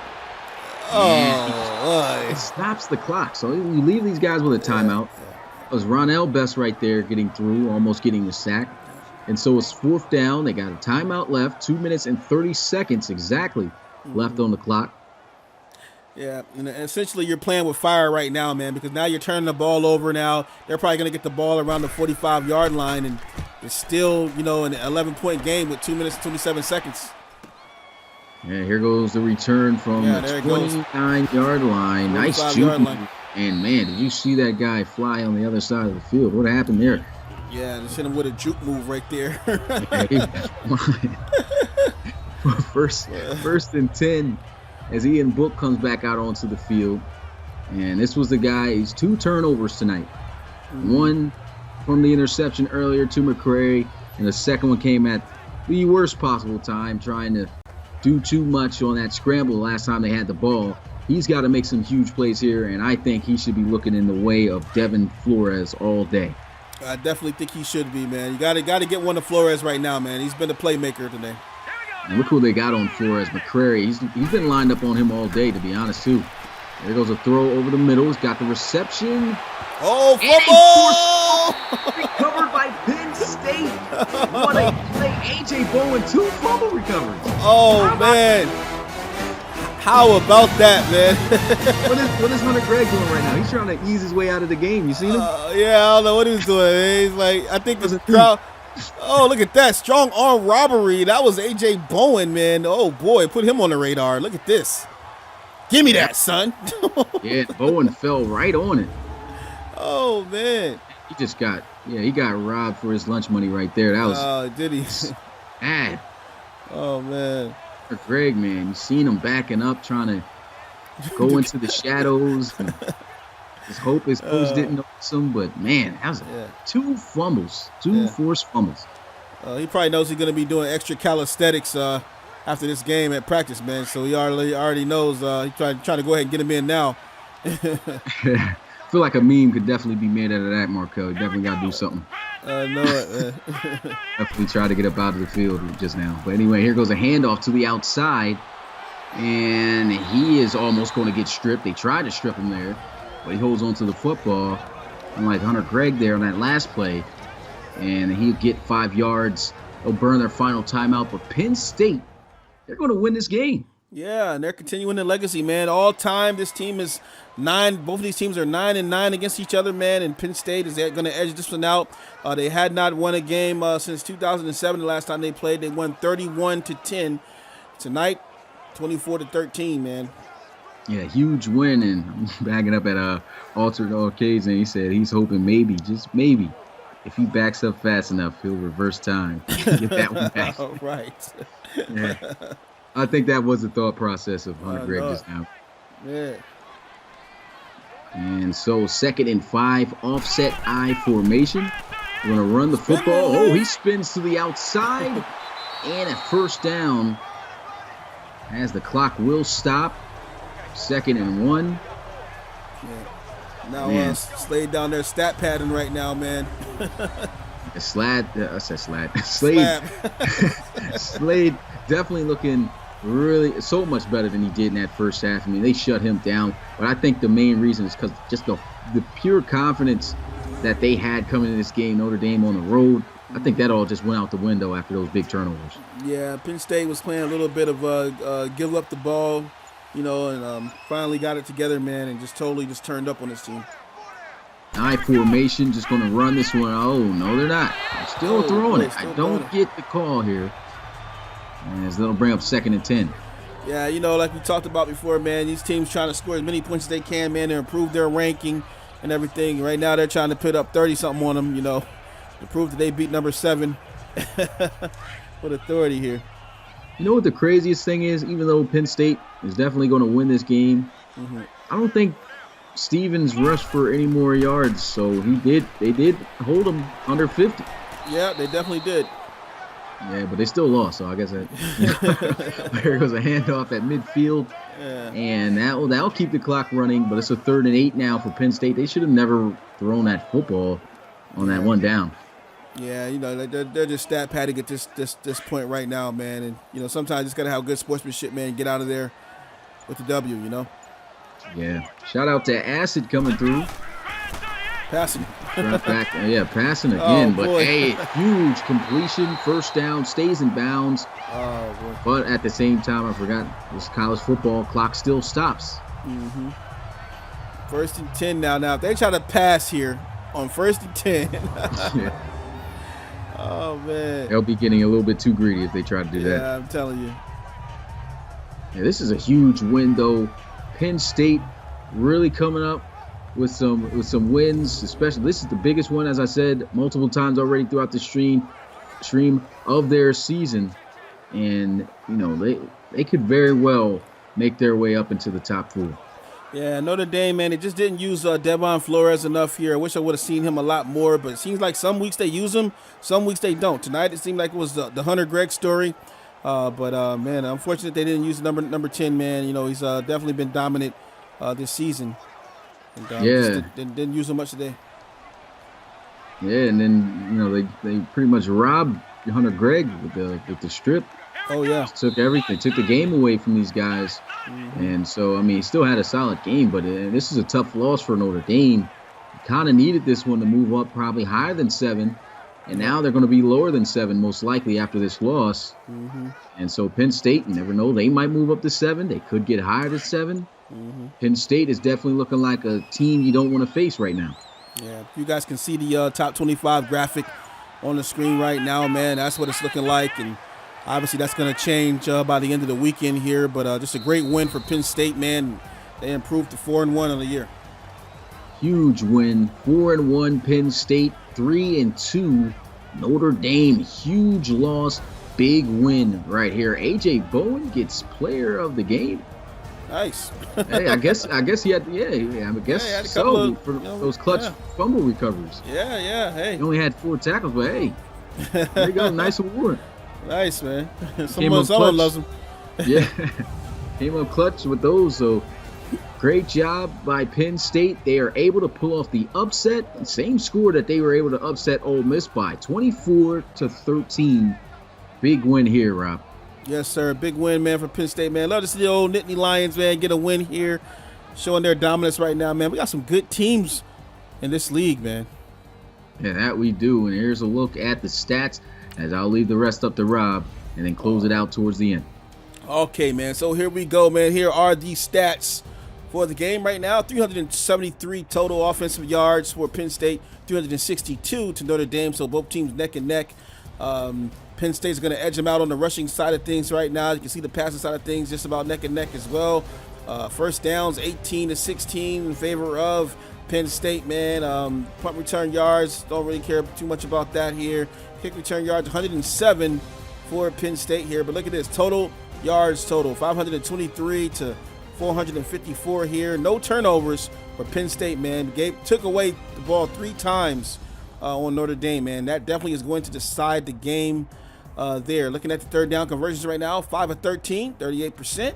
It stops the clock. So we leave these guys with a timeout. It was Ronell Best right there getting through, almost getting the sack. And so it's 4th down. They got a timeout left, 2 minutes and 30 seconds exactly left on the clock. Yeah, and essentially you're playing with fire right now, man, because now you're turning the ball over now. They're probably going to get the ball around the 45-yard line, and it's still, an 11-point game with 2 minutes and 27 seconds. Yeah, here goes the return from the 29-yard line. Nice juke. And, man, did you see that guy fly on the other side of the field? What happened there? Yeah, just hit him with a juke move right there. First and 10 as Ian Book comes back out onto the field. And this was the guy, he's 2 turnovers tonight. One from the interception earlier to McCrary, and the second one came at the worst possible time, trying to do too much on that scramble last time they had the ball. He's got to make some huge plays here, and I think he should be looking in the way of Devin Flores all day. I definitely think he should be, man. You got to get one to Flores right now, man. He's been a playmaker today. And look who they got on Flores, McCrary. He's been lined up on him all day, to be honest, too. There goes a throw over the middle. He's got the reception. Oh, football! Recovered by Penn State. State. What a play. A.J. Bowen, 2 fumble recoveries. Oh, man. How about that, man? What is Hunter Gregg doing right now? He's trying to ease his way out of the game. You seen him? Yeah, I don't know what he was doing. Man. He's like, I think the crowd. Oh, look at that. Strong arm robbery. That was A.J. Bowen, man. Oh, boy. Put him on the radar. Look at this. Give me that, son. Yeah, Bowen fell right on it. Oh, man. He got robbed for his lunch money right there. That was did he? bad. Oh, man. Greg, man, you seen him backing up, trying to go into the shadows. His hope his coach didn't notice him, but man, that was 2 fumbles, 2 forced fumbles. He probably knows he's going to be doing extra calisthenics after this game at practice, man. So he already knows. He's trying to go ahead and get him in now. I feel like a meme could definitely be made out of that, Markel. You definitely got to do something. I know it, man. Definitely try to get up out of the field just now. But anyway, here goes a handoff to the outside. And he is almost going to get stripped. They tried to strip him there, but he holds on to the football. Unlike Hunter Gregg there on that last play. And he'll get 5 yards. They'll burn their final timeout. But Penn State, they're going to win this game. Yeah, and they're continuing the legacy, man. All time, this team is 9. Both of these teams are 9-9 against each other, man. And Penn State is going to edge this one out. They had not won a game since 2007. The last time they played, they won 31-10. Tonight, 24-13, man. Yeah, huge win, and I'm backing up at Altered Arcades, and he said he's hoping maybe, just maybe, if he backs up fast enough, he'll reverse time, get that one back. All right. Yeah. I think that was the thought process of Hunter Gregg just now. Yeah. And so 2nd and 5, offset I formation. We're going to run the football. Oh, he spins to the outside. And a first down as the clock will stop. 2nd and 1. Yeah. Now Slade down there stat padding right now, man. Slade definitely looking really so much better than he did in that first half. I mean, they shut him down, but I think the main reason is because just the pure confidence that they had coming in this game, Notre Dame on the road. I think that all just went out the window after those big turnovers. Yeah, Penn State was playing a little bit of give up the ball, and finally got it together, man, and just totally turned up on this team. I formation, just going to run this one. Oh, no, they're not. They're still throwing it. I don't get the call here. As they'll bring up 2nd and 10. Yeah, like we talked about before, man, these teams trying to score as many points as they can, man, to improve their ranking and everything. Right now they're trying to put up 30-something on them, to prove that they beat number 7 with authority here. You know what the craziest thing is? Even though Penn State is definitely going to win this game, I don't think Stevens rushed for any more yards. So they did hold him under 50. Yeah, they definitely did. Yeah, but they still lost, so I guess that there goes a handoff at midfield, and that'll keep the clock running. But it's a 3rd and 8 now for Penn State. They should have never thrown that football on that one down. Yeah, they're just stat padding at this point right now, man. And sometimes you just gotta have good sportsmanship, man. Get out of there with the W, Yeah. Shout out to Acid coming through. Passing. Passing again. But hey, huge completion, first down, stays in bounds. Oh, boy. But at the same time, I forgot this college football clock still stops. 1st and 10 now. Now, if they try to pass here on 1st and 10. Yeah. Oh, man. They'll be getting a little bit too greedy if they try to do that. Yeah, I'm telling you. Yeah, this is a huge win, though. Penn State really coming up with some wins, especially this is the biggest one, as I said multiple times already throughout the stream of their season, and they could very well make their way up into the top 4. Yeah, Notre Dame, man, it just didn't use Devon Flores enough here. I wish I would have seen him a lot more, but it seems like some weeks they use him, some weeks they don't. Tonight it seemed like it was the Hunter Gregg story, but man, unfortunate they didn't use number 10, man. He's definitely been dominant this season. And, didn't use him much today. Yeah, and then they pretty much robbed Hunter Gregg with the strip. Oh yeah, took everything, took the game away from these guys, and so he still had a solid game. But this is a tough loss for Notre Dame. Kind of needed this one to move up, probably higher than 7, And now they're going to be lower than 7 most likely after this loss. And so Penn State, you never know, they might move up to 7. They could get higher to 7. Penn State is definitely looking like a team you don't want to face right now. Yeah, you guys can see the top 25 graphic on the screen right now, man. That's what it's looking like. And obviously that's going to change by the end of the weekend here. But just a great win for Penn State, man. They improved to 4-1 on the year. Huge win, 4-1 Penn State, 3-2 Notre Dame. Huge loss, big win right here. A.J. Bowen gets player of the game. Nice. Hey, I guess he had, I guess he had a so, couple of, for those clutch fumble recoveries. Yeah, hey. He only had 4 tackles, but hey, there you go, nice award. Nice, man. Someone loves him. Yeah, came up clutch with those, so great job by Penn State. They are able to pull off the upset, same score that they were able to upset Ole Miss by, 24-13. Big win here, Rob. Yes, sir. Big win, man, for Penn State, man. Love to see the old Nittany Lions, man, get a win here, showing their dominance right now, man. We got some good teams in this league, man. Yeah, that we do. And here's a look at the stats, as I'll leave the rest up to Rob and then close it out towards the end. Okay, man. So here we go, man. Here are the stats for the game right now. 373 total offensive yards for Penn State, 362 to Notre Dame. So both teams neck and neck. Penn State's going to edge them out on the rushing side of things right now. You can see the passing side of things just about neck and neck as well. First downs, 18-16 in favor of Penn State, man. Punt return yards, don't really care too much about that here. Kick return yards, 107 for Penn State here. But look at this, total yards total, 523 to 454 here. No turnovers for Penn State, man. Took away the ball 3 times on Notre Dame, man. That definitely is going to decide the game there. Looking at the third down conversions right now, 5 of 13, 38%,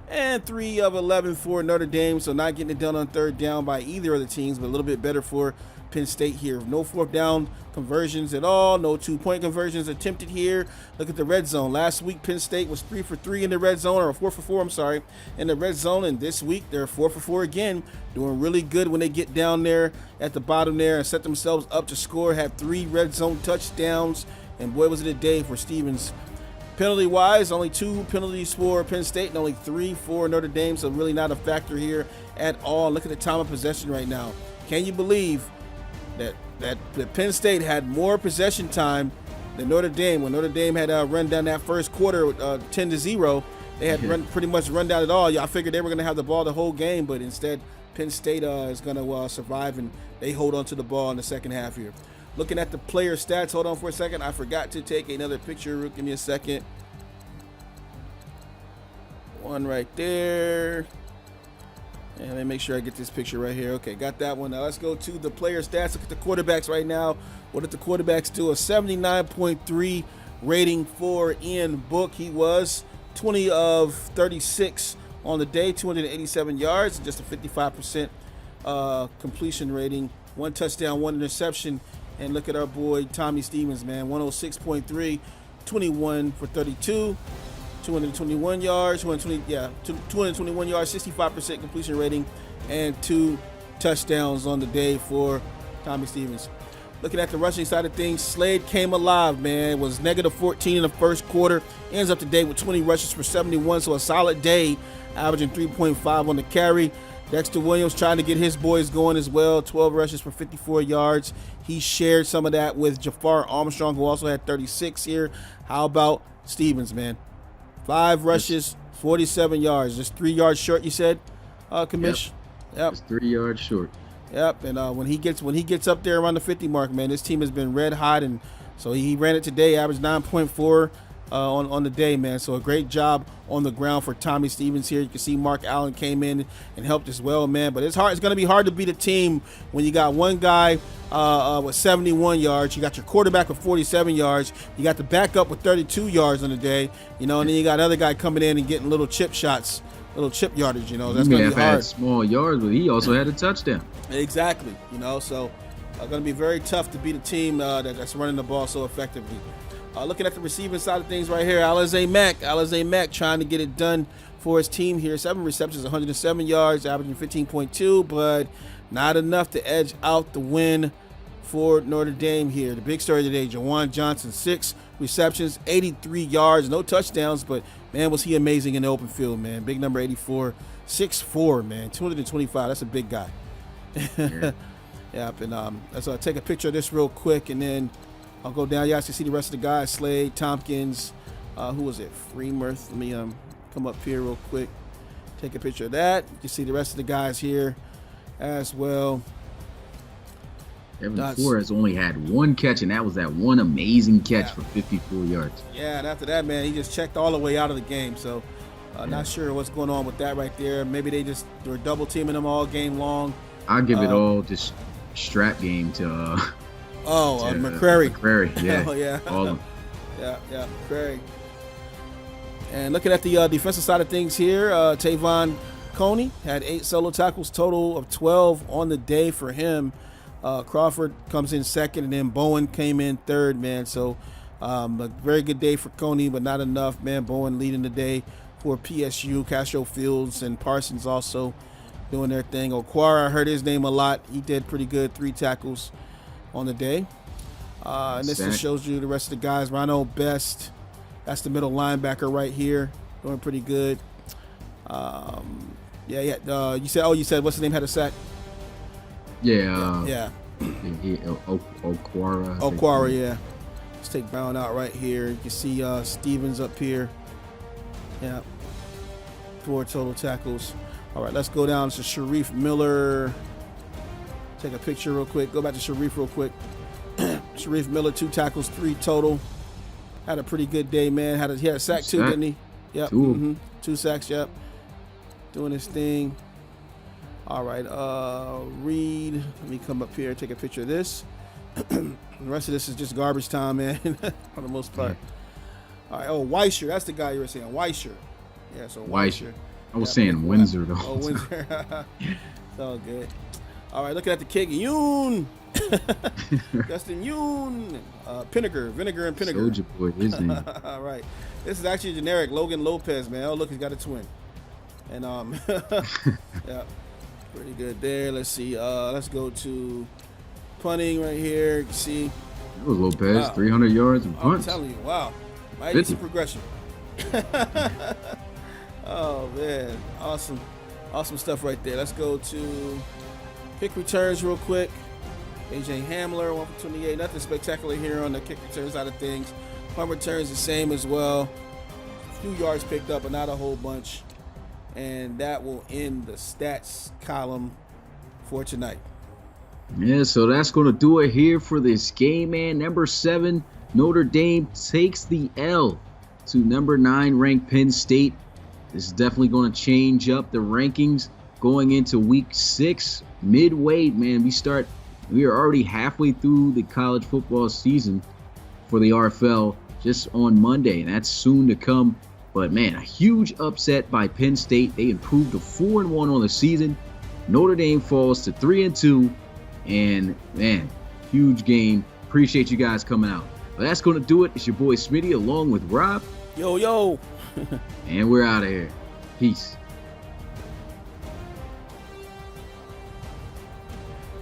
and 3 of 11 for Notre Dame. So not getting it done on third down by either of the teams, but a little bit better for Penn State here. No fourth down conversions at all. No 2-point conversions attempted here. Look at the red zone. Last week, Penn State was 3 for 3 in the red zone, or 4 for 4, I'm sorry, in the red zone. And this week, they're 4 for 4 again. Doing really good when they get down there at the bottom there and set themselves up to score. Have 3 red zone touchdowns. And boy, was it a day for Stevens. Penalty-wise, only 2 penalties for Penn State and only 3 for Notre Dame, so really not a factor here at all. Look at the time of possession right now. Can you believe that Penn State had more possession time than Notre Dame? When Notre Dame had run down that first quarter 10-0, they had pretty much run down it all. I figured they were going to have the ball the whole game, but instead Penn State is going to survive, and they hold on to the ball in the second half here. Looking at the player stats, hold on for a second. I forgot to take another picture. Give me a second. One right there. And let me make sure I get this picture right here. Okay, got that one. Now let's go to the player stats. Look at the quarterbacks right now. What did the quarterbacks do? A 79.3 rating for Ian Book. He was 20 of 36 on the day, 287 yards, just a 55% completion rating. 1 touchdown, 1 interception. And look at our boy Tommy Stevens, man. 106.3, 21 for 32, 221 yards, 221 yards, 65% completion rating, and 2 touchdowns on the day for Tommy Stevens. Looking at the rushing side of things, Slade came alive, man. Was -14 in the first quarter. Ends up today with 20 rushes for 71, so a solid day, averaging 3.5 on the carry. Dexter Williams trying to get his boys going as well. 12 rushes for 54 yards. He shared some of that with Jafar Armstrong, who also had 36 here. How about Stevens, man? 5 rushes, 47 yards. Just 3 yards short, you said, Commish? Yep. Just 3 yards short. Yep. And when he gets up there around the 50 mark, man, this team has been red hot, and so he ran it today, averaged 9.4 on the day, man. So a great job on the ground for Tommy Stevens here. You can see Mark Allen came in and helped as well, man. But it's hard. It's going to be hard to beat a team when you got one guy with 71 yards. You got your quarterback with 47 yards. You got the backup with 32 yards on the day, and then you got another guy coming in and getting little chip shots, little chip yardage. That's going to be hard. Had small yards, but he also had a touchdown. Exactly. So going to be very tough to beat a team that's running the ball so effectively. Looking at the receiving side of things right here, Alizé Mack trying to get it done for his team here. 7 receptions, 107 yards, averaging 15.2, but not enough to edge out the win for Notre Dame here. The big story today, Jawan Johnson, 6 receptions, 83 yards, no touchdowns, but, man, was he amazing in the open field, man. Big number 84, 6'4", man, 225. That's a big guy. Yeah. Yep, and let's take a picture of this real quick, and then I'll go down. You guys can see the rest of the guys, Slade, Tompkins, who was it, Freemuth. Let me come up here real quick, take a picture of that. You can see the rest of the guys here as well. Evan Flores only had one catch, and that was that one amazing catch for 54 yards. Yeah, and after that, man, he just checked all the way out of the game. So, not sure what's going on with that right there. Maybe they were double teaming him all game long. I'll give it all this strap game to McCrary. McCrary, yeah. Oh, yeah. All of them. Yeah, McCrary. And looking at the defensive side of things here, Tavon Coney had 8 solo tackles, total of 12 on the day for him. Crawford comes in second, and then Bowen came in third, man. So a very good day for Coney, but not enough, man. Bowen leading the day for PSU. Castro Fields and Parsons also doing their thing. Okwara, I heard his name a lot. He did pretty good, 3 tackles on the day. And this just shows you the rest of the guys. Ronald Best, that's the middle linebacker right here, doing pretty good. You said what's his name had a sack? Yeah. Okwara, yeah. Let's take Brown out right here. You can see Stevens up here. Yeah. 4 total tackles. All right, let's go down to Sharif Miller. Take a picture real quick. Go back to Sharif real quick. Sharif Miller, 2 tackles, 3 total. Had a pretty good day, man. He had a sack too, didn't he? Yep. 2 sacks, yep. Doing his thing. All right, Reed. Let me come up here, take a picture of this. The rest of this is just garbage time, man, for the most part. All right, Weisher. That's the guy you were saying, Weisher. Yeah, so Weisher. I was saying Windsor, though. Oh, Windsor. It's all good. All right, looking at the kick. Yoon. Justin Yoon. Vinegar and Pinnaker. Soldier Boy, his name. All right. This is actually generic. Logan Lopez, man. Oh, look, he's got a twin. And, yeah, pretty good there. Let's see. Let's go to punting right here. You can see. That was Lopez, 300 yards and punts. I'm telling you, wow. Might need some progression. Oh, man. Awesome. Awesome stuff right there. Let's go to kick returns real quick. AJ Hamler, 1 for 28. Nothing spectacular here on the kick returns side of things. Punt returns the same as well. A few yards picked up, but not a whole bunch. And that will end the stats column for tonight. Yeah, so that's going to do it here for this game, man. Number 7, Notre Dame takes the L to number 9 ranked Penn State. This is definitely going to change up the rankings going into week 6. Midway, man, we are already halfway through the college football season for the RFL just on Monday, and that's soon to come. But, man, a huge upset by Penn State. They improved to 4-1 on the season. Notre Dame falls to 3-2. And, man, huge game. Appreciate you guys coming out. But that's going to do it. It's your boy Smitty along with Rob. Yo. And we're out of here. Peace.